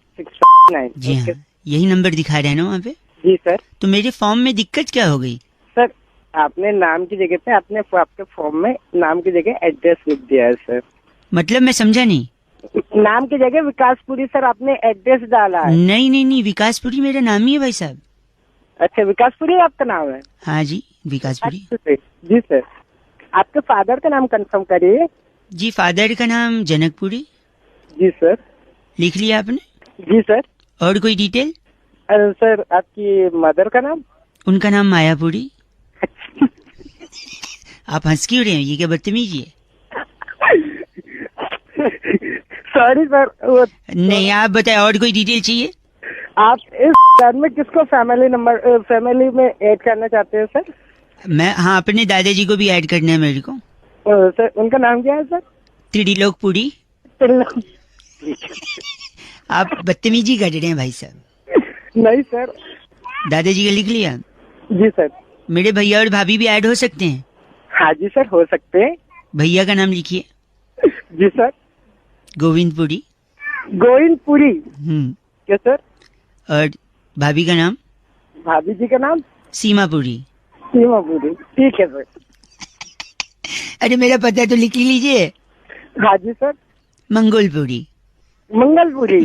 जी हाँ, यही नंबर दिखा रहा है ना वहाँ पे? जी सर। तो मेरे फॉर्म में दिक्कत क्या हो गई? सर आपने नाम की जगह पे आपके फॉर्म में नाम की जगह एड्रेस लिख दिया है सर। मतलब मैं समझा नहीं। नाम की जगह विकासपुरी सर आपने एड्रेस डाला है। नहीं, विकासपुरी मेरा नाम ही है भाई साहब। अच्छा, विकासपुरी आपका नाम है? हाँ जी, विकासपुरी। जी सर। आपके फादर का नाम कंफर्म करिए। जी, फादर का नाम जनकपुरी। जी सर। लिख लिया आपने? जी सर। और कोई डिटेल? अरे सर, आपकी मदर का नाम? उनका नाम मायापुरी। आप हंस क्यों रहे हैं? ये क्या बदतमीजी है? सॉरी सर, वो नहीं, आप बताए और कोई डिटेल चाहिए? आप इस घर में किसको फैमिली में ऐड करना चाहते हैं सर? मैं, हाँ, अपने दादाजी को भी ऐड करना है मेरे को। सर उनका नाम क्या है सर? त्रिलोकपुरी। आप बदतमीजी कर रहे हैं भाई साहब। नहीं सर, दादाजी का लिख लिया? जी सर। मेरे भैया और भाभी भी ऐड हो सकते हैं? हाँ जी सर, हो सकते हैं। भैया का नाम लिखिए। जी सर। गोविंदपुरी। गोविंदपुरी। क्या सर? और भाभी का नाम? भाभी जी का नाम? सीमापुरी। सीमापुरी, ठीक है सर। अरे मेरा पता तो लिख लीजिए। हाँ जी सर। मंगोलपुरी। मंगलपुरी।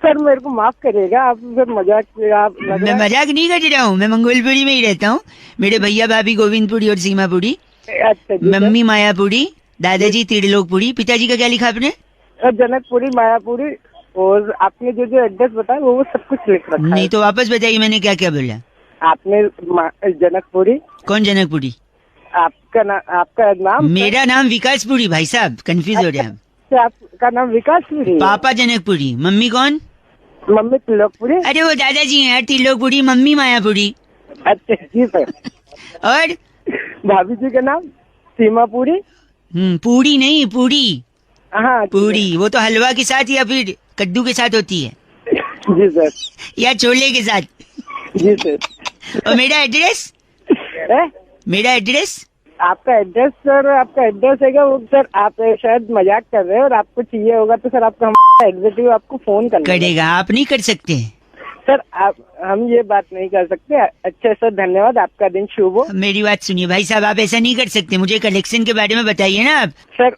सर मेरे को माफ करिएगा, आप सर मजाक मैं मजाक नहीं कर रहा हूँ, मैं मंगोलपुरी में ही रहता हूँ। मेरे भैया भाभी गोविंदपुरी और सीमापुरी। अच्छा जी। मम्मी मायापुरी, दादाजी त्रिलोकपुरी। पिताजी का क्या लिखा आपने? जनकपुरी, मायापुरी, और आपने जो जो एड्रेस बताया वो सब कुछ लिख रखा है। नहीं तो वापस बताइए मैंने क्या क्या बोला। आपने जनकपुरी। कौन जनकपुरी? आपका नाम? मेरा नाम विकासपुरी भाई साहब, कंफ्यूज हो रहे हैं। आपका नाम विकासपुरी? पापा जनकपुरी। मम्मी कौन? मम्मी त्रिलोकपुरी। अरे वो दादाजी हैं त्रिलोकपुरी, मम्मी मायापुरी। अच्छा जी सर। और भाभी जी का नाम? सीमापुरी। पूरी नहीं, पूरी। हाँ पूरी, वो तो हलवा के साथ या फिर कद्दू के साथ होती है। जी सर। या छोले के साथ। जी सर। और मेरा एड्रेस? मेरा एड्रेस? आपका एड्रेस सर, आपका एड्रेस है वो सर, आप शायद मजाक कर रहे हो और आपको चाहिए होगा तो सर आपका एग्जीक्यूटिव आपको फोन करेगा। आप नहीं कर सकते सर, आप हम ये बात नहीं कर सकते। अच्छा सर, धन्यवाद, आपका दिन शुभ हो। मेरी बात सुनिए भाई साहब, आप ऐसा नहीं कर सकते। मुझे कलेक्शन के बारे में बताइए ना आप। सर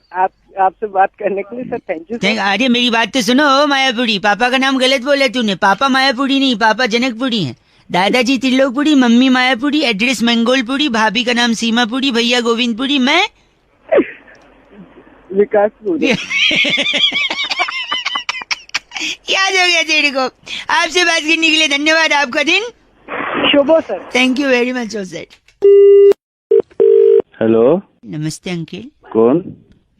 आपसे बात करने के लिए सर थैंक यू। अरे मेरी बात तो सुनो मायापुरी। पापा का नाम गलत बोला तूने। पापा मायापुरी नहीं, पापा जनकपुरी है। दादाजी त्रिलोकपुरी, मम्मी मायापुरी, एड्रेस मंगोलपुरी, भाभी का नाम सीमापुरी, भैया गोविंदपुरी, मैं विकासपुरी। याद हो गया तेरे को। आपसे बात करने के लिए धन्यवाद। आपका दिन शुभ हो sir. Thank you very much sir. Hello, नमस्ते अंकल। कौन?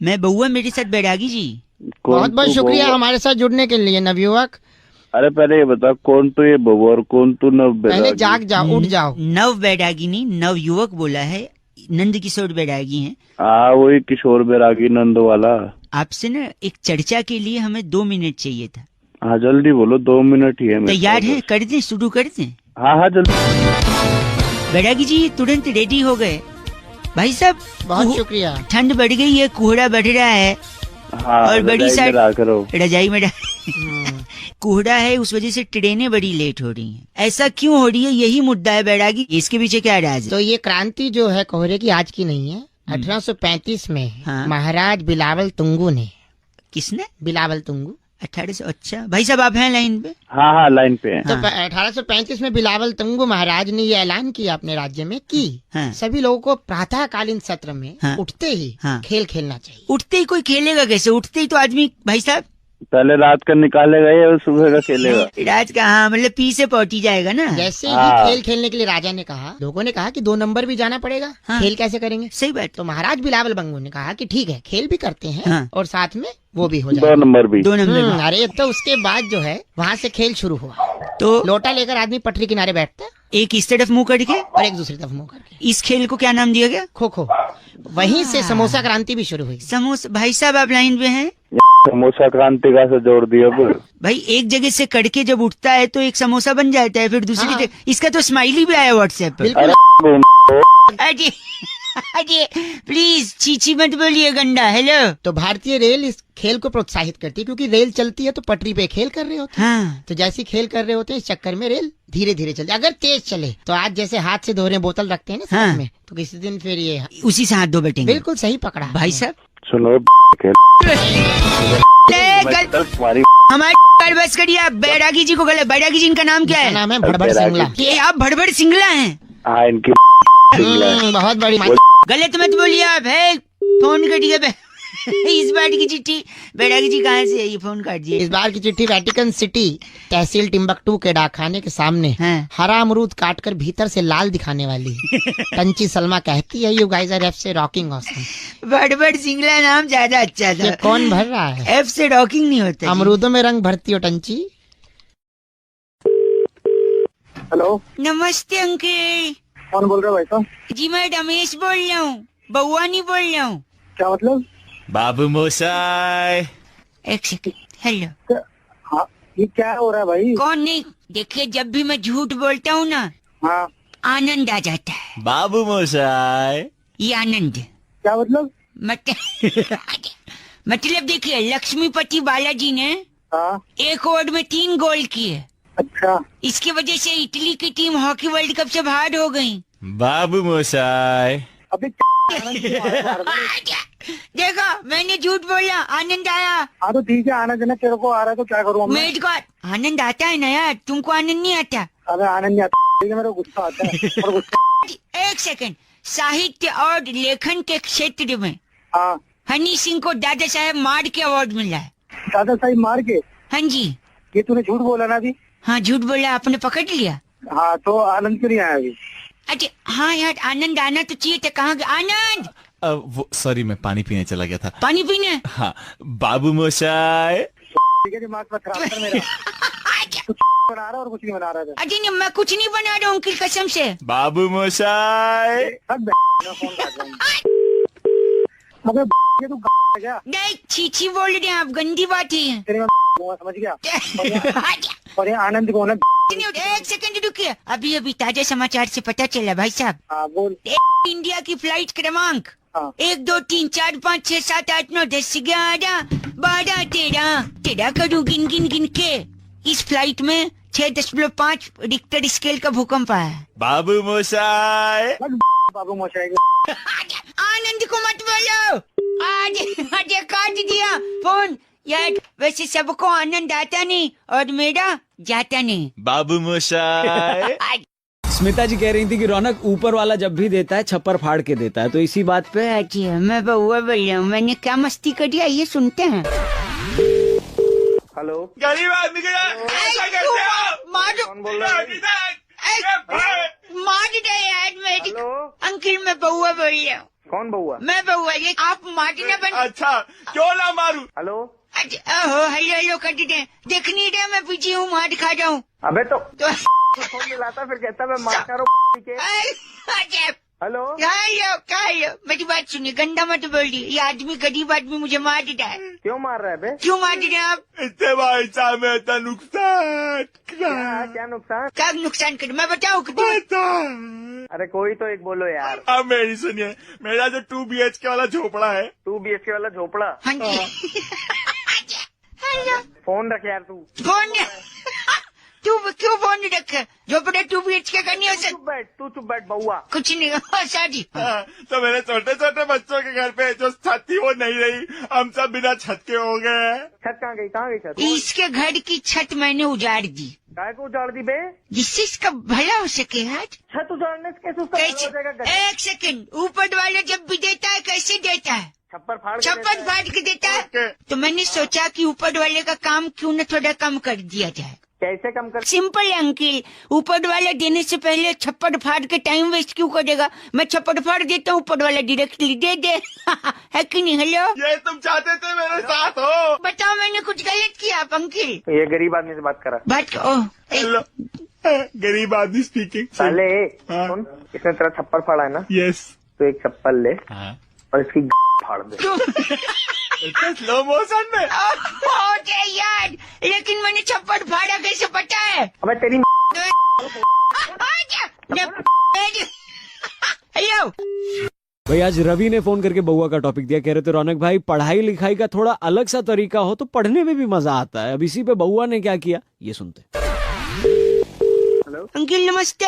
मैं बउआ, मेरे साथ बैरागी जी। बहुत बहुत शुक्रिया हमारे साथ जुड़ने के लिए नवयुवक। अरे पहले ये बता, कौन तो ये बबू और कौन तू नव बैरागी? पहले जाग जाओ, उठ जाओ। नव बैरागी नहीं, नव युवक बोला है। नंद किशोर बैरागी हैं। वही किशोर बैरागी नंद वाला। आपसे ना एक चर्चा के लिए हमें 2 मिनट चाहिए था। हाँ जल्दी बोलो, 2 मिनट ही है। तैयार है? कर दें, शुरू कर दें? हाँ जल्दी। बैरागी जी तुरंत रेडी हो गए। भाई साहब बहुत शुक्रिया। ठंड बढ़ गई है, कोहरा बढ़ रहा है। और बड़ी सारी रजाई में कोहरा है, उस वजह से ट्रेनें बड़ी लेट हो रही हैं। ऐसा क्यों हो रही है, यही मुद्दा है बैरागी। इसके पीछे क्या राज है? तो ये क्रांति जो है कोहरे की आज की नहीं है। 1835 में महाराज बिलावल तुंगू ने। किसने? बिलावल तुंगू। 1800। अच्छा भाई साहब आप हैं लाइन पे? हाँ लाइन पे हैं। तो 1835 में बिलावल तुंगू महाराज ने ये ऐलान किया अपने राज्य में कि सभी लोगों को प्रातःकालीन सत्र में उठते ही खेल खेलना चाहिए। उठते ही कोई खेलेगा कैसे? उठते ही तो आदमी भाई साहब पहले रात का निकालेगा या सुबह का खेलेगा? रात का। हाँ मतलब पी से पौटी जाएगा ना। जैसे ही खेल खेलने के लिए राजा ने कहा, लोगों ने कहा कि 2 नंबर भी जाना पड़ेगा। खेल कैसे करेंगे? सही बात। तो महाराज बिलावल बंगू ने कहा कि ठीक है, खेल भी करते हैं और साथ में वो भी हो जाएगा। 2 नंबर भी। 2 नंबर। अरे तो उसके बाद जो है वहाँ से खेल शुरू हुआ। तो लोटा लेकर आदमी पटरी किनारे बैठता है, एक इस तरफ मुंह करके और एक दूसरी तरफ मुंह करके। इस खेल को क्या नाम दिया गया? खो खो। वहीं से समोसा क्रांति भी शुरू हुई। समोसा। भाई साहब आप लाइन पे हैं? समोसा क्रांति का से जोड़ दिया। भाई एक जगह से कड़के जब उठता है तो एक समोसा बन जाता है, फिर दूसरी जगह। इसका तो स्माइली भी आया व्हाट्सएप पर। अरे अरे प्लीज चीची मत बोलिए गंडा। हेलो। तो भारतीय रेल इस खेल को प्रोत्साहित करती है, क्योंकि रेल चलती है तो पटरी पे खेल कर रहे होते हैं। तो जैसे खेल कर रहे होते हैं, इस चक्कर में रेल धीरे धीरे चलती है। अगर तेज चले तो आज जैसे हाथ से धो रहे बोतल रखते हैं ना साथ में, तो किसी दिन फिर ये उसी से हाथ धो बैठेंगे। बिल्कुल सही पकड़ा भाई साहब। सुनो हमारे बस करिए आप। बैरागी जी को गलत। बैरागी जी इनका नाम क्या है? नाम है भड़भड़ सिंगला। आप भड़भड़ सिंगला हैं? हाँ इनकी बहुत बड़ी। गलत मत बोलिए आप। है फोन कटिए पे। इस बार की चिट्ठी बैरागी जी कहाँ से है? ये फोन काट दिए। इस बार की चिट्ठी वेटिकन सिटी तहसील टिम्बकटू के डाकखाने के सामने हरा अमरूद काटकर भीतर से लाल दिखाने वाली टंची सलमा कहती है, यू गाइस आर एफ से रॉकिंग ऑसम। बड़बड़ सिंगला नाम ज्यादा अच्छा था। ये कौन भर रहा है? एफ से रॉकिंग नहीं होता। अमरूदों में रंग भरती हो टंची। हेलो नमस्ते अंकल। कौन बोल रहे हो भाई साहब? जी मैं रमेश बोल रहा हूँ, बउआ नहीं बोल रहा हूँ। क्या मतलब? बाबू मोसाई। एक सेकंड। हेलो। ये क्या हो रहा है भाई? कौन नहीं? देखिए, जब भी मैं झूठ बोलता हूँ ना, हाँ, आनंद आ जाता है। बाबू मोशाय, ये आनंद क्या मतलब? मतलब देखिए, लक्ष्मीपति बालाजी ने हाँ, एक ओवर में 3 गोल किए। अच्छा, इसकी वजह से इटली की टीम हॉकी वर्ल्ड कप से बाहर हो गई। बाबू मोशाय। अभी देखो, मैंने झूठ बोला, आनंद आया। हाँ तो ठीक है, आनंद ना तेरे को आ रहा है तो क्या करूँ? मेरे को आनंद आता है ना यार, तुमको आनंद नहीं आता? अबे आनंद नहीं आता, ठीक है, मेरे को गुस्सा आता है और गुस्सा। एक सेकंड, साहित्य और लेखन के क्षेत्र में हाँ, हनी सिंह को दादा साहेब मार के अवार्ड मिला है। दादा साहिब मार के? हाँ जी। ये तूने झूठ बोला ना अभी? हाँ, झूठ बोला, आपने पकड़ लिया। हाँ, तो आनंद क्यों नहीं आया अभी? अच्छा हाँ यार, आनंद आना तो चाहिए था। कहाँ गया आनंद? वो सॉरी, मैं पानी पीने चला गया था। पानी पीने? हाँ, बाबू मोशाय। ठीक है, दिमाग मत खराब कर मेरा। कुछ बना रहा और कुछ नहीं बना रहा था। अरे नहीं, मैं कुछ नहीं बना रहा हूँ अंकिल, कसम से। बाबू मोशाय। फोन काट रहा हूँ। अबे ये तू क्या? नहीं, छीछी बोल रहे हैं आप, गंदी बात है। समझ गया? और ये आनंद कौन है? एक सेकंड रुकिए, अभी अभी ताजा समाचार से पता चला भाई साहब। हाँ, बोल। इंडिया की फ्लाइट क्रमांक हाँ। 1 2 3 4 5 6 7 8 9 10 11 12 13 करूँ गिन गिन गिन के। इस फ्लाइट में 6.5 रिक्टर स्केल का भूकंप आया है। बाबू मोशाय। बाबू मोशाय। आनंद को मत बोलो, आज काट दिया फोन यार। वैसे सबको आनंद आता नहीं और मेरा जाता नहीं। बाबू मोशाय। स्मिता जी कह रही थी कि रौनक ऊपर वाला जब भी देता है छप्पर फाड़ के देता है, तो इसी बात पे अच्छा, मैं बउआ बोल रहा हूँ, मैंने क्या मस्ती कर दिया, ये सुनते हैं। हेलो, गरीब आदमी के कौन बोल रहा है? मार दे यार मेरी। अंकिल, मैं बउआ बोल रहा हूँ। कौन बउआ? मैं बउआ, ये आप मारना बन। अच्छा, क्यों ना मारू? हेलो, हेलो हेलो कर दे, देख नहीं रहे मैं पीछे हूँ, मार खा जाऊँ। अबे तो फोन मिलाता फिर कहता मैं मार कर हेलो हेलो, मेरी बात सुनिए, गंदा मत बोलिए। ये आदमी, गरीब आदमी मुझे मार देता है। क्यों मार रहा है बे? क्यों मार रहे हैं आप? इतने भाई साहब में इतना नुकसान। क्या नुकसान? क्या नुकसान कर, मैं बताऊँ? अरे कोई तो एक बोलो यार। अब मेरी सुनिए, मेरा जो 2 BHK वाला झोपड़ा है। 2 BHK वाला झोपड़ा? हाँ जी। हेलो, फोन रख यार तू। फोन तू क्यों फोन रख? झोपड़ा 2 BHK का नहीं हो सकता। तू चुप बैठ बउआ। कुछ नहीं शादी। तो मेरे छोटे छोटे बच्चों के घर पे जो छत थी वो नहीं रही, हम सब बिना छत के हो गए। छत कहाँ गई? कहाँ गई छत? इसके घर की छत मैंने उजाड़ दी। काय को उजाड़ दी बे? जिससे इसका भला हो सके। है छत उजाड़ने से कैसे उसका भला हो जाएगा? एक सेकंड, ऊपर वाला जब भी देता है कैसे देता है? छप्पर फाड़ के देता है। तो मैंने सोचा कि ऊपर वाले का काम क्यों न थोड़ा कम कर दिया जाए। कैसे कम कर? सिंपल है अंकिल, ऊपर वाला देने से पहले छप्पर फाड़ के टाइम वेस्ट क्यों करेगा? मैं छप्पर फाड़ देता हूँ, ऊपर वाला डायरेक्टली दे दे। है कि नहीं? हेलो, ये तुम चाहते थे मेरे साथ हो? बताओ, मैंने कुछ गलत किया आप अंकिल? ये गरीब आदमी से बात करा। बात हेलो, गरीब आदमी स्पीकिंग। पहले सुन, इसने तेरा छप्पर फाड़ा है ना? यस। तो एक चप्पल ले और इसकी फाड़ दे। स्लो मोशन में। यार, लेकिन मैंने छप्पर फाड़ा कैसे पता है? अबे तेरी हेलो भाई, आज रवि ने फोन करके बउआ का टॉपिक दिया। कह रहे थे रौनक भाई, पढ़ाई लिखाई का थोड़ा अलग सा तरीका हो तो पढ़ने में भी मजा आता है। अब इसी पे बउआ ने क्या किया, ये सुनते। हेलो अंकिल, नमस्ते।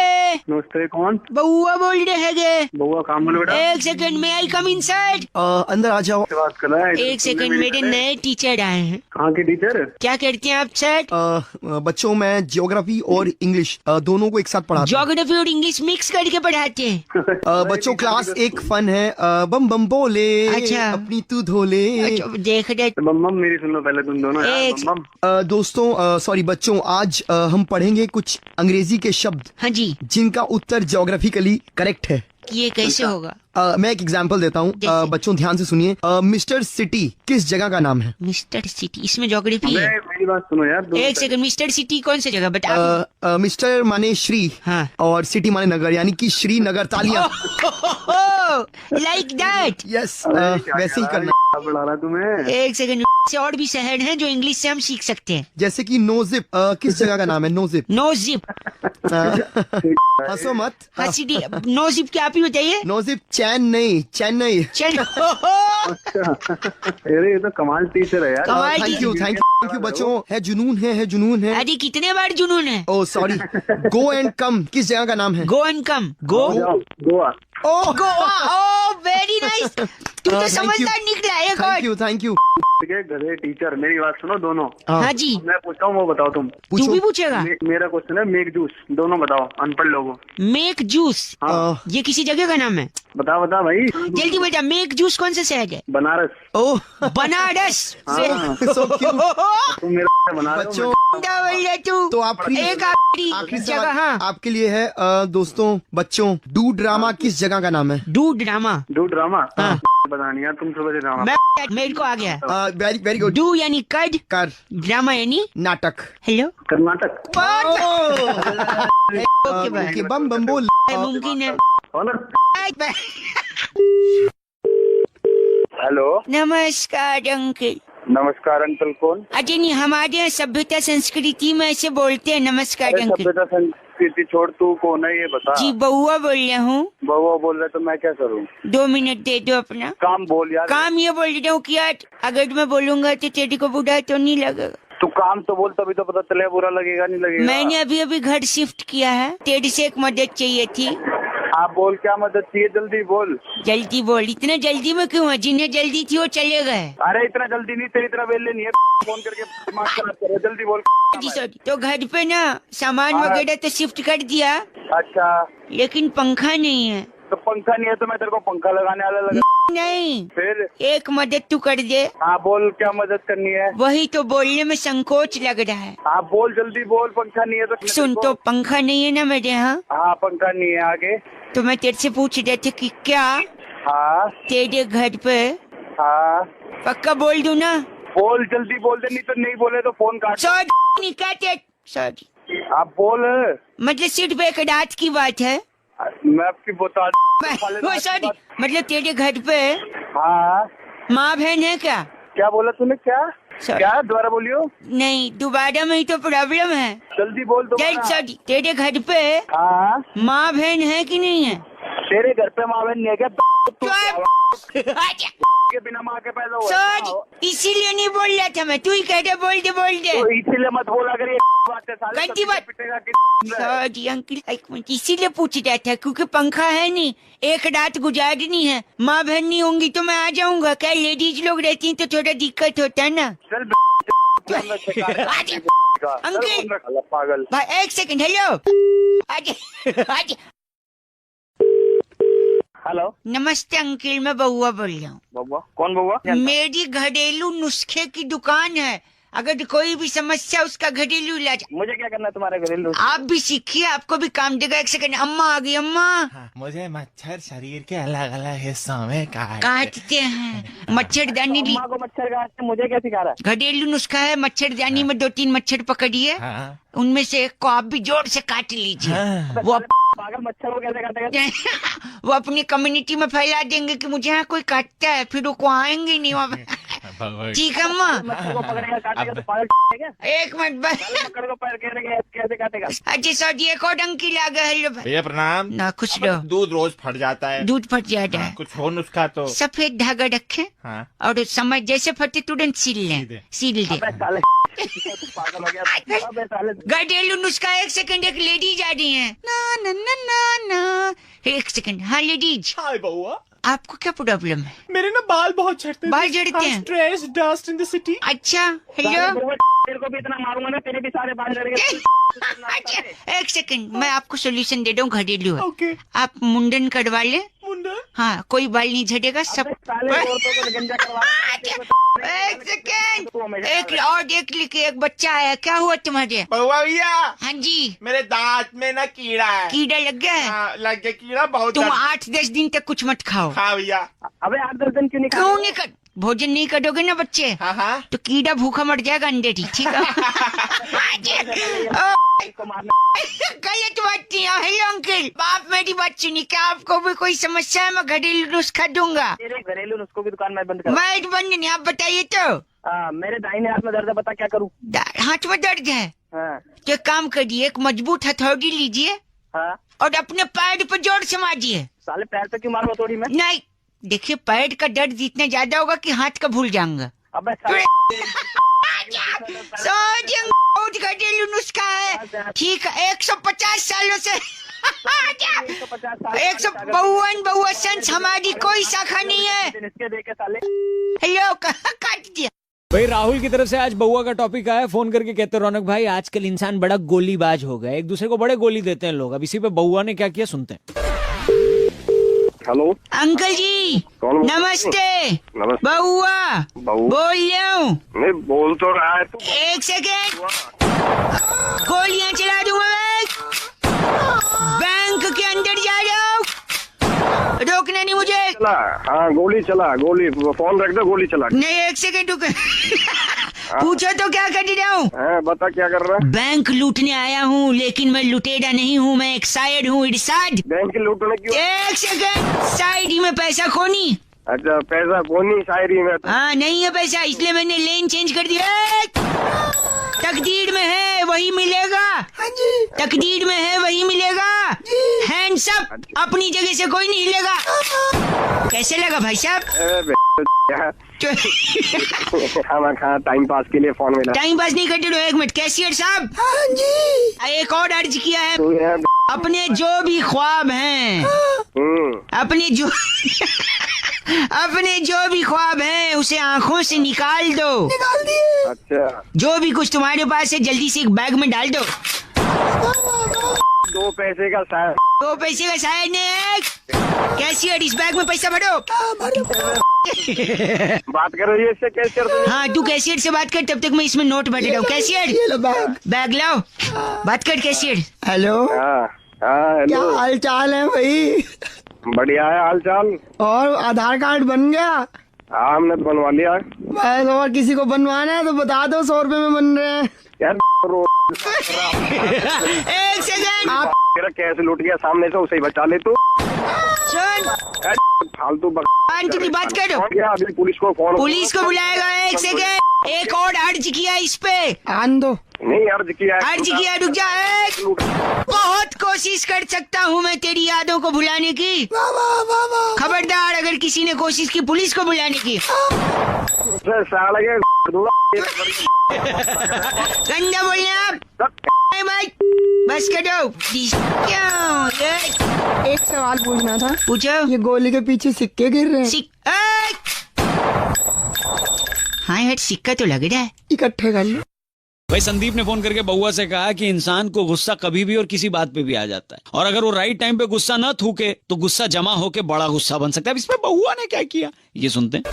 नमस्ते, कौन? बउआ बोल रहे हैं। बउआ काम बोले बेटा? एक सेकंड में, आई कम इनसाइड। अंदर आ जाओ। बात कर रहा है। एक सेकंड, मेरे नए टीचर आए हैं। कहाँ के टीचर? क्या करते हैं आप सर? बच्चों में ज्योग्राफी और इंग्लिश दोनों को एक साथ पढ़ाते हैं। ज्योग्राफी और इंग्लिश मिक्स करके पढ़ाते हैं। बच्चों, क्लास एक फन है। बम बम बोले, अच्छा, अपनी तू धोले। देख रहे। बम मेरी सुन लो पहले तुम दोनों। दोस्तों, सॉरी बच्चों, आज हम पढ़ेंगे कुछ अंग्रेजी के शब्द। हाँ जी। जिनका उत्तर ज्योग्राफिकली करेक्ट है। ये कैसे होगा? मैं एक एग्जांपल देता हूँ, बच्चों ध्यान से सुनिए। मिस्टर सिटी किस जगह का नाम है? मिस्टर सिटी, इसमें ज्योग्राफी है? मेरी बात सुनो यार। एक सेकंड, मिस्टर सिटी कौन सी जगह बता? मिस्टर माने श्री, हाँ, और सिटी माने नगर, यानी कि श्रीनगर। तालियां। Like that. यस वैसे ही करना। बढ़ा रहा तुम्हें। एक सेकंड से और भी शहर हैं जो इंग्लिश से हम सीख सकते हैं। जैसे कि नो जिप, किस जगह का नाम है? No zip. No zip. हंसो मत। नो जिप क्या आप ही बताइए। No zip Chennai. चेन्नई। अरे ये तो कमाल टीचर है यार। थैंक यू बच्चों। है जुनून है जुनून है। अरे कितने बार जुनून है? Oh sorry. Go and come किस जगह का नाम है? Go and come. Goa. Oh Goa. Oh very nice. तू तो समझदार निकला है। Thank you. गधे टीचर मेरी बात सुनो दोनों। हाँ जी। मैं पूछता हूँ वो बताओ तुम। तू भी पूछेगा? मेरा क्वेश्चन है मेक जूस। दोनों बताओ अनपढ़ लोगों। मेक जूस ये किसी जगह का नाम है? बता भाई जल्दी बेटा। मेक जूस कौन से शहर है? बनारस। ओह बनारस। तुम मेरा बना बच्चों तो आप एक आखिरी जगह। हाँ आपके लिए है दोस्तों बच्चों। डू ड्रामा किस जगह का नाम है? Do drama. डू ड्रामा बतानी यार तुम सुबह ड्रामा। मेरे को आ गया। Very good. डू यानी कर ड्रामा यानी नाटक। हेलो कर्नाटक। ओके बम बम बोल। मुमकिन है। हेलो नमस्कार अंकल। नमस्कार अंकल कौन? अजय नहीं हमारे यहाँ सभ्यता संस्कृति में ऐसे बोलते हैं नमस्कार अंकल। सभ्यता संस्कृति छोड़ तू कौन है ये बता। जी बउआ बोल रहा हूँ। बउआ बोल रहे तो मैं क्या करूँ? 2 मिनट दे दो अपना काम बोल यार। काम ये बोल रहा हूँ कि यार अगर मैं बोलूंगा तो तेरे को बुरा तो नहीं लगेगा? तू काम तो बोल तभी तो पता चले बुरा लगेगा नहीं लगेगा। मैंने अभी घर शिफ्ट किया है। तेरे से एक मदद चाहिए थी। आप बोल क्या मदद चाहिए? जल्दी बोल। जल्दी बोल। इतना जल्दी में क्यों है? जिन्हें जल्दी थी वो चले गए। अरे इतना जल्दी नहीं तेरी तरह वेले नहीं है। फोन करके दिमाग खराब करे। जल्दी बोल। सॉरी। तो घर पे ना सामान वगैरह तो शिफ्ट कर दिया। अच्छा लेकिन पंखा नहीं है। तो पंखा नहीं है तो मैं तेरे को पंखा लगाने वाला लगा। नहीं फिर एक मदद तू कर दे। हाँ बोल क्या मदद करनी है? वही तो बोलने में संकोच लग रहा है। आप बोल जल्दी बोल। पंखा नहीं है तो सुन तो पंखा नहीं है ना मेरे यहाँ। हाँ पंखा नहीं है आगे। तो मैं तेरे से पूछ रहे थे कि क्या हाँ तेरे घर पे। हाँ पक्का बोल दूं ना? बोल जल्दी बोल दे नहीं तो नहीं बोले तो फोन काट। Sorry sorry. आप बोल। मतलब सिर्फ एक रात की बात है। मैं आपकी बता। सॉरी मतलब तेरे घर पे हाँ माँ बहन है क्या? क्या बोला तूने? क्या दोबारा बोलियो। नहीं दोबारा में ही तो प्रॉब्लम है। जल्दी बोल दो। सॉरी तेरे घर पे हाँ माँ बहन है कि नहीं है? तेरे घर पे माँ बहन नहीं है क्या? के बिना माँ के पैदा हुआ। सॉरी इसीलिए नहीं बोल रहा था मैं। तू ही कह दे बोल दे तो इसीलिए मत बोला अगर ये बात है सॉरी अंकल एक मिनट। इसीलिए पूछ रहा था क्योंकि पंखा है नहीं। एक रात गुजारनी है। माँ बहन नहीं होंगी तो मैं आ जाऊंगा। क्या लेडीज लोग रहती हैं तो थोड़ा दिक्कत होता है ना। अंकल पागल भाई एक सेकंड। हेलो हेलो नमस्ते अंकल मैं बउआ बोल रहा हूँ। बउआ कौन बउआ? मेरी घरेलू नुस्खे की दुकान है। अगर कोई भी समस्या उसका घरेलू इलाज। मुझे क्या करना है तुम्हारे घरेलू? आप भी सीखिए आपको भी काम देगा। एक सेकंड अम्मा आ गई। अम्मा मुझे मच्छर शरीर के अलग अलग हिस्सों में काटते हैं। मच्छरदानी अम्मा को मच्छर काटते मुझे क्या सिखा रहा है? घरेलू नुस्खा है। मच्छरदानी में 2-3 मच्छर पकड़िए। उनमें से एक को आप भी जोर से काट लीजिए। वो पागल मच्छर को कैसे काटेगा? वो अपनी कम्युनिटी में फैला देंगे कि मुझे यहाँ कोई काटता है। फिर वो आएंगे नहीं वहाँ पे। ठीक है अम्मा। एक मिनट बस। कैसे काटेगा? अच्छा सर जी एक और अंकिल आ गया। हेलो भैया प्रणाम। ना खुश रहो। दूध रोज फट जाता है। दूध फट जाता है। कुछ हो नुस्खा तो? सफेद धागा रखे और समय जैसे फटे तुरंत सील लें। सील दे। घरेलू नुस्खा। एक सेकंड एक लेडीज आ रही है। ना ना ना ना ना। एक सेकंड। हाँ लेडीज। हाय बउआ आपको क्या प्रॉब्लम है? मेरे ना बाल बहुत झड़ते हैं। बाल झड़ते हैं? Stress dust in the city. अच्छा हेलो तेरे को भी इतना मारूंगा ना तेरे भी सारे बाल झड़ गए। एक सेकंड मैं आपको सोल्यूशन दे दूं घरेलू है। आप मुंडन करवा ले। मुंडन? हाँ कोई बाल नहीं झड़ेगा सब। एक सेकंड एक और देख लिखे। एक बच्चा आया। क्या हुआ तुम्हारे? बउआ भैया। हाँ जी मेरे दांत में ना कीड़ा है। कीड़ा लग गया है? लग गया कीड़ा बहुत। तुम 8-10 दिन तक कुछ मत खाओ। हाँ भैया। अबे 8-10 दिन क्यों नहीं क्यों नहीं कर? भोजन नहीं कटोगे ना बच्चे, तो कीड़ा भूखा मर जाएगा अंडे, ठीक है? गलत बात नहीं है। हेलो अंकल, आप मेरी बात सुनिए, क्या आपको भी कोई समस्या है? मैं घरेलू नुस्खा दूंगा। घरेलू नुस्खों की दुकान मैं बंद कर। मैं बंद नहीं, आप बताइए तो। मेरे दाहिने हाथ में दर्द है, बता क्या करूँ? हाथ में दर्द है? तो एक काम करिए, एक मजबूत हथौड़ी लीजिए और अपने पैर पे जोर से मारिए। साले पैर पे क्यों मारूं हथौड़ी में? नहीं, देखिए पैर का दर्द जितना ज्यादा होगा कि हाथ का भूल जाऊंगा। अबे बहुत घरेलू नुस्खा है, ठीक है? 150 सालों से 152 संस हमारी कोई शाखा नहीं है। हेलो, काट दिया भाई। राहुल की तरफ से आज बउआ का टॉपिक आया, फोन करके कहते रौनक भाई आजकल इंसान बड़ा गोलीबाज हो गया, एक दूसरे को बड़े गोली देते हैं लोग। अब इसी पे बउआ ने क्या किया सुनते हैं। हेलो अंकल जी, नमस्ते। नमस्ते बउआ बोल रहा हूँ। नहीं बोल तो रहा है तू। एक सेकेंड, गोलियां चला दूंगा मैं। बैंक के अंदर जा रहा हूँ, रोकना नहीं मुझे। चला, हाँ गोली चला, गोली फोन रख दो, गोली चला। नहीं, एक सेकेंड रुक। पूछो तो क्या कर रहा हूँ? बता क्या कर रहा है? बैंक लूटने आया हूँ, लेकिन मैं लुटेरा नहीं हूँ, मैं एक साइड हूँ। इरशाद, बैंक लूटने क्यों? एक सेकेंड, शायरी में पैसा खोनी। अच्छा, पैसा खोनी शायरी में? हाँ, नहीं है पैसा, इसलिए मैंने लेन चेंज कर दिया। तकदीर में है वही मिलेगा। तकदीर में है वही मिलेगा। हैंड्स अप, अपनी जगह से कोई नहीं हिलेगा। कैसे लगा भाई साहब? खाना टाइम पास के लिए फोन मिला। टाइम पास नहीं करते, एक मिनट। कैशियर साहब, एक और अर्ज किया है, अपने जो भी ख्वाब हैं, अपने जो भी ख्वाब हैं उसे आंखों से निकाल दो। निकाल दिए? अच्छा, जो भी कुछ तुम्हारे पास है जल्दी से एक बैग में डाल दो। 2 पैसे का शायर। 2 पैसे का शायर ने। कैशियर, इस बैग में पैसा भरो। बात कर रही है इससे कैशियर से? हाँ, तू कैशियर से बात कर, तब तक मैं इसमें नोट भर रहा हूँ। कैशियर, बैग लाओ, बात कर कैशियर। हेलो, क्या हाल चाल है भाई? बढ़िया है हाल चाल। और आधार कार्ड बन गया? हाँ, हमने बनवा लिया। बस, और किसी को बनवाना है तो बता दो, 100 रुपए में बन रहे हैं यार। एक सेकंड, आप तेरा कैसे लूट गया सामने से, उसे ही बचा ले तू। सुन, फालतू की बात करो। अभी पुलिस को फोन, पुलिस को बुलाएगा। एक सेकंड, एक और अर्ज किया इस पे। आन दो। नहीं, अर्ज किया, रुक जा। बहुत कोशिश कर सकता हूँ मैं तेरी यादों को भुलाने की। खबरदार अगर किसी ने कोशिश की पुलिस को बुलाने की। गंदा बोलने आप। बस करो। क्यों? एक सवाल पूछना था। पूछो। ये गोली के पीछे सिक्के गिर रहे हैं। हाँ यार, सिक्का तो लग रहा है। इकट्ठे कर लो। भाई संदीप ने फोन करके बउआ से कहा कि इंसान को गुस्सा कभी भी और किसी बात पे भी आ जाता है, और अगर वो राइट टाइम पे गुस्सा न थूके तो गुस्सा जमा होके बड़ा गुस्सा बन सकता है। अब इसमें बउआ ने क्या किया, ये सुनते हैं।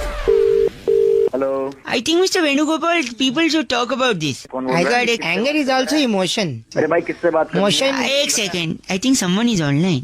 Hello, I think Mr. Venugopal, people should talk about this. I got it. Anger is also emotion. अरे भाई किससे बात कर रही है? Emotion. एक second, I think someone is online.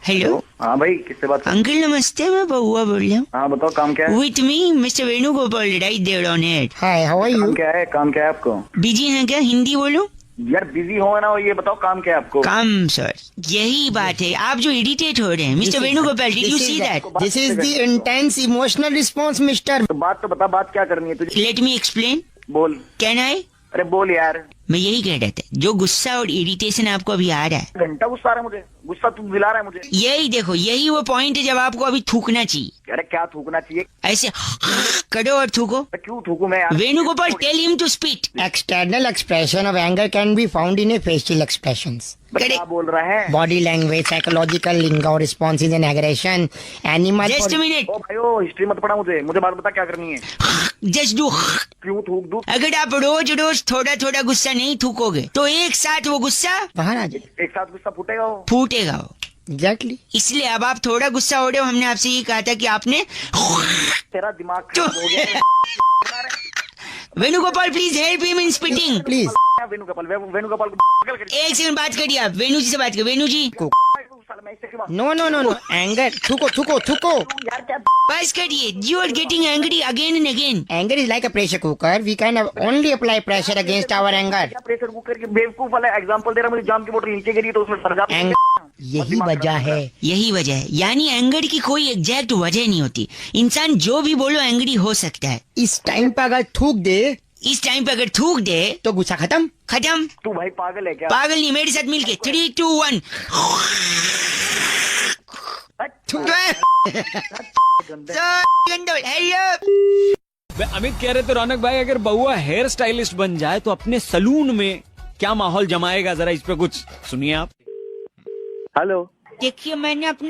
Hello, हाँ भाई किससे बात कर? अंकल नमस्ते, मैं बउआ बोल रहा हूँ। हाँ बताओ, काम क्या है? With me, Mr. Venugopal, right there on it. Hi, how are you? काम क्या है आपको? बिजी हैं क्या? हिंदी बोलो। यार बिजी हो ना, ये बताओ काम क्या है आपको? काम सर, यही बात है, आप जो इरिटेट हो रहे हैं। Mister Venugopal, did you see that? This is the intense emotional response mister. तो बात तो बता, बात क्या करनी है तुझे? Let me explain. बोल। Can I? अरे बोल यार। मैं यही कह रहा था, जो गुस्सा और इरिटेशन आपको अभी आ रहा है, घंटा गुस्सा आ रहा है मुझे, गुस्सा तू दिला रहा है मुझे। यही देखो, यही वो पॉइंट है जब आपको अभी थूकना चाहिए। अरे क्या थूकना चाहिए? ऐसे करो और थूको। क्यों थूकू मैं यार? Venugopal, tell him to spit. External expression of anger can be found in a facial expressions. क्या बोल रहा है? Body language, psychological lingo responses and aggression, animal. Just a minute. ओ भाई, हिस्ट्री मत पढ़ा मुझे बात बता क्या करनी है। Just do. क्यों थूक दूं? अगर आप रोज रोज थोड़ा थोड़ा गुस्सा नहीं थूकोगे तो एक साथ वो गुस्सा बाहर आ जाए। एक साथ गुस्सा फूटेगा। एग्जैक्टली। इसलिए अब आप थोड़ा गुस्सा हो रहे हो, हमने आपसे ये कहा था कि आपने। तेरा दिमाग खराब हो गया। Venugopal, please help him in spitting please. Venugopal को एक सेकंड बात करिए आप, वेणु जी से बात करिए। Venu ji, no no no no anger थूको थूको थूको यार क्या बस करिए, you are getting angry again and again. Anger is like a pressure cooker, we can only apply pressure against our anger. Pressure cooker की बेवकूफ वाला एग्जांपल दे रहा, मुझे जाम की बोतल नीचे गिरी तो उसमें सड़ जाता। यही वजह है, यही वजह है, यानी एंगर की कोई एग्जैक्ट वजह नहीं होती। इंसान जो भी बोलो एंग्री हो सकता है। इस टाइम पे अगर थूक दे, इस टाइम पे अगर थूक दे तो गुस्सा खत्म। खत्म। तू भाई पागल है क्या? पागल नहीं, मेरे साथ मिलके 3, 2, 1। अमित कह रहे थे रौनक भाई अगर बउआ हेयर स्टाइलिस्ट बन जाए तो अपने सलून में क्या माहौल जमाएगा, जरा इस पे कुछ सुनिए आप। हेलो, देखिए मैंने अपने